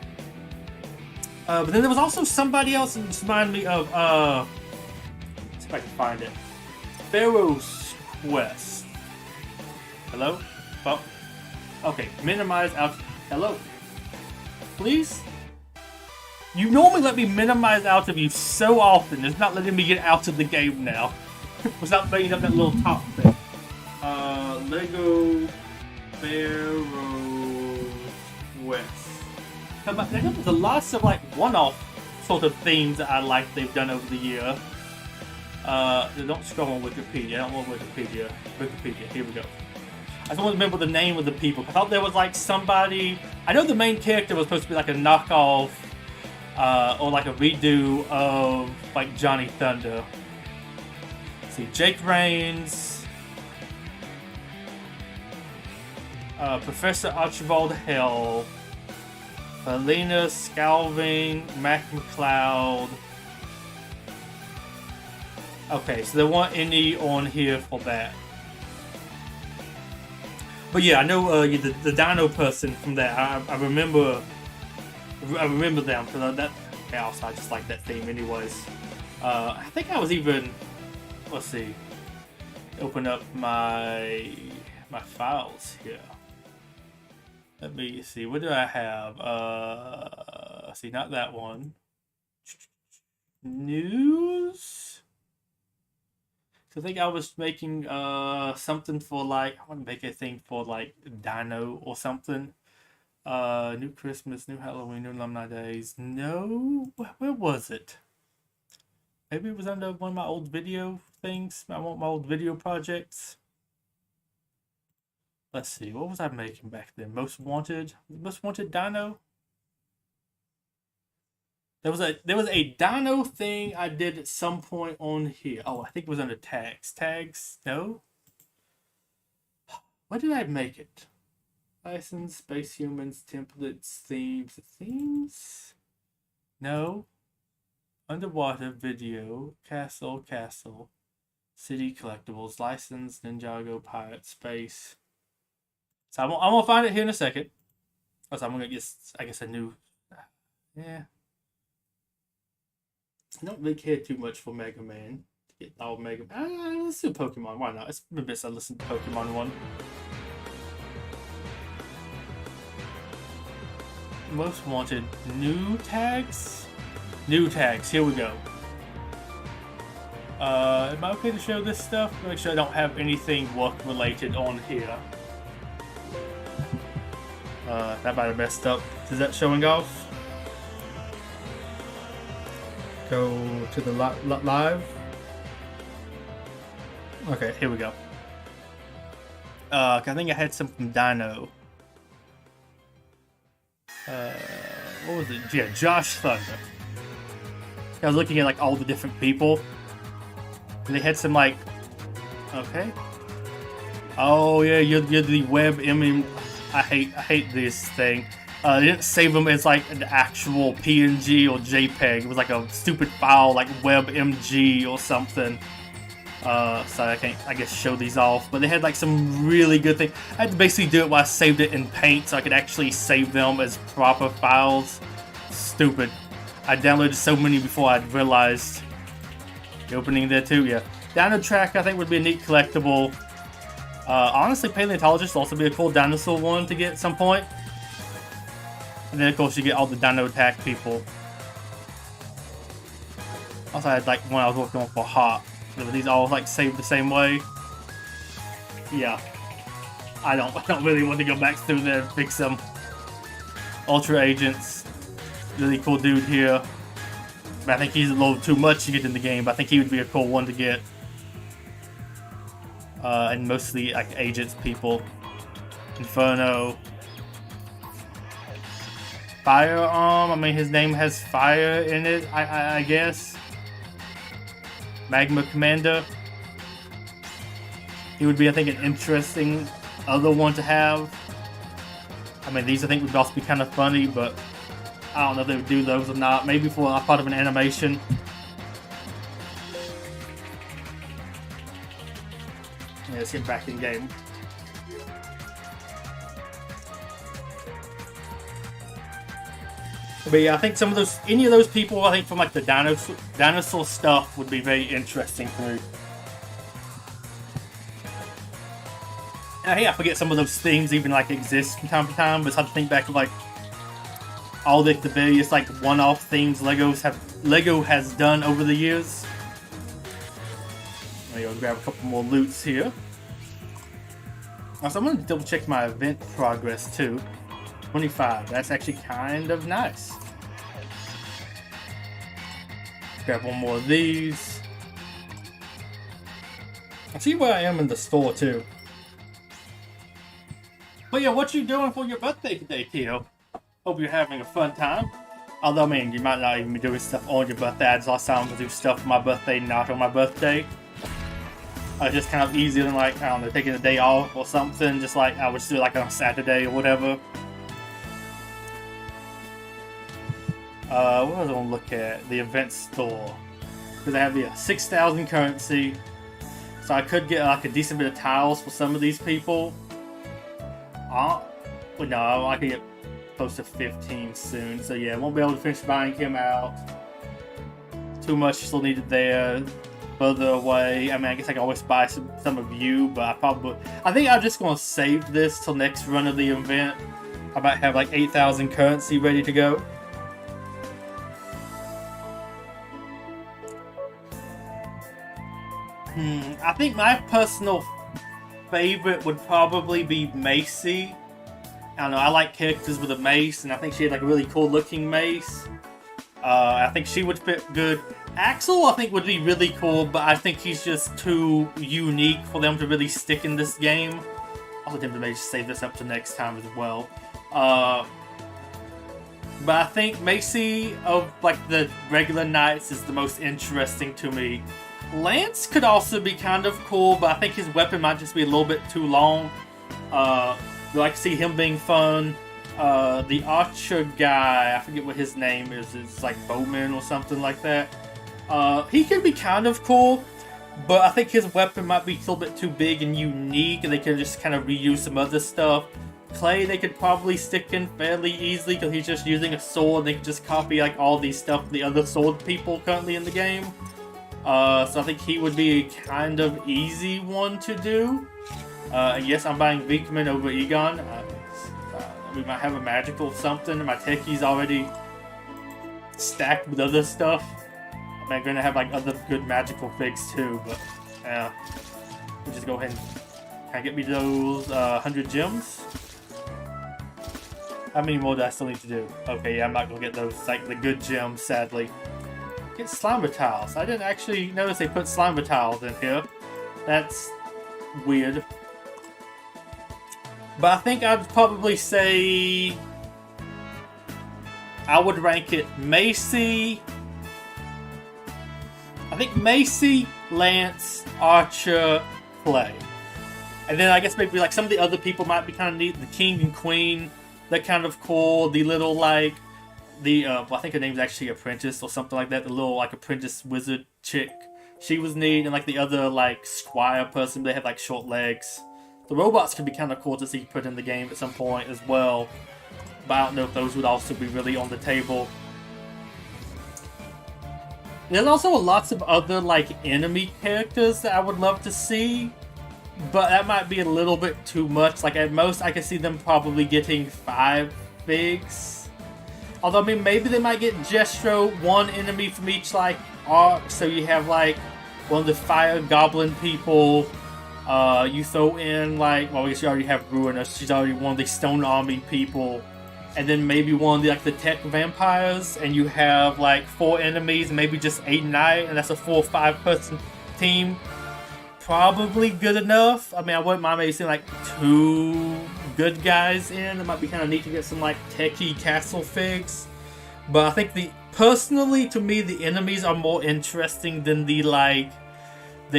But then there was also somebody else that reminded me of let's see if I can find it. Pharaoh's Quest. Hello? Oh. Okay, minimize out. Hello. Please? You normally let me minimize out of you so often. It's not letting me get out of the game now. Without bringing up that little top thing. Lego Pharaoh's Quest. There's a lot of like one-off sort of themes that I like they've done over the year. Don't scroll on Wikipedia. I don't want Wikipedia. Wikipedia. Here we go. I just want to remember the name of the people. I thought there was like somebody. I know the main character was supposed to be like a knockoff or like a redo of like Johnny Thunder. Let's see, Jake Rains, Professor Archibald Hell, Helena Scalving, Mac McCloud. Okay, so there weren't any on here for that. But yeah, I know the Dino person from that. I remember them because that. Yeah, also I just like that theme, anyways. I think I was even. Let's see. Open up my files here. Let me see. What do I have? See, not that one. News. I think I was making something for like, I want to make a thing for like Dino or something. New Christmas, new Halloween, new Alumni Days. No, where was it? Maybe it was under one of my old video things. My old video projects. Let's see, what was I making back then? Most Wanted Dino. There was a Dino thing I did at some point on here. Oh, I think it was under tags. Tags? No? Where did I make it? License, Space Humans, Templates, Themes. Themes? No. Underwater, Video, Castle, City Collectibles, License, Ninjago, Pirate, Space. So I'm gonna find it here in a second. So I'm gonna get, I guess, a new... Yeah. I don't really care too much for Mega Man. Get all Mega Man. Let's do Pokemon. Why not? It's been a bit since I listened to Pokemon 1. Most Wanted. New tags? New tags. Here we go. Am I okay to show this stuff? Make sure I don't have anything work related on here. That might have messed up. Is that showing off? Go to the live. Okay, here we go. I think I had some from Dino. What was it? Yeah, Josh Thunder. I was looking at like all the different people. And they had some like, okay. Oh yeah, you're the web image. I hate this thing. They didn't save them as like an actual PNG or JPEG. It was like a stupid file, like WebMG or something. So I can't, I guess, show these off. But they had like some really good things. I had to basically do it while I saved it in Paint so I could actually save them as proper files. Stupid. I downloaded so many before I realized. The opening there too, yeah. Dino Track I think would be a neat collectible. Honestly, Paleontologist would also be a cool dinosaur one to get at some point. And then of course you get all the Dino Attack people. Also I had like one I was working on for Hot. Were these all like saved the same way? Yeah. I don't really want to go back through there and fix them. Ultra Agents, really cool dude here. But I think he's a little too much to get in the game, but I think he would be a cool one to get. And mostly like agents people. Inferno. Firearm, I mean his name has fire in it, I guess. Magma Commander. He would be, I think, an interesting other one to have. I mean, these I think would also be kind of funny, but I don't know if they would do those or not. Maybe for a part of an animation. Yeah, let's get back in game. But yeah, I think some of those, any of those people, I think from like the dinosaur stuff would be very interesting for me. And hey, I forget some of those things even like exist from time to time, but it's hard to think back of like all the various like one-off things Lego has done over the years. I'm gonna grab a couple more loots here. Also, I'm gonna double check my event progress too. 25. That's actually kind of nice. Grab one more of these. I see where I am in the store too. But yeah, what you doing for your birthday today, Tio? Hope you're having a fun time. Although, I mean, you might not even be doing stuff on your birthday. I just lost time to do stuff for my birthday, not on my birthday. Just kind of easier than like, I don't know, taking a day off or something. Just like I would do like on Saturday or whatever. What was I going to look at? The event store. Because I have the 6,000 currency. So I could get like a decent bit of tiles for some of these people. But no, I could get close to 15 soon. So yeah, won't be able to finish buying him out. Too much still needed there. Further away. I mean, I guess I can always buy some of you, but I think I'm just going to save this till next run of the event. I might have like 8,000 currency ready to go. I think my personal favorite would probably be Macy. I don't know, I like characters with a mace, and I think she had like a really cool looking mace. I think she would fit good. Axel, I think, would be really cool, but I think he's just too unique for them to really stick in this game. Also, tempted to maybe save this up to next time as well. But I think Macy of like the regular knights is the most interesting to me. Lance could also be kind of cool, but I think his weapon might just be a little bit too long. I like to see him being fun. The archer guy, I forget what his name is. It's like Bowman or something like that. He could be kind of cool, but I think his weapon might be a little bit too big and unique, and they can just kind of reuse some other stuff. Clay, they could probably stick in fairly easily because he's just using a sword. They could just copy like all these stuff the other sword people currently in the game. So I think he would be a kind of easy one to do. Yes, I'm buying Vickman over Egon. We might have a magical something. My techie's already stacked with other stuff. I'm going to have like other good magical figs too, but we'll just go ahead and kind of get me those 100 gems. How many more do I still need to do? Okay, yeah, I'm not going to get those, like the good gems, sadly. Get Slimer tiles. I didn't actually notice they put Slimer tiles in here. That's weird. But I think I'd probably say I would rank it Macy. I think Macy, Lance, Archer, Clay. And then I guess maybe like some of the other people might be kind of neat. The King and Queen, they're kind of cool. The little like I think her name's actually Apprentice or something like that. The little like apprentice wizard chick, she was neat. And like the other like squire person, they have like short legs. The robots could be kind of cool to see put in the game at some point as well. But I don't know if those would also be really on the table. There's also lots of other like enemy characters that I would love to see. But that might be a little bit too much. Like at most I could see them probably getting 5 figs. Although, I mean, maybe they might get Jestro, one enemy from each, like, arc. So you have, like, one of the fire goblin people, You throw in like, well, I guess you already have Ruinous. She's already one of the Stone Army people, and then maybe one of the like the tech vampires, and you have like 4 enemies, maybe just a knight, and that's a 4 or 5 person team. Probably good enough. I mean, I wouldn't mind maybe seeing like 2 good guys in. It might be kind of neat to get some like techie castle figs. But I think personally to me, the enemies are more interesting than the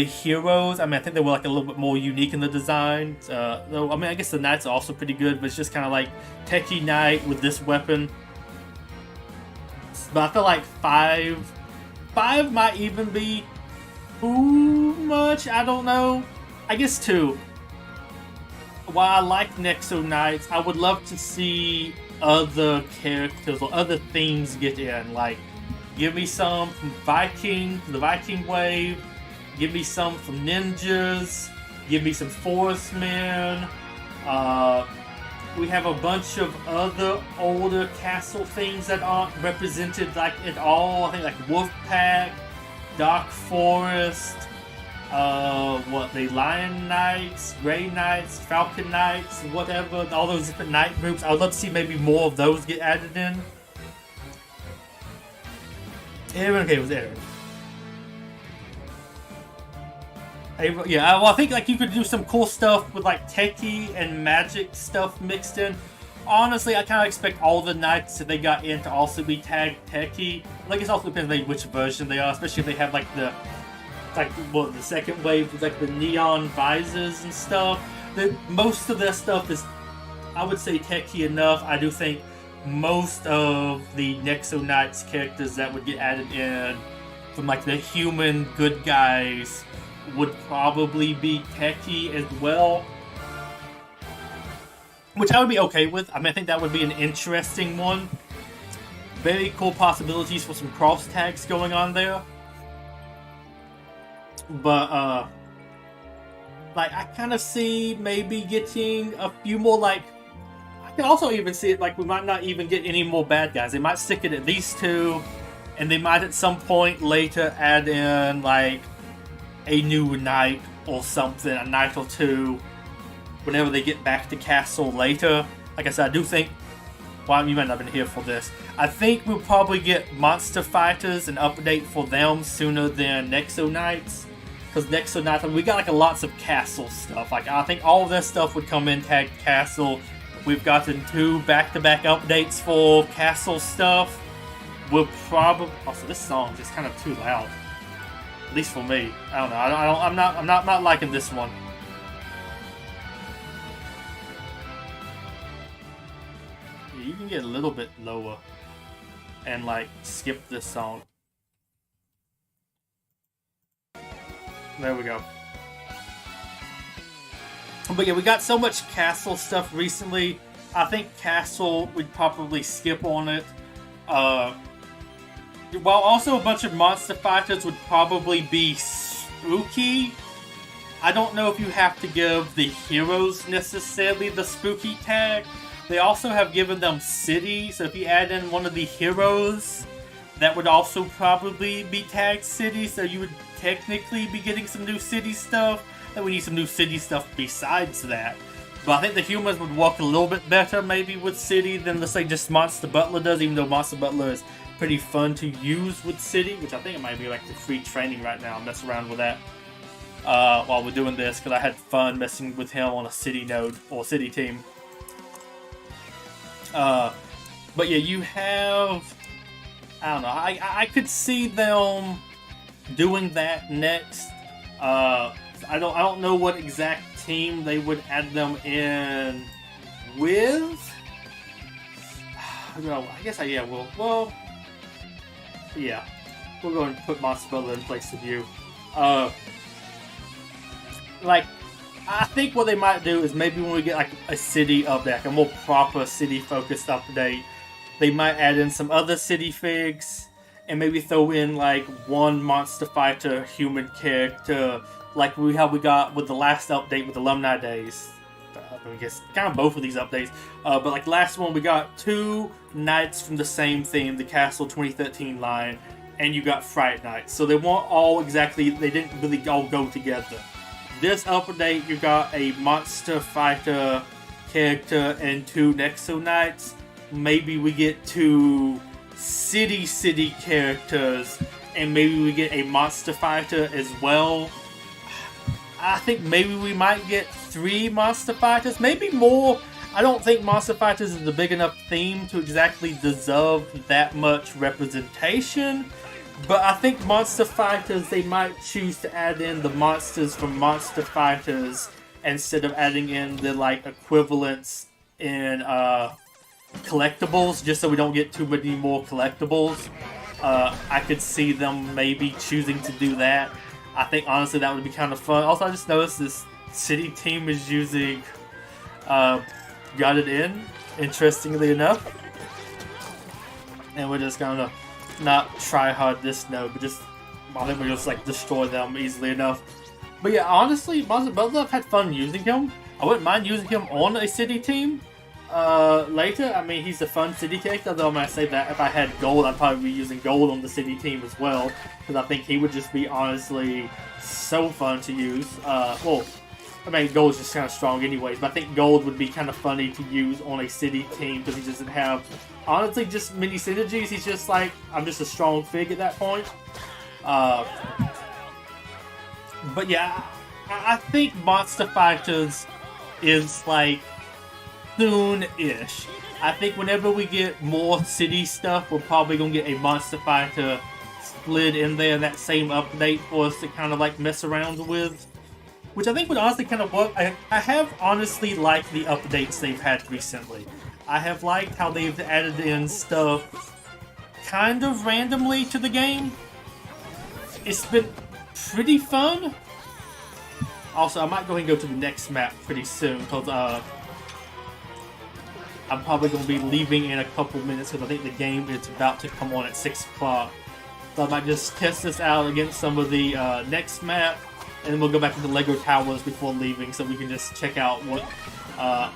heroes. I mean, I think they were like a little bit more unique in the design. Though, I mean, I guess the knights are also pretty good, but it's just kind of like techie knight with this weapon. But I feel like 5 might even be too much. I don't know. I guess 2. While I like Nexo Knights, I would love to see other characters or other themes get in. Like, give me some from the Viking wave. Give me some from ninjas. Give me some forestmen. We have a bunch of other older castle things that aren't represented like at all. I think like Wolfpack, Dark Forest, the Lion Knights, Grey Knights, Falcon Knights, whatever, all those different knight groups. I would love to see maybe more of those get added in. Aaron, okay, it was Aaron. Yeah, well, I think like you could do some cool stuff with like techie and magic stuff mixed in. Honestly, I kind of expect all the knights that they got in to also be tagged techie. Like, it also depends maybe which version they are, especially if they have like the second wave with like the neon visors and stuff. Most of their stuff is, I would say, techie enough. I do think most of the Nexo Knights characters that would get added in from like the human good guys would probably be techie as well, which I would be okay with. I mean, I think that would be an interesting one. Very cool possibilities for some cross tags going on there. But like, I kind of see maybe getting a few more, like, I can also even see it like we might not even get any more bad guys. They might stick it at these 2, and they might at some point later add in like a new knight or something, a knight or 2, whenever they get back to castle later. Like I said, I do think, well, you might not have been here for this, I think we'll probably get monster fighters, an update for them sooner than Nexo Knights. Because Nexo Knights, I mean, we got like lots of castle stuff. Like, I think all of this stuff would come in tagged castle. We've gotten 2 back-to-back updates for castle stuff. We'll probably, also this song is kind of too loud. At least for me. I don't know. I'm not liking this one. Yeah, you can get a little bit lower and like skip this song. There we go. But yeah, we got so much castle stuff recently. I think castle, we'd probably skip on it. While also a bunch of monster fighters would probably be spooky. I don't know if you have to give the heroes necessarily the spooky tag. They also have given them city, so if you add in one of the heroes, that would also probably be tagged city, so you would technically be getting some new city stuff. And we need some new city stuff besides that. But I think the humans would work a little bit better maybe with city than, let's say, just Monster Butler does, even though Monster Butler is pretty fun to use with city, which I think it might be like the free training right now. I'll mess around with that while we're doing this, because I had fun messing with him on a city node or city team. But yeah, you have, I don't know, I could see them doing that next. I don't know what exact team they would add them in with. No, I guess well, yeah, we'll go and put Monster Butler in place of you. Like, I think what they might do is maybe when we get like a city update, like a more proper city focused update, they might add in some other city figs and maybe throw in like one monster fighter human character, like how we got with the last update with Alumni Days. I guess kind of both of these updates, but like last one we got 2 knights from the same theme, the Castle 2013 line, and you got Fright Knights. So they weren't all exactly, they didn't really all go together. this update, you got a Monster Fighter character and 2 Nexo Knights. Maybe we get 2 City characters, and maybe we get a Monster Fighter as well. I think maybe we might get 3 Monster Fighters, maybe more. I don't think Monster Fighters is a big enough theme to exactly deserve that much representation. But I think Monster Fighters, they might choose to add in the monsters from Monster Fighters instead of adding in the like equivalents in collectibles, just so we don't get too many more collectibles. I could see them maybe choosing to do that. I think honestly that would be kind of fun. Also, I just noticed this city team is using Got It In, interestingly enough. And we're just gonna not try hard this node, but just, I think we just like destroy them easily enough. But yeah, honestly, both I've had fun using him. I wouldn't mind using him on a city team later. I mean, he's a fun city character, though. When I say that, if I had gold, I'd probably be using gold on the city team as well, because I think he would just be honestly so fun to use. Well, I mean, gold's just kind of strong anyways, but I think gold would be kind of funny to use on a city team because he doesn't have, honestly, just many synergies. He's just like, I'm just a strong fig at that point. But yeah, I think Monster Fighters is like soon-ish. I think whenever we get more city stuff, we're probably going to get a Monster Fighter split in there in that same update for us to kind of like mess around with. Which I think would honestly kind of work. I have honestly liked the updates they've had recently. I have liked how they've added in stuff kind of randomly to the game. It's been pretty fun. Also, I might go ahead and go to the next map pretty soon, because I'm probably going to be leaving in a couple minutes, because I think the game is about to come on at 6 o'clock. So I might just test this out against some of the next map, and then we'll go back to the Lego Towers before leaving, so we can just check out what, I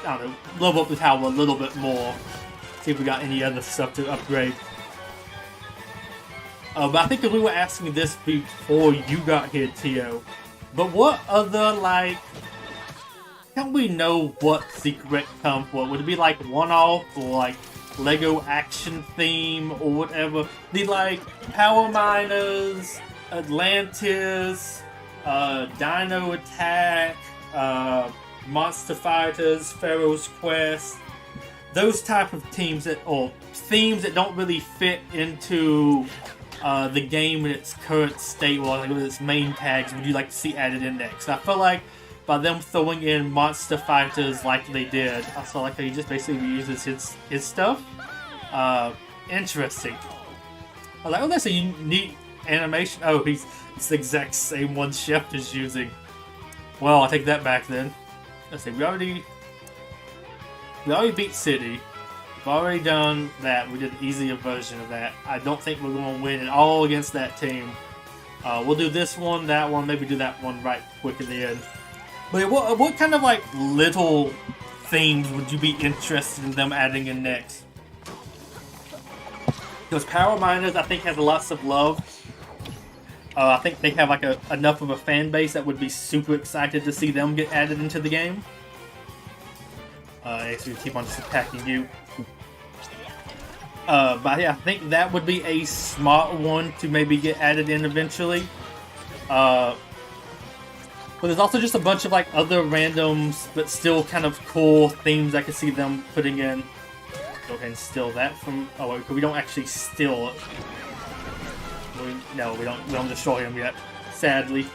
don't know, level up the tower a little bit more. See if we got any other stuff to upgrade. But I think that we were asking this before you got here, Tio. But what other, like, can we know what secret come for? Would it be like one-off or like Lego action theme or whatever? The like Power Miners, Atlantis, Dino Attack, Monster Fighters, Pharaoh's Quest, those type of teams that, or themes that don't really fit into the game in its current state, or like with its main tags, would you like to see added in next? I feel like by them throwing in Monster Fighters like they did, I saw like how he just basically uses his stuff. Interesting. I was like, oh, that's a unique animation. Oh, it's the exact same one Chef is using. Well, I'll take that back then. Let's see, we already beat City. We've already done that. We did an easier version of that. I don't think we're going to win at all against that team. We'll do this one, that one, maybe do that one right quick at the end. But what kind of like little themes would you be interested in them adding in next? Because Power Miners, I think, has lots of love. I think they have like enough of a fan base that would be super excited to see them get added into the game. Actually, keep on just attacking you. But yeah, I think that would be a smart one to maybe get added in eventually. But there's also just a bunch of like other randoms, but still kind of cool themes I could see them putting in. Go ahead and steal that from. Oh, wait, we don't actually steal it. No, we don't destroy him yet, sadly.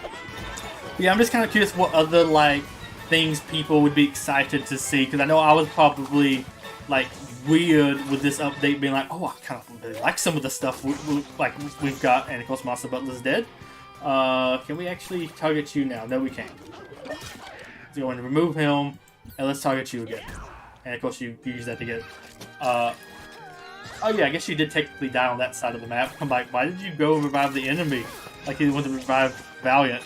But yeah, I'm just kind of curious what other like things people would be excited to see, because I know I was probably like weird with this update being like, oh, I kind of really like some of the stuff we've got, and of course Monster Butler's dead. Can we actually target you now? No, we can't. So go and remove him, and let's target you again. And of course you use that to get. Oh yeah, I guess you did technically die on that side of the map. I'm like, why did you go revive the enemy? Like you wanted to revive Valiant.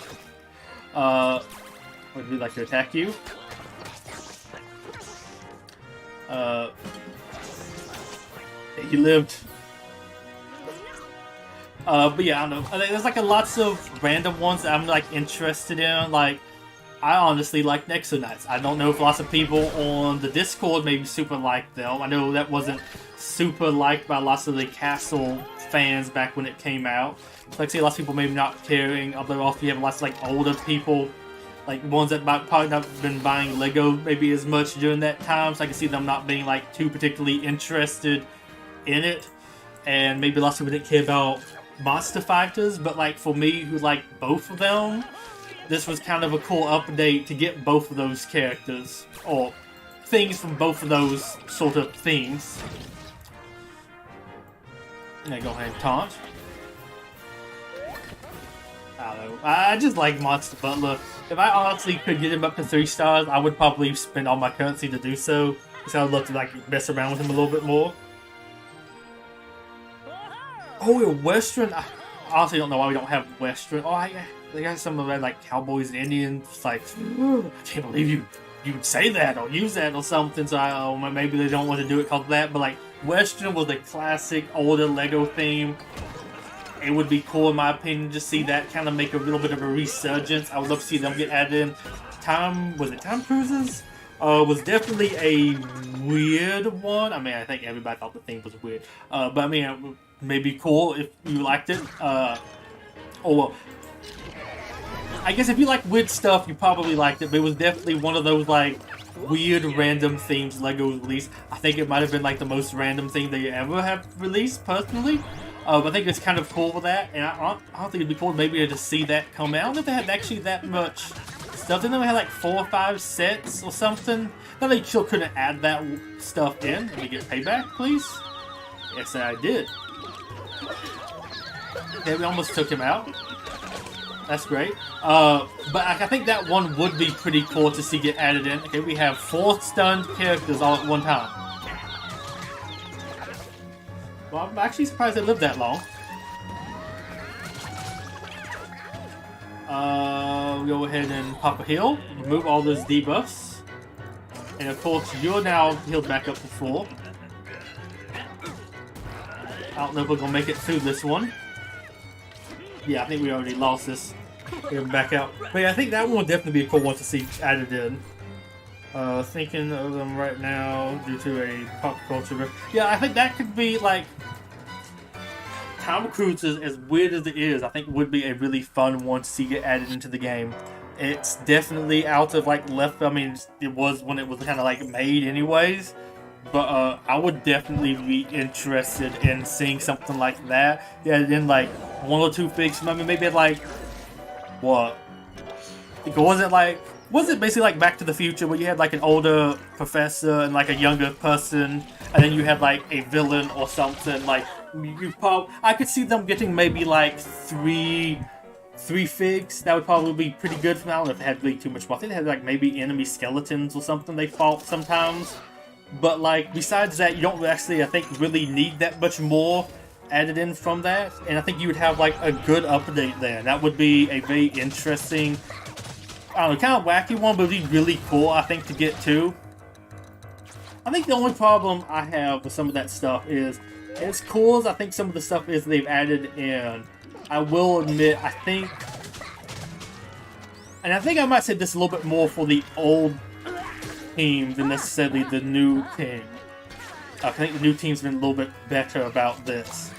Would we like to attack you? He lived. But yeah, I don't know. There's like lots of random ones that I'm like interested in. Like, I honestly like Nexo Knights. I don't know if lots of people on the Discord maybe super like them. I know that wasn't super liked by lots of the Castle fans back when it came out. Like, say, lots of people maybe not caring. Although also you have lots of like older people, like ones that might probably not been buying Lego maybe as much during that time. So I can see them not being like too particularly interested in it. And maybe lots of people didn't care about Monster Fighters, but like for me who like both of them, this was kind of a cool update to get both of those characters, or things from both of those sort of themes. I'm gonna go ahead and taunt. I don't know. I just like Monster Butler. If I honestly could get him up to 3 stars, I would probably spend all my currency to do so. So I would love to like mess around with him a little bit more. Oh, a Western. I honestly don't know why we don't have Western. Oh, they got some of that like cowboys and Indians. It's like, I can't believe you would say that or use that or something. So maybe they don't want to do it called that. But like Western was a classic older Lego theme. It would be cool in my opinion to see that kind of make a little bit of a resurgence. I would love to see them get added in. Time Cruises? Was definitely a weird one. I mean, I think everybody thought the theme was weird. But I mean, maybe cool if you liked it. Or I guess if you like weird stuff, you probably liked it. But it was definitely one of those like weird random themes Lego released. I think it might have been like the most random thing they ever have released, personally. I think it's kind of cool with that, and I don't think it'd be cool maybe to see that come out. I don't know if they had actually that much stuff. Didn't they have like 4 or 5 sets or something? No, they still couldn't add that stuff in. Let me get payback, please. Yes, I did. Okay, we almost took him out. That's great. But I think that one would be pretty cool to see get added in. Okay, we have 4 stunned characters all at one time. Well, I'm actually surprised they lived that long. Go ahead and pop a heal. Remove all those debuffs. And of course, you're now healed back up to full. I don't know if we're going to make it through this one. Yeah, I think we already lost this. Get him back out. But yeah, I think that one would definitely be a cool one to see added in. Thinking of them right now due to a pop culture. Yeah, I think that could be like Time Cruises, as weird as it is, I think would be a really fun one to see get added into the game. It's definitely out of like left. I mean, it was when it was kind of like made anyways. But I would definitely be interested in seeing something like that. Yeah, then like 1 or 2 figs. I mean, maybe like what? Was it basically like Back to the Future where you had like an older professor and like a younger person, and then you had like a villain or something? Like I could see them getting maybe like 3 figs. That would probably be pretty good for now. I don't know if they had really too much more. I think they had like maybe enemy skeletons or something they fought sometimes. But like besides that, you don't actually, I think, really need that much more added in from that. And I think you would have like a good update there. That would be a very interesting, I don't know, kind of wacky one, but it'd be really cool, I think, to get to. I think the only problem I have with some of that stuff is, as cool as I think some of the stuff is they've added in, I will admit, I think I might say this a little bit more for the old team than necessarily the new team. I think the new team's been a little bit better about this.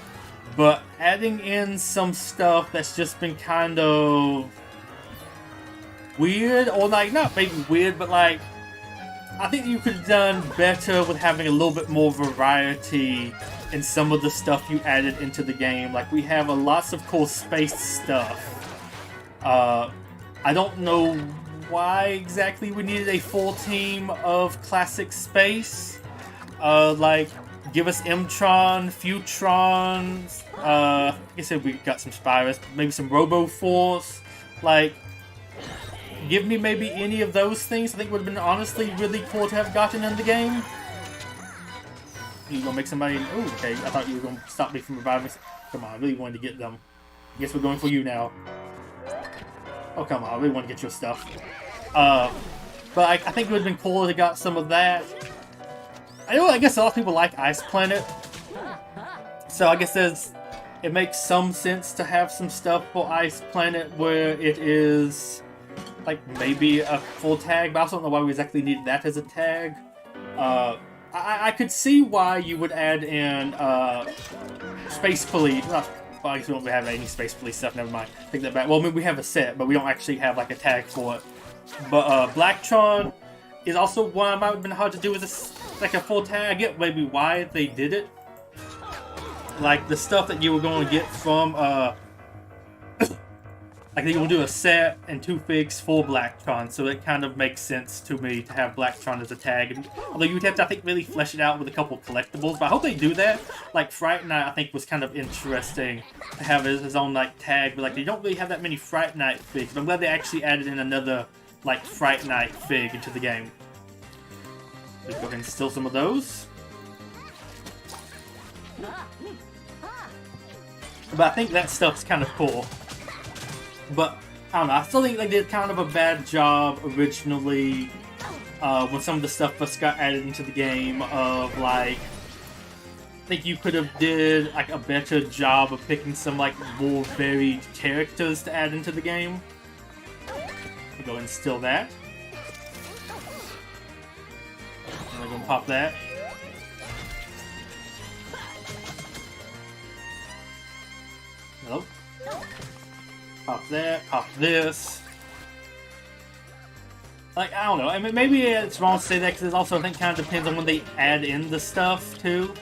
But adding in some stuff that's just been kind of weird, or like, not maybe weird, but like, I think you could have done better with having a little bit more variety in some of the stuff you added into the game. Like, we have lots of cool space stuff. I don't know why exactly we needed a full team of classic space. Like, give us Mtron, Futron, like I said, we got some Spirus, maybe some Robo-Force. Like, give me maybe any of those things. I think would have been honestly really cool to have gotten in the game. You gonna make somebody? Oh, okay. I thought you were gonna stop me from reviving. Come on, I really wanted to get them. Guess we're going for you now. Oh, come on, I really want to get your stuff. But I think it would have been cool to got some of that. I guess a lot of people like Ice Planet, so I guess there's it makes some sense to have some stuff for Ice Planet where it is like maybe a full tag, but I also don't know why we exactly need that as a tag. I could see why you would add in Space Police. Well, I guess we don't have any Space Police stuff, never mind. Take that back. Well, I mean, we have a set, but we don't actually have like a tag for it. But Blacktron is also one that might have been hard to do with like a full tag. I get maybe why they did it. Like the stuff that you were going to get from like they're going to do a set and 2 figs for Blacktron, so it kind of makes sense to me to have Blacktron as a tag. And, although you'd have to, I think, really flesh it out with a couple collectibles, but I hope they do that. Like Fright Night, I think, was kind of interesting to have his own like tag, but like you don't really have that many Fright Night figs. But I'm glad they actually added in another like Fright Night fig into the game. Let's go ahead and steal some of those. But I think that stuff's kind of cool. But, I don't know, I still think they did kind of a bad job originally when some of the stuff first got added into the game of, like, I think you could have did, like, a better job of picking some, like, more varied characters to add into the game. We'll go ahead and steal that. And we're going to pop that. Hello? Pop that, pop this. Like, I don't know. I mean, maybe it's wrong to say that because it also, I think, kind of depends on when they add in the stuff, too.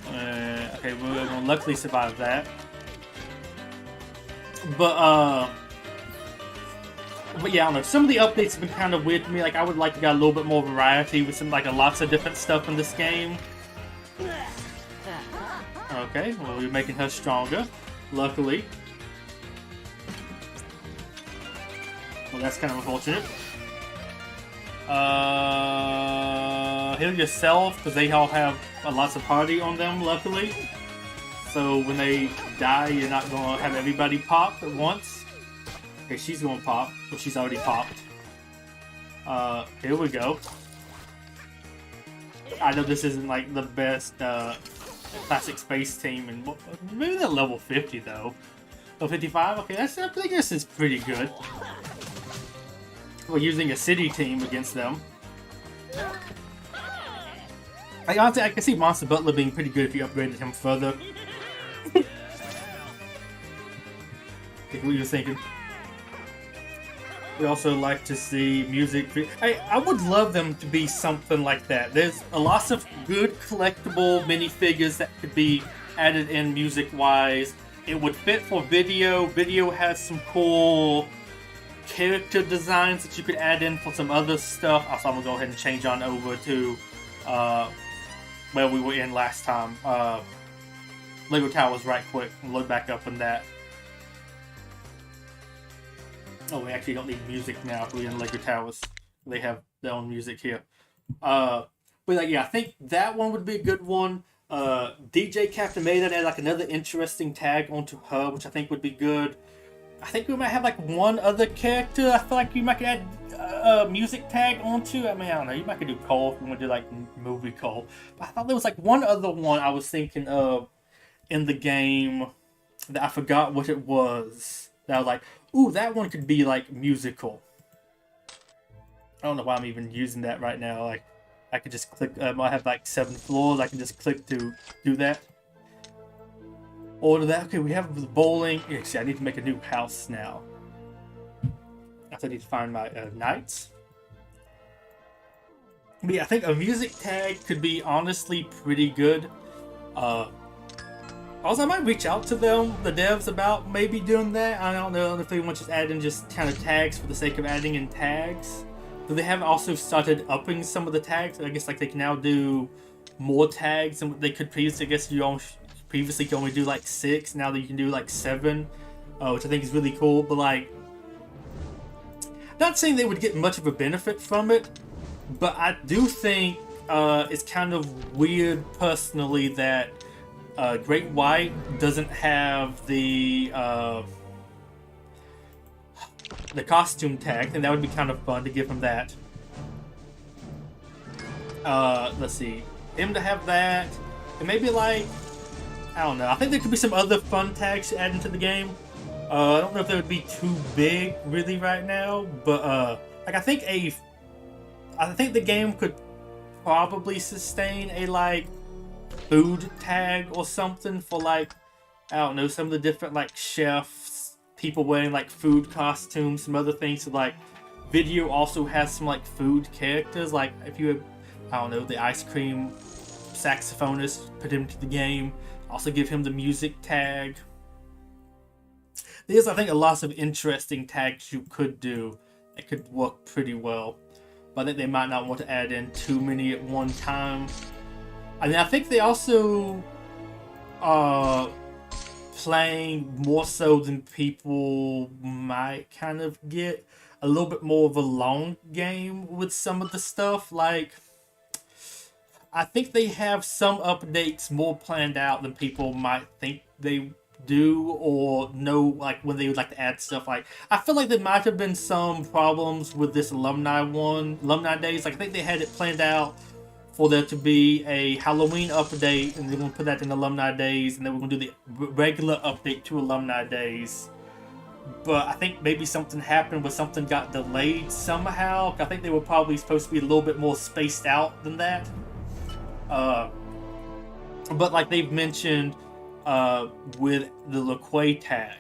Okay, we're going to luckily survive that. But yeah, I don't know. Some of the updates have been kind of weird to me. Like, I would like to get a little bit more variety with some, like, lots of different stuff in this game. Okay, well, we're making her stronger. Luckily. Well, that's kind of unfortunate. Heal yourself, because they all have lots of party on them, luckily. So when they die, you're not going to have everybody pop at once. Okay, she's going to pop, but she's already popped. Here we go. I know this isn't like the best classic space team, and maybe they're level 50 though. Level 55? Okay, I think this is pretty good. We're using a city team against them. Honestly, I can see Monster Butler being pretty good if you upgraded him further. What you were thinking. We also like to see music. I would love them to be something like that. There's a lot of good collectible minifigures that could be added in music-wise. It would fit for video. Video has some cool character designs that you could add in for some other stuff. Also, I'm gonna go ahead and change on over to where we were in last time. Lego Towers right quick and load back up on that. Oh, we actually don't need music now if we're in Lego Towers. They have their own music here. But like, yeah, I think that one would be a good one. DJ Captain Maiden add like another interesting tag onto her, which I think would be good. I think we might have like one other character I feel like you might add a music tag onto. I mean, I don't know, you might could do Cole if we want to do like movie Cole. But I thought there was like one other one I was thinking of in the game that I forgot what it was. That I was like, ooh, that one could be like musical. I don't know why I'm even using that right now. Like, I could just click. I have like 7 floors. I can just click to do that. Order that. Okay, we have the bowling. Actually, I need to make a new house now. I need to find my knights. But yeah, I think a music tag could be honestly pretty good. Also, I might reach out to them, the devs, about maybe doing that. I don't know if they want to just add in just kind of tags for the sake of adding in tags. But they have also started upping some of the tags. I guess like they can now do more tags than they could previously. I guess you previously could only do like 6. Now that you can do like 7, which I think is really cool. But like, not saying they would get much of a benefit from it, but I do think it's kind of weird personally that Great White doesn't have the costume tag, and that would be kind of fun to give him that. Let's see, him to have that, and maybe like I don't know. I think there could be some other fun tags to add into the game. I don't know if they would be too big really right now, but like I think the game could probably sustain a like food tag or something for like, I don't know, some of the different like chefs, people wearing like food costumes, some other things. So like video also has some like food characters. Like if you have, I don't know, the ice cream saxophonist, put him to the game. Also give him the music tag. There's, I think, a lot of interesting tags you could do that could work pretty well. But I think they might not want to add in too many at one time. I mean, I think they also are playing more so than people might kind of get a little bit more of a long game with some of the stuff. Like, I think they have some updates more planned out than people might think they do or know, like when they would like to add stuff. Like I feel like there might have been some problems with this alumni days. Like I think they had it planned out for there to be a Halloween update, and they're gonna put that in alumni days, and then we're gonna do the regular update to alumni days. But I think maybe something happened where something got delayed somehow. I think they were probably supposed to be a little bit more spaced out than that. But like they've mentioned with the LaQuay tag,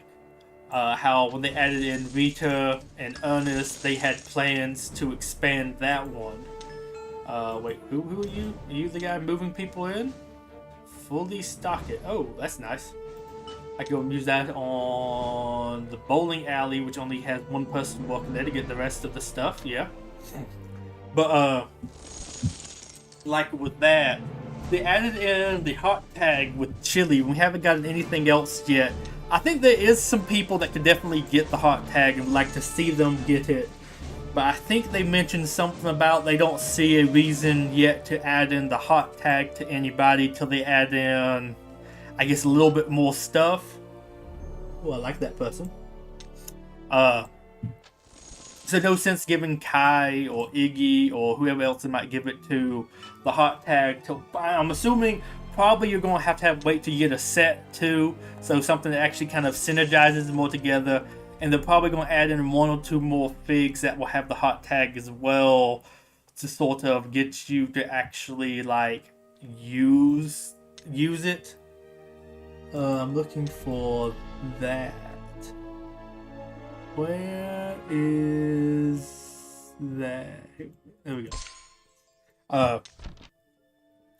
how when they added in Rita and Ernest, they had plans to expand that one. Wait, who are you? Are you the guy moving people in? Fully stock it. Oh, that's nice. I can go and use that on the bowling alley, which only has one person walking there to get the rest of the stuff. Yeah. But like with that, they added in the hot tag with chili. We haven't gotten anything else yet. I think there is some people that could definitely get the hot tag and would like to see them get it. But I think they mentioned something about they don't see a reason yet to add in the hot tag to anybody till they add in, I guess, a little bit more stuff. Oh, I like that person. So no sense giving Kai or Iggy or whoever else they might give it to the hot tag. I'm assuming probably you're going to have wait till you get a set too. So something that actually kind of synergizes them all together. And they're probably going to add in one or two more figs that will have the hot tag as well to sort of get you to actually like use it. I'm looking for that. Where is that? There we go.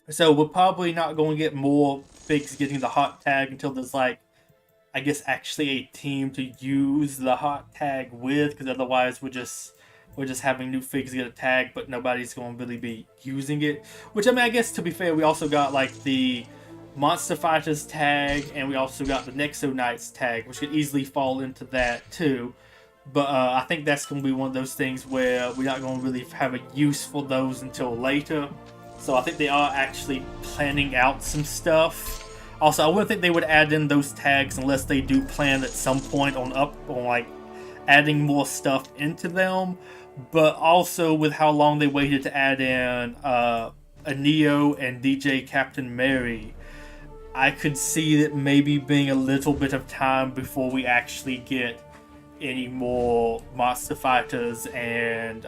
So we're probably not going to get more figs getting the hot tag until there's like, I guess, actually a team to use the hot tag with, because otherwise we're just having new figs get a tag, but nobody's going to really be using it. Which, I mean, I guess to be fair, we also got like the Monster Fighters tag, and we also got the Nexo Knights tag, which could easily fall into that too. But I think that's going to be one of those things where we're not going to really have a use for those until later. So I think they are actually planning out some stuff. Also, I wouldn't think they would add in those tags unless they do plan at some point on like adding more stuff into them. But also with how long they waited to add in a Neo and DJ Captain Mary, I could see that maybe being a little bit of time before we actually get any more Monster Fighters and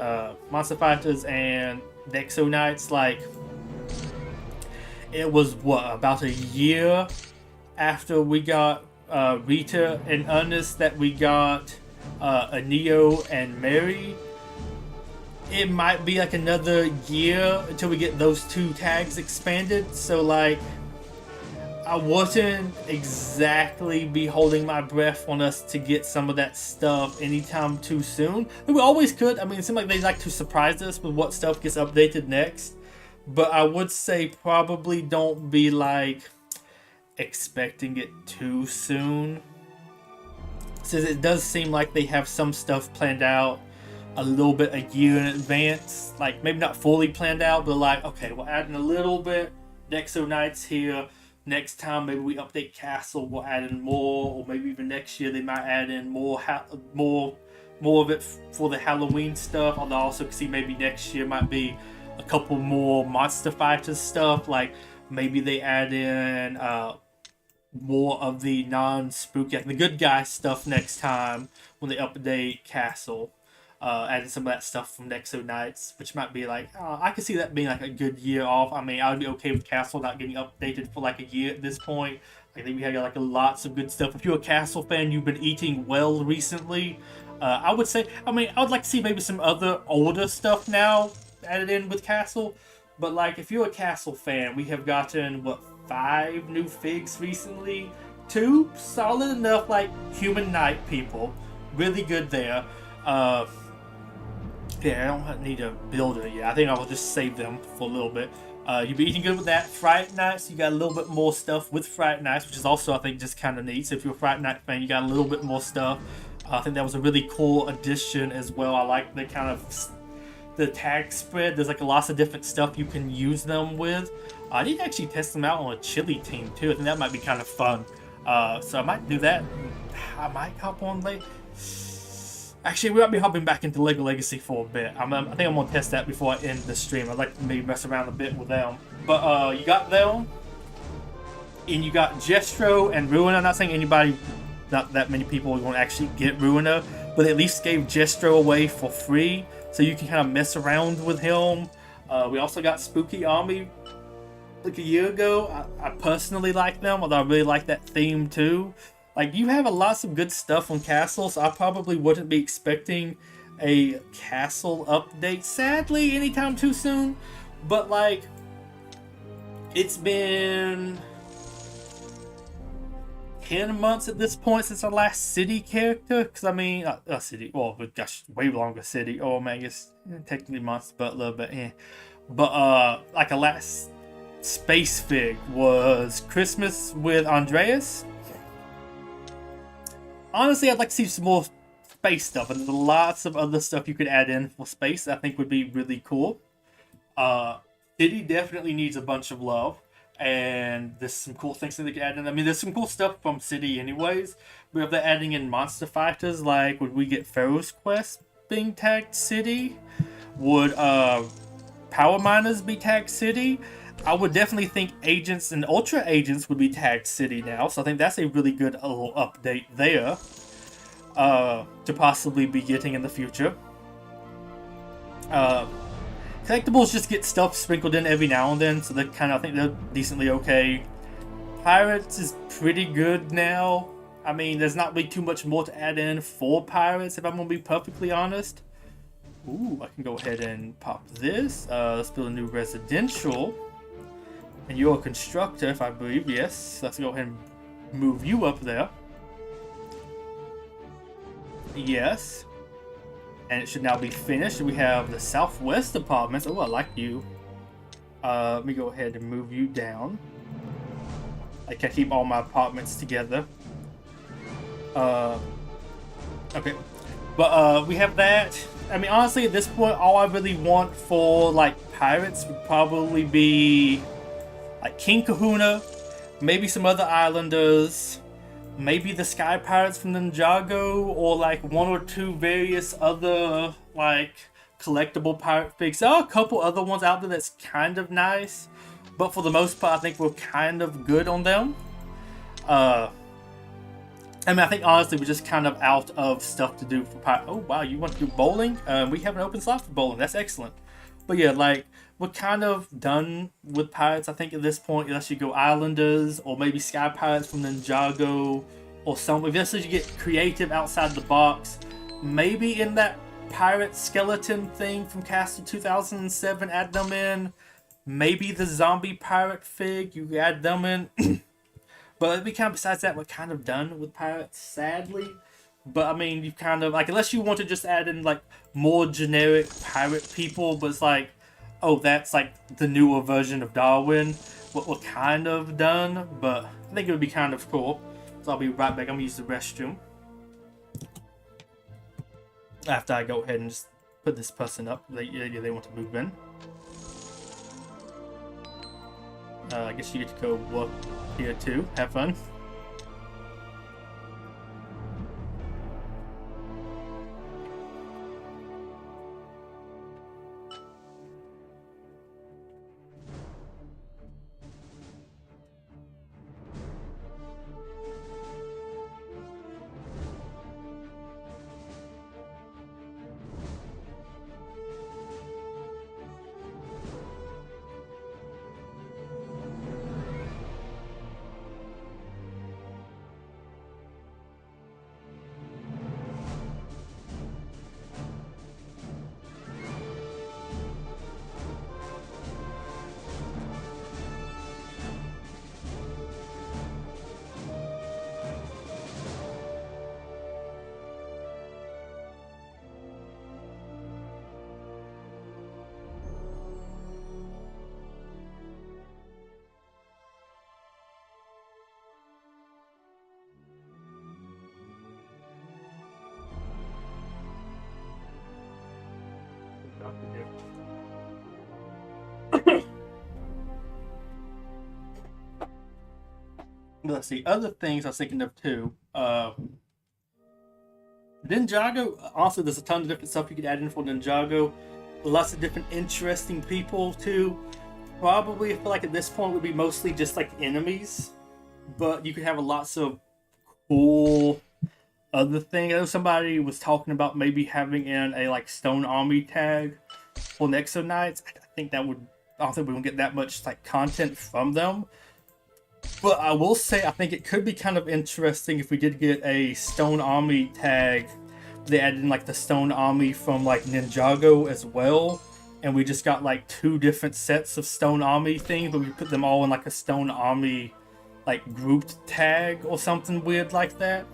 Nexo Knights. Like, it was about a year after we got Rita and Ernest that we got a Neo and Mary. It might be like another year until we get those two tags expanded. So like, I wouldn't exactly be holding my breath on us to get some of that stuff anytime too soon. We always could. I mean, it seems like they like to surprise us with what stuff gets updated next. But I would say probably don't be like expecting it too soon, since it does seem like they have some stuff planned out a little bit a year in advance. Like maybe not fully planned out, but like, okay, we're adding a little bit. Nexo Knights here. Next time maybe we update Castle, we'll add in more, or maybe even next year they might add in more of it for the Halloween stuff. Although I also see maybe next year might be a couple more Monster Fighters stuff. Like maybe they add in more of the non-spooky, like the good guy stuff next time when they update Castle. Adding some of that stuff from Nexo Nights, which might be like, I could see that being like a good year off. I mean, I would be okay with Castle not getting updated for like a year at this point. I think we had like lots of good stuff. If you're a Castle fan, you've been eating well recently. I would say, I mean, I would like to see maybe some other older stuff now added in with Castle. But like, if you're a Castle fan, we have gotten, what, 5 new figs recently? 2 solid enough, like, human night people. Really good there. Yeah, I don't need to build it yet. I think I will just save them for a little bit. You'll be eating good with that. Friday nights, you got a little bit more stuff with Friday nights, which is also, I think, just kind of neat. So if you're a Friday night fan, you got a little bit more stuff. I think that was a really cool addition as well. I like the kind of the tag spread. There's like lots of different stuff you can use them with. I need to actually test them out on a chili team too. I think that might be kind of fun. So I might do that. I might hop on late. Actually, we might be hopping back into LEGO Legacy for a bit. I think I'm gonna test that before I end the stream. I'd like to maybe mess around a bit with them. But you got them, and you got Jestro and Ruiner. I'm not saying anybody, not that many people are going to actually get Ruiner, but they at least gave Jestro away for free, so you can kind of mess around with him. We also got Spooky Army like a year ago. I personally like them, although I really like that theme too. Like, you have lots of good stuff on Castle, so I probably wouldn't be expecting a Castle update, sadly, anytime too soon. But, like, it's been 10 months at this point since our last city character. Because, I mean, city, well, gosh, way longer city. Oh, man, I guess technically months, but a little bit, eh. But, like, a last space fig was Christmas with Andreas. Honestly, I'd like to see some more space stuff, and there's lots of other stuff you could add in for space that I think would be really cool. City definitely needs a bunch of love, and there's some cool things that they can add in. I mean, there's some cool stuff from City anyways, but if they're adding in monster fighters, like, would we get Pharaoh's Quest being tagged City? Would Power Miners be tagged City? I would definitely think Agents and Ultra Agents would be tagged City now, so I think that's a really good little update there to possibly be getting in the future. Collectibles just get stuff sprinkled in every now and then, so they're kind of, I think they're decently okay. Pirates is pretty good now. I mean, there's not really too much more to add in for Pirates, if I'm going to be perfectly honest. Ooh, I can go ahead and pop this. Let's build a new residential. And you're a constructor, if I believe, yes. Let's go ahead and move you up there. Yes. And it should now be finished. We have the southwest apartments. Oh, I like you. Let me go ahead and move you down. I can keep all my apartments together. Okay. But we have that. I mean, honestly, at this point, all I really want for, like, Pirates would probably be like King Kahuna, maybe some other islanders, maybe the Sky Pirates from Ninjago, or like 1 or 2 various other like collectible pirate figs. There are a couple other ones out there that's kind of nice, but for the most part, I think we're kind of good on them. I mean, I think honestly we're just kind of out of stuff to do for pirate. Oh wow, you want to do bowling? We have an open slot for bowling. That's excellent. But yeah, like, we're kind of done with Pirates, I think, at this point, unless you go Islanders, or maybe Sky Pirates from Ninjago, or something. Unless you get creative outside the box. Maybe in that Pirate Skeleton thing from Castle 2007, add them in. Maybe the Zombie Pirate Fig, you add them in. But besides that, we're kind of done with Pirates, sadly. But, I mean, you kind of, like, unless you want to just add in, like, more generic pirate people, but it's like, oh, that's, like, the newer version of Darwin, what we're kind of done, but I think it would be kind of cool. So I'll be right back. I'm going to use the restroom. After I go ahead and just put this person up. They want to move in. I guess you get to go work here, too. Have fun. let's see, other things I was thinking of too. Ninjago, also there's a ton of different stuff you could add in for Ninjago. Lots of different interesting people too. Probably I feel like at this point would be mostly just like enemies. But you could have lots of cool other things. I know somebody was talking about maybe having in a like Stone Army tag for the Exo Knights. I think that would, I don't think we won't get that much like content from them. But I will say, I think it could be kind of interesting if we did get a Stone Army tag. They added in like the Stone Army from like Ninjago as well. And we just got like 2 different sets of Stone Army things, but we put them all in like a Stone Army like grouped tag or something weird like that.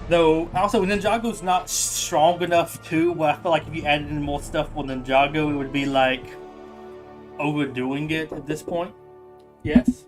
Though, also Ninjago's not strong enough too, where I feel like if you added in more stuff for Ninjago, it would be like overdoing it at this point. Yes.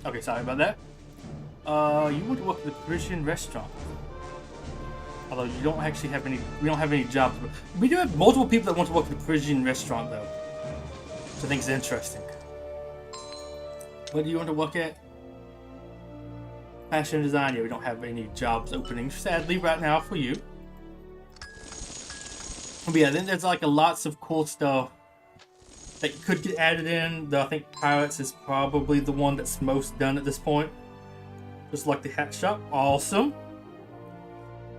Okay, sorry about that. You would work at the Parisian restaurant. Although you don't actually have any, we don't have any jobs. But we do have multiple people that want to work at the Parisian restaurant though. Which I think is interesting. What do you want to work at? Fashion design, yeah, we don't have any jobs openings, sadly, right now for you. But yeah, then there's like lots of cool stuff that could get added in, though I think Pirates is probably the one that's most done at this point. Just like the hat shop. Awesome.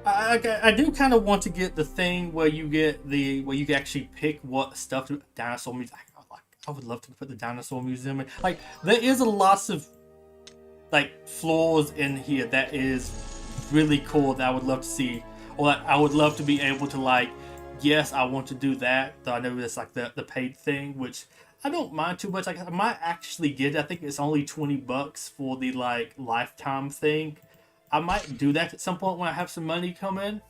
I do kind of want to get the thing where you get the, where you can actually pick what stuff to, dinosaur museum. I would love to put the dinosaur museum in. Like, there is a lots of like floors in here that is really cool that I would love to see, or that I would love to be able to like, yes, I want to do that. Though I know that's like the paid thing, which I don't mind too much. Like, I might actually get it. I think it's only $20 for the like lifetime thing. I might do that at some point when I have some money come in.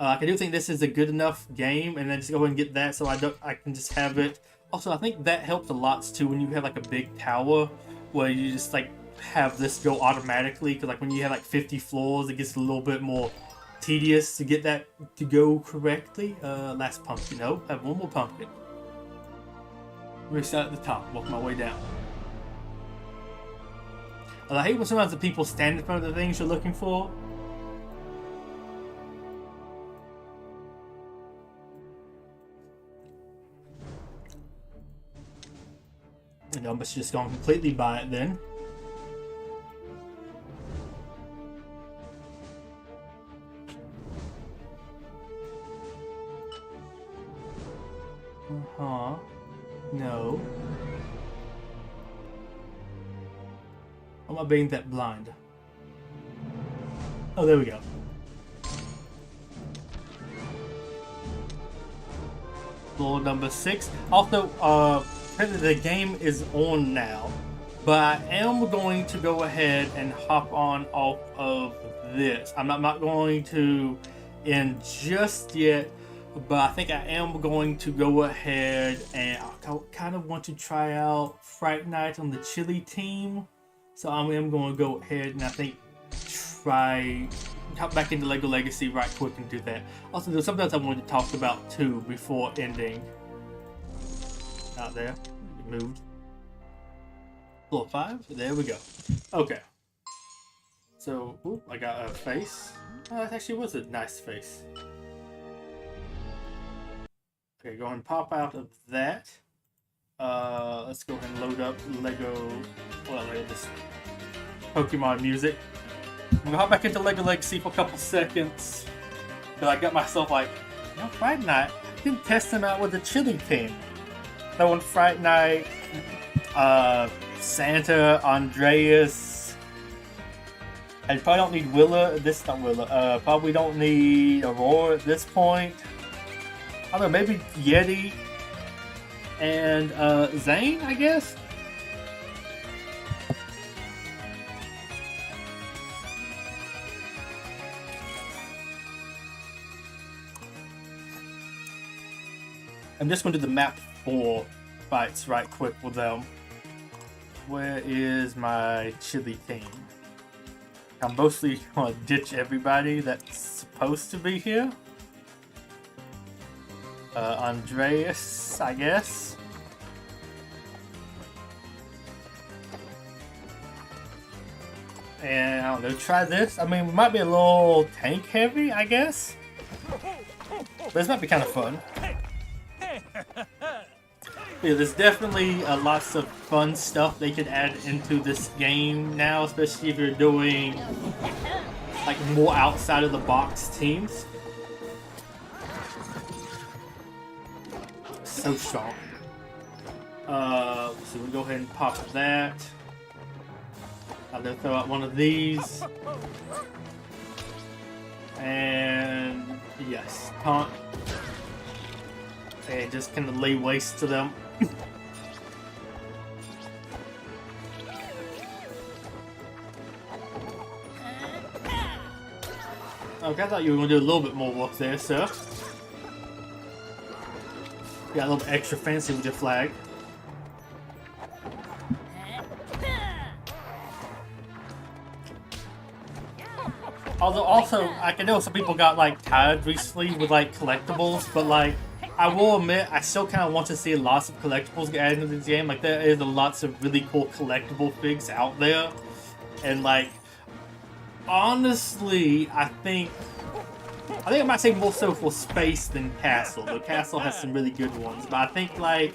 I do think this is a good enough game, and then just go ahead and get that so I can just have it. Also, I think that helps a lot too when you have like a big tower where you just like have this go automatically. Because like when you have like 50 floors, it gets a little bit more tedious to get that to go correctly. Last pumpkin. No, I have one more pumpkin. Restart at the top. Walk my way down. I hate when sometimes the people stand in front of the things you're looking for. And I must just gone completely by it then. Uh-huh. No. How am I being that blind? Oh, there we go. Floor number 6. Also, the game is on now, but I am going to go ahead and hop on off of this. I'm not going to end just yet, but I think I am going to go ahead and I kind of want to try out Fright Night on the Chili team. So I am going to go ahead and I think try hop back into LEGO Legacy right quick and do that. Also, there's something else I wanted to talk about too before ending. Out there, it moved. Floor 5. There we go. Okay. So, ooh, I got a face. Oh, that actually was a nice face. Okay, go ahead and pop out of that. Let's go ahead and load up LEGO. Well, this Pokemon music. I'm gonna hop back into LEGO Legacy for a couple seconds. But I got myself like, you know, Fright Night. I can test them out with the Chili team. That one, Fright Night, Santa, Andreas. I probably don't need Willa. This is not Willa. Probably don't need Aurora at this point. I don't know, maybe Yeti and Zane, I guess. I'm just going to do the map 4 fights right quick with them. Where is my chili team? I'm mostly going to ditch everybody that's supposed to be here. Andreas, I guess. And I don't know, try this. I mean, we might be a little tank heavy, I guess. But this might be kind of fun. Yeah, there's definitely lots of fun stuff they could add into this game now, especially if you're doing like more outside of the box teams. So strong. So we'll go ahead and pop that. I'm gonna throw out one of these. And yes, taunt. And just kind of lay waste to them. Okay, I thought you were going to do a little bit more work there, sir. Got a little bit extra fancy with your flag. Although also, I know some people got like tired recently with like collectibles, but like, I will admit, I still kind of want to see lots of collectibles get added into this game. Like, there is lots of really cool collectible figs out there. And like, honestly, I think I might say more so for Space than Castle. The Castle has some really good ones, but I think like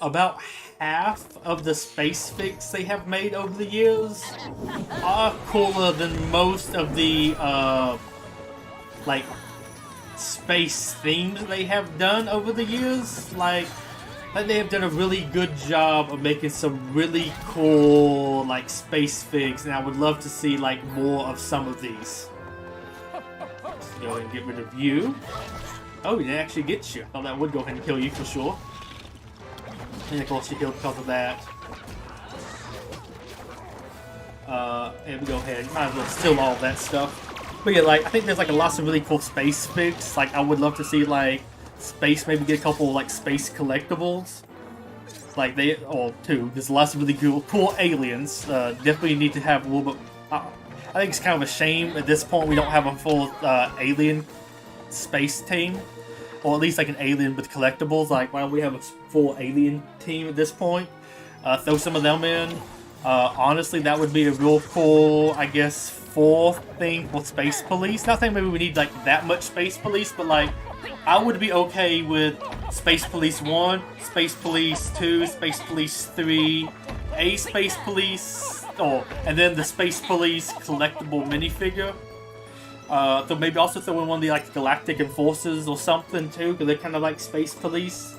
about half of the Space figs they have made over the years are cooler than most of the like space themes they have done over the years. Like they have done a really good job of making some really cool like space figs, and I would love to see like more of some of these. Let's go ahead and get rid of you. Oh, he didn't actually get you. I thought that would go ahead and kill you for sure. And of course you healed because of that. And we go ahead, might as well steal all of that stuff. But yeah, like I think there's like lots of really cool space figs. Like I would love to see like Space maybe get a couple like space collectibles. Like there's lots of really cool aliens. Definitely need to have a little bit. I think it's kind of a shame at this point we don't have a full alien space team, or at least like an alien with collectibles. Like why don't we have a full alien team at this point? Throw some of them in. Honestly, that would be a real cool, I guess, fourth thing for Space Police. Not saying maybe we need like that much Space Police, but like I would be okay with Space Police 1, Space Police 2, Space Police 3, a Space Police, and then the Space Police collectible minifigure. So maybe also throw in one of the like Galactic Enforcers or something too, because they're kind of like Space Police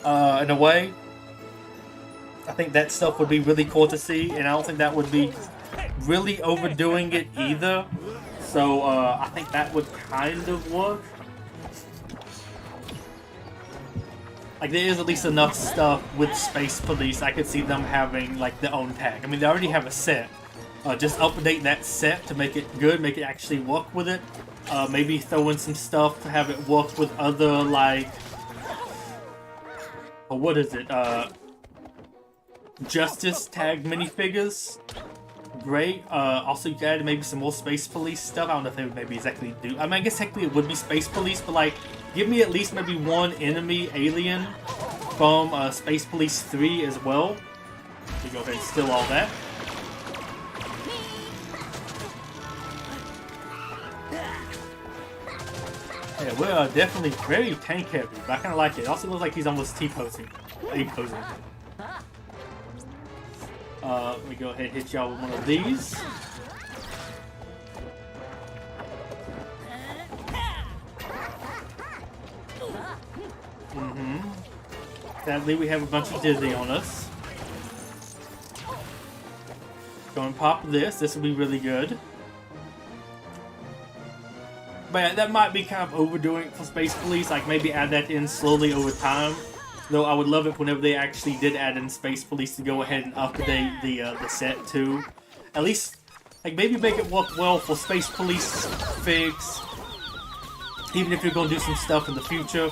in a way. I think that stuff would be really cool to see, and I don't think that would be really overdoing it either. So I think that would kind of work. Like there is at least enough stuff with Space Police I could see them having like their own tag. I mean, they already have a set. Just update that set to make it good, make it actually work with it. Maybe throw in some stuff to have it work with other like, what is it? Justice tag minifigures. Great. Also, you could add maybe some more Space Police stuff. I don't know if they would maybe exactly do. I mean, I guess technically it would be Space Police, but like, give me at least maybe one enemy alien from Space Police 3 as well. So go ahead and steal all that. Yeah, we are definitely very tank heavy, but I kind of like it. It also looks like he's almost T-posing. A-posing. Let me go ahead and hit y'all with one of these. Sadly, we have a bunch of Dizzy on us. Go and pop this. This will be really good. But yeah, that might be kind of overdoing it for Space Police. Like maybe add that in slowly over time. Though I would love it whenever they actually did add in Space Police to go ahead and update the set too. At least, like maybe make it work well for Space Police figs. Even if you're going to do some stuff in the future.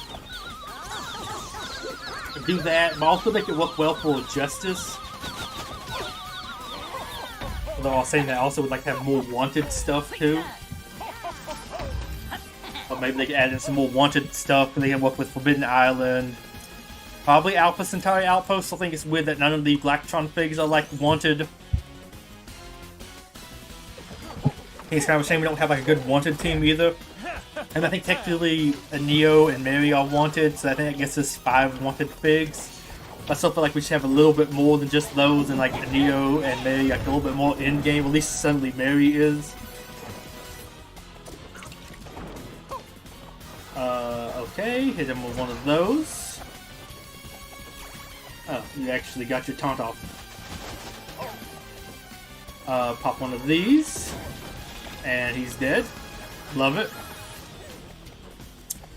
do that, but also make it work well for Justice. Although I was saying that I also would like to have more wanted stuff too. Or maybe they could add in some more wanted stuff and they can work with Forbidden Island. Probably Alpha Centauri Outpost. I think it's weird that none of the Galactron figs are like wanted. It's kind of a shame we don't have like a good wanted team either. And I think technically Neo and Mary are wanted, so I think that gets us 5 wanted figs. I still feel like we should have a little bit more than just those, and like Neo and Mary like a little bit more in game. At least suddenly Mary is. Okay, hit him with one of those. Oh, you actually got your taunt off. Pop one of these. And he's dead. Love it.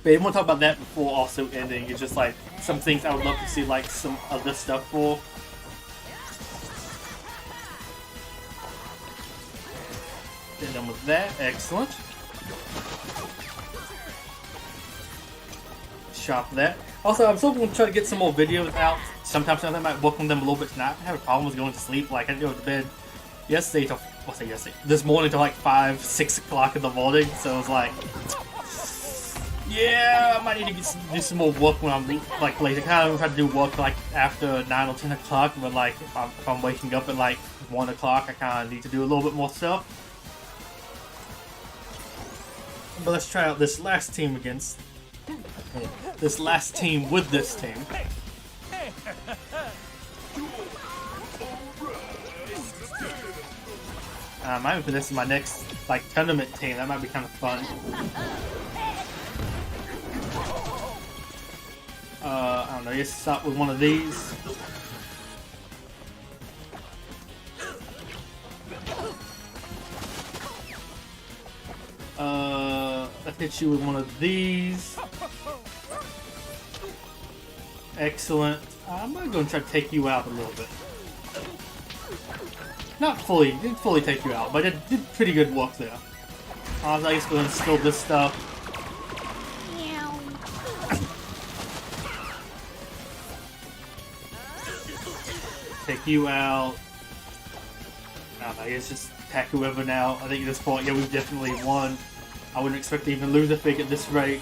But I want to talk about that before also ending. It's just like some things I would love to see like some other stuff for. And done with that. Excellent. Shop that. Also, I'm still going to try to get some more videos out. Sometimes I might work on them a little bit tonight. I have a problem with going to sleep. Like I didn't go to bed yesterday till this morning till like 5, 6 o'clock in the morning. So I was like, yeah, I might need to do some more work when I'm like late. I kind of try to do work like after 9 or 10 o'clock, but like if I'm waking up at like 1 o'clock, I kind of need to do a little bit more stuff. But let's try out this last team against this last team with this team. I might put this in my next like tournament team. That might be kind of fun. I don't know. Let's start with one of these. Let's hit you with one of these. Excellent. I'm gonna go and try to take you out a little bit. Not fully, didn't fully take you out, but it did pretty good work there. I was just going to steal this stuff. Take you out. I guess just attack whoever now. I think at this point, yeah, we've definitely won. I wouldn't expect to even lose a fig at this rate.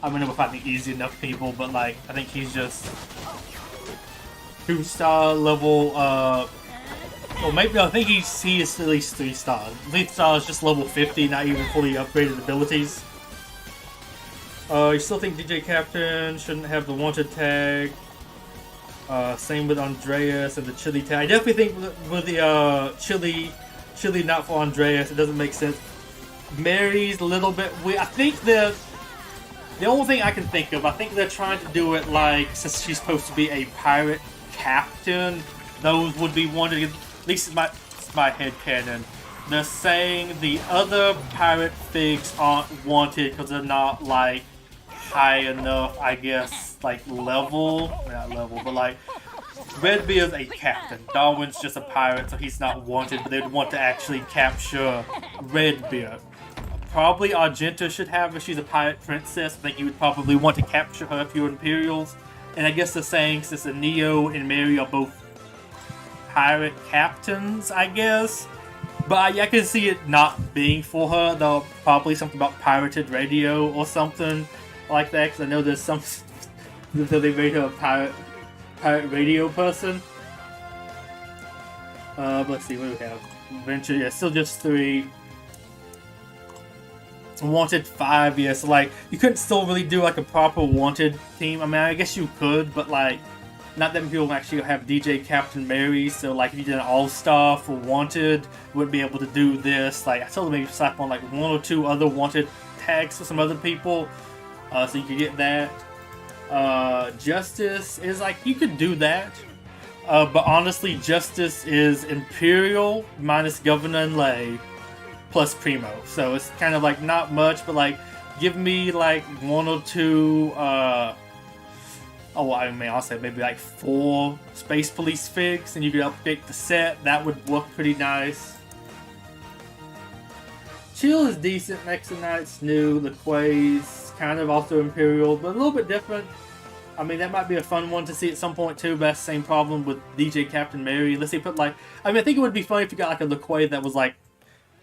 I mean, we're fighting easy enough people, but like, I think he's just 2-star level, well maybe, I think he is at least 3 stars. 3 stars, just level 50, not even fully upgraded abilities. You still think DJ Captain shouldn't have the wanted tag. Same with Andreas and the chili tag. I definitely think with the chili not for Andreas, it doesn't make sense. Mary's a little bit weird. I think the only thing I can think of, I think they're trying to do it like, since she's supposed to be a pirate captain, those would be wanted. At least in my head canon. They're saying the other pirate figs aren't wanted because they're not like high enough, I guess, like level, not level, but like Redbeard's a captain. Darwin's just a pirate, so he's not wanted, but they'd want to actually capture Redbeard. Probably Argenta should have her. She's a pirate princess. I think you would probably want to capture her if you're Imperials. And I guess they're saying since the Neo and Mary are both pirate captains, I guess. But I can see it not being for her. Though probably something about pirated radio or something like that. Because I know there's some so they made her a pirate radio person. Let's see what do we have. Venture, yeah, still just 3. Wanted 5, yes. Yeah, so like you couldn't still really do like a proper wanted team. I mean, I guess you could, but like not that many people actually have DJ Captain Mary. So like if you did an all-star for wanted, you wouldn't be able to do this. Like I told them maybe slap on like 1 or 2 other wanted tags for some other people, so you could get that. Justice is like you could do that, but honestly, Justice is Imperial minus Governor and Lay. Plus Primo, so it's kind of like not much, but like give me like 1 or 2 oh well, I mean, I'll say maybe like 4 Space Police figs and you could update the set. That would look pretty nice. Chill is decent. Nexo Knight's new. The Quay's kind of also Imperial, but a little bit different. I mean, that might be a fun one to see at some point too, but that's the same problem with DJ Captain Mary. Let's say put like, I mean, I think it would be funny if you got like a LeQuay that was like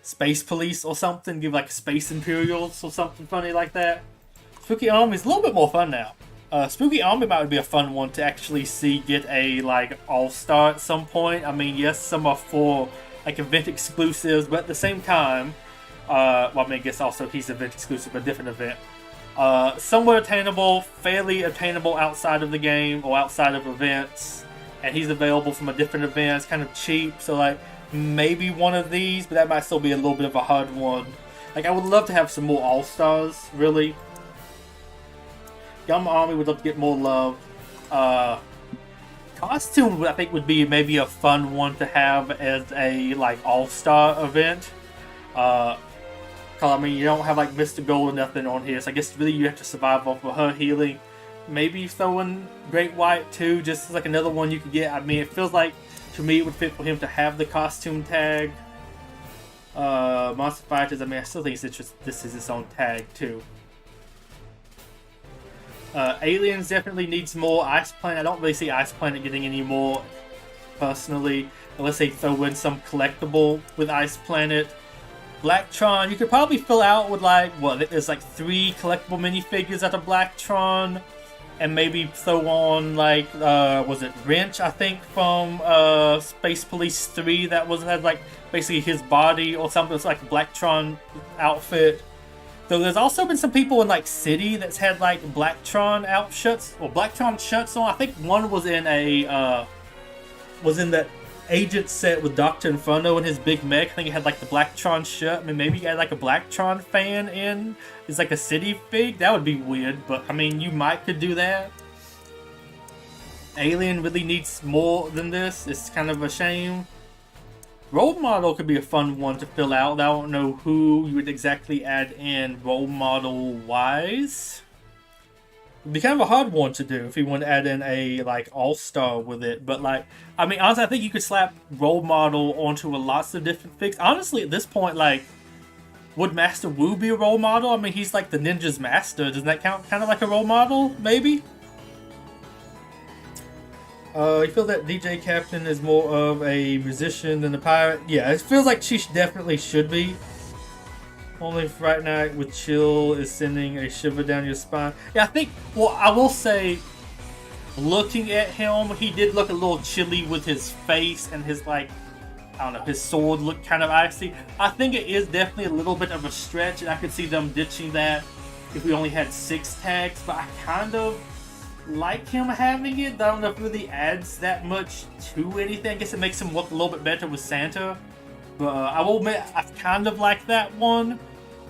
Space Police or something, give like Space Imperials or something funny like that. Spooky Army's a little bit more fun now. Spooky Army might be a fun one to actually see get a like all-star at some point. I mean, yes, some are for like event exclusives, but at the same time, well, I mean, I guess also he's event exclusive, but different event. Somewhat attainable, fairly attainable outside of the game or outside of events, and he's available from a different event. It's kind of cheap, so like maybe one of these, but that might still be a little bit of a hard one. Like, I would love to have some more all-stars, really. Gamma Army would love to get more love. Costume, I think, would be maybe a fun one to have as a like all-star event. Cause I mean, you don't have like Mr. Gold or nothing on here, so I guess really you have to survive off of her healing. Maybe throw in Great White too, just like another one you could get. I mean, it feels like to me it would fit for him to have the costume tag. Monster Fighters, I mean, I still think this is its own tag too. Aliens definitely needs more. Ice Planet, I don't really see Ice Planet getting any more, personally, unless they throw in some collectible with Ice Planet. Blacktron, you could probably fill out with like, what, there's like 3 collectible minifigures out of Blacktron, and maybe throw on like, was it Wrench, I think, from Space Police 3, that had like basically his body or something. It's like a Blacktron outfit. Though there's also been some people in like City that's had like Blacktron outfits or Blacktron shirts on. I think one was in a that Agent set with Dr. Inferno and his big mech. I think he had like the Blacktron shirt. I mean, maybe you had like a Blacktron fan in. It's like a City fig. That would be weird, but I mean, you might could do that. Alien really needs more than this. It's kind of a shame. Role model could be a fun one to fill out. I don't know who you would exactly add in role model wise. It'd be kind of a hard one to do if you want to add in a like all-star with it. But like, I mean, honestly, I think you could slap role model onto lots of different figs. Honestly, at this point, like, would Master Wu be a role model? I mean, he's like the ninja's master. Doesn't that count kind of like a role model? Maybe? You feel that DJ Captain is more of a musician than a pirate? Yeah, it feels like she definitely should be. Only Fright Night with Chill is sending a shiver down your spine. Yeah, I think, well, I will say, looking at him, he did look a little chilly with his face and his, like, I don't know, his sword looked kind of icy. I think it is definitely a little bit of a stretch, and I could see them ditching that if we only had 6 tags, but I kind of like him having it. I don't know if it really adds that much to anything. I guess it makes him look a little bit better with Santa. But I will admit, I kind of like that one.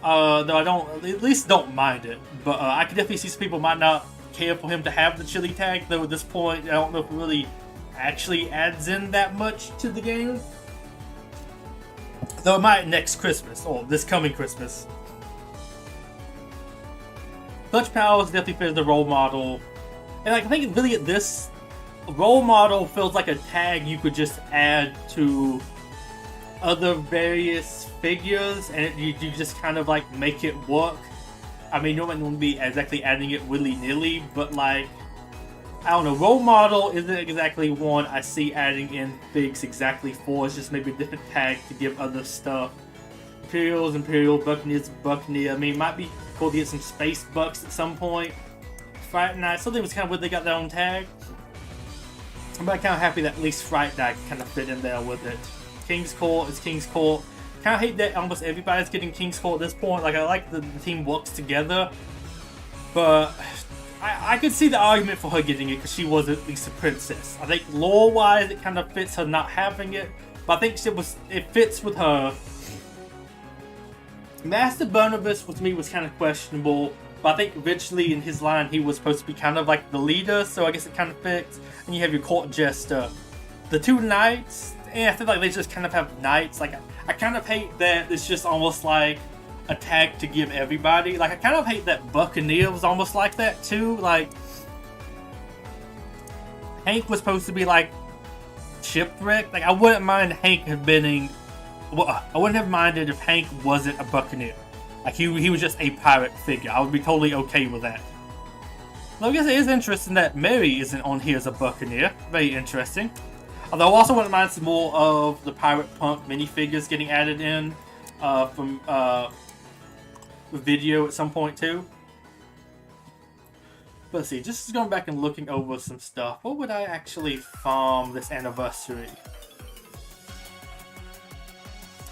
Though I don't, at least don't mind it. But I could definitely see some people might not care for him to have the chili tag. Though at this point, I don't know if it really actually adds in that much to the game. Though it might next Christmas, or this coming Christmas. Clutch Powers definitely fits the role model. And like, I think really at this, role model feels like a tag you could just add to other various figures, and you just kind of like make it work. I mean, you don't want to be exactly adding it willy-nilly, but like, I don't know, role model isn't exactly one I see adding in figs exactly for. It's just maybe a different tag to give other stuff. Imperial, Buccaneer. I mean, it might be cool to get some Space Bucks at some point. Fright Night, something was kind of weird they got their own tag. But I'm kind of happy that at least Fright Night kind of fit in there with it. King's Court is King's Court. Kind of hate that almost everybody's getting King's Court at this point. Like, I like the team works together. But I could see the argument for her getting it because she was at least a princess. I think lore-wise it kind of fits her not having it. But I think it fits with her. Master Barnabas with me was kind of questionable. But I think eventually in his line he was supposed to be kind of like the leader, so I guess it kind of fits. And you have your court jester. The 2 knights, I feel like they just kind of have knights. Like, I kind of hate that it's just almost like a tag to give everybody. Like, I kind of hate that Buccaneer was almost like that too. Like, Hank was supposed to be like shipwrecked. Like, I wouldn't mind Hank I wouldn't have minded if Hank wasn't a Buccaneer. Like, he was just a pirate figure. I would be totally okay with that. Though I guess it is interesting that Mary isn't on here as a Buccaneer. Very interesting. Although I also wouldn't mind some more of the Pirate Punk minifigures getting added in from the video at some point too. But let's see, just going back and looking over some stuff. What would I actually farm this anniversary?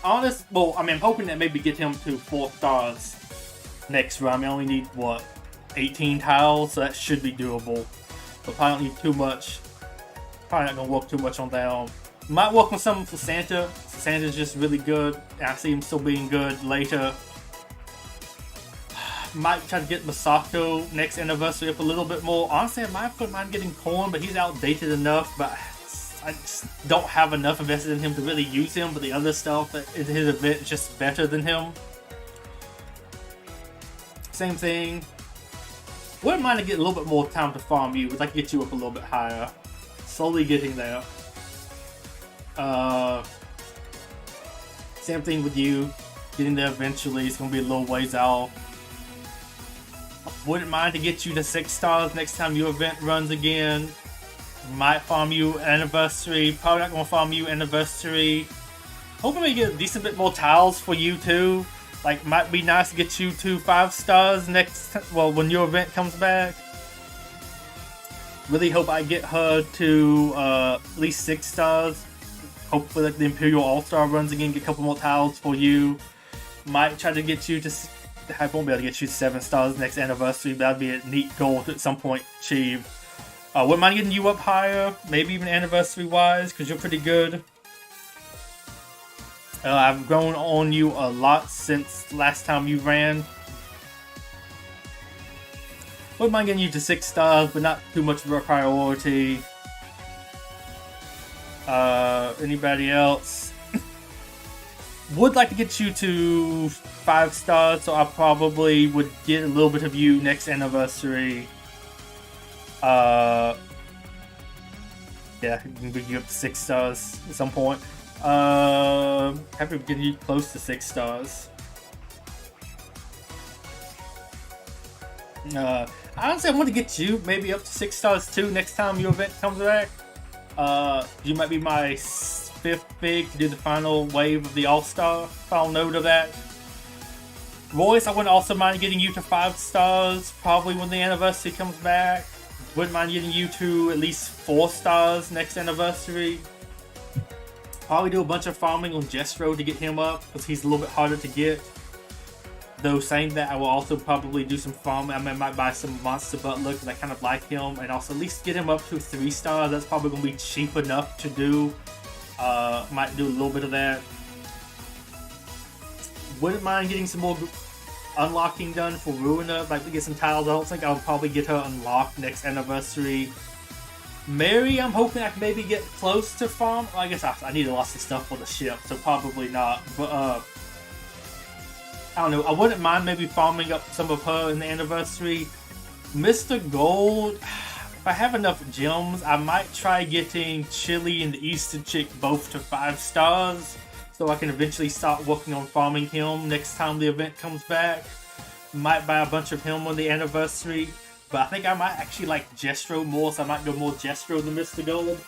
Well, I mean, I'm hoping that maybe get him to 4 stars next run. I only need, what, 18 tiles? So that should be doable. But probably don't need too much. Probably not going to work too much on that. Might work on something for Santa. Santa's just really good. I see him still being good later. Might try to get Masako next anniversary up a little bit more. Honestly, I might put mine getting Corn, but he's outdated enough. But I just don't have enough invested in him to really use him. But the other stuff in his event is just better than him. Same thing. Wouldn't mind to get a little bit more time to farm you. Would like to get you up a little bit higher. Slowly getting there. Same thing with you. Getting there eventually. It's going to be a little ways out. Wouldn't mind to get you to 6 stars next time your event runs again. Might farm you anniversary. Probably not going to farm you anniversary. Hoping we get a decent bit more tiles for you too. Like, might be nice to get you to 5 stars when your event comes back. Really hope I get her to at least 6 stars. Hopefully, like the Imperial All-Star runs again, get a couple more tiles for you. Might try to get you to. I won't be able to get you to 7 stars next anniversary, but that'd be a neat goal to at some point achieve. Wouldn't mind getting you up higher, maybe even anniversary-wise, because you're pretty good. I've grown on you a lot since last time you ran. Wouldn't mind getting you to 6 stars, but not too much of a priority. Anybody else? Would like to get you to 5 stars, so I probably would get a little bit of you next anniversary. Yeah, you can bring you up to 6 stars at some point. Happy to get you close to 6 stars. Honestly, I want to get you maybe up to 6 stars too next time your event comes back. You might be my 5th pick to do the final wave of the All-Star. Final note of that. Royce, I wouldn't also mind getting you to 5 stars probably when the anniversary comes back. Wouldn't mind getting you to at least 4 stars next anniversary. Probably do a bunch of farming on Jestro to get him up because he's a little bit harder to get. Though saying that, I will also probably do some farming. I might buy some Monster Butler because I kind of like him, and also at least get him up to 3 stars. That's probably going to be cheap enough to do. Might do a little bit of that. Wouldn't mind getting some more unlocking done for Ruiner. Like to get some tiles. I don't think I'll probably get her unlocked next anniversary. Mary, I'm hoping I can maybe get close to farm. Well, I guess I need lots of stuff for the ship, so probably not. But I don't know. I wouldn't mind maybe farming up some of her in the anniversary. Mr. Gold, if I have enough gems, I might try getting Chili and the Easter Chick both to 5 stars. So I can eventually start working on farming him next time the event comes back. Might buy a bunch of him on the anniversary. But I think I might actually like Jestro more, so I might go more Jestro than Mr. Gold.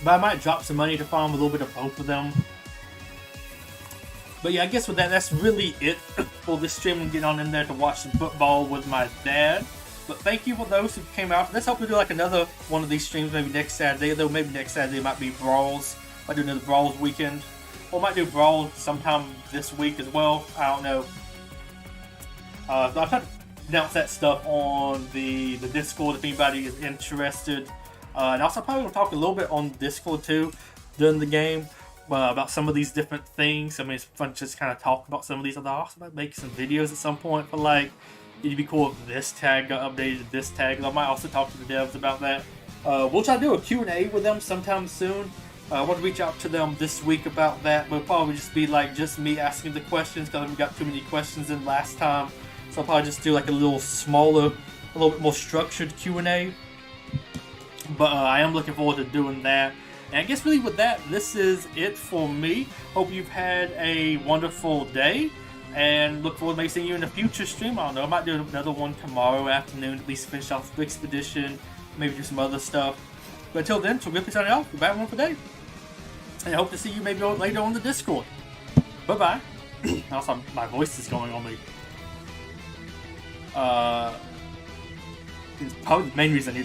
But I might drop some money to farm a little bit of both of them. But yeah, I guess with that, that's really it for this stream. I'm getting on in there to watch some football with my dad. But thank you for those who came out. Let's hope we do like another one of these streams maybe next Saturday. Though maybe next Saturday might be Brawls. Might do another Brawls weekend. Or might do Brawls sometime this week as well. I don't know. So I'll try to announce that stuff on the Discord if anybody is interested. And also probably going to talk a little bit on Discord too during the game. About some of these different things. I mean, it's fun to just kind of talk about some of these. I also might make some videos at some point for like, it'd be cool if this tag got updated to this tag. I might also talk to the devs about that. We'll try to do a Q&A with them sometime soon. I want to reach out to them this week about that, but it'll probably just be like just me asking the questions because we got too many questions in last time. So I'll probably just do like a little smaller, a little bit more structured Q&A. But I am looking forward to doing that. And I guess really with that, this is it for me. Hope you've had a wonderful day. And look forward to maybe seeing you in a future stream. I don't know. I might do another one tomorrow afternoon, at least finish off the Expedition, maybe do some other stuff. But until then, so Gripley signing off. We're back one for day. And I hope to see you maybe later on the Discord. Bye-bye. Also, my voice is going on me. It's probably the main reason I need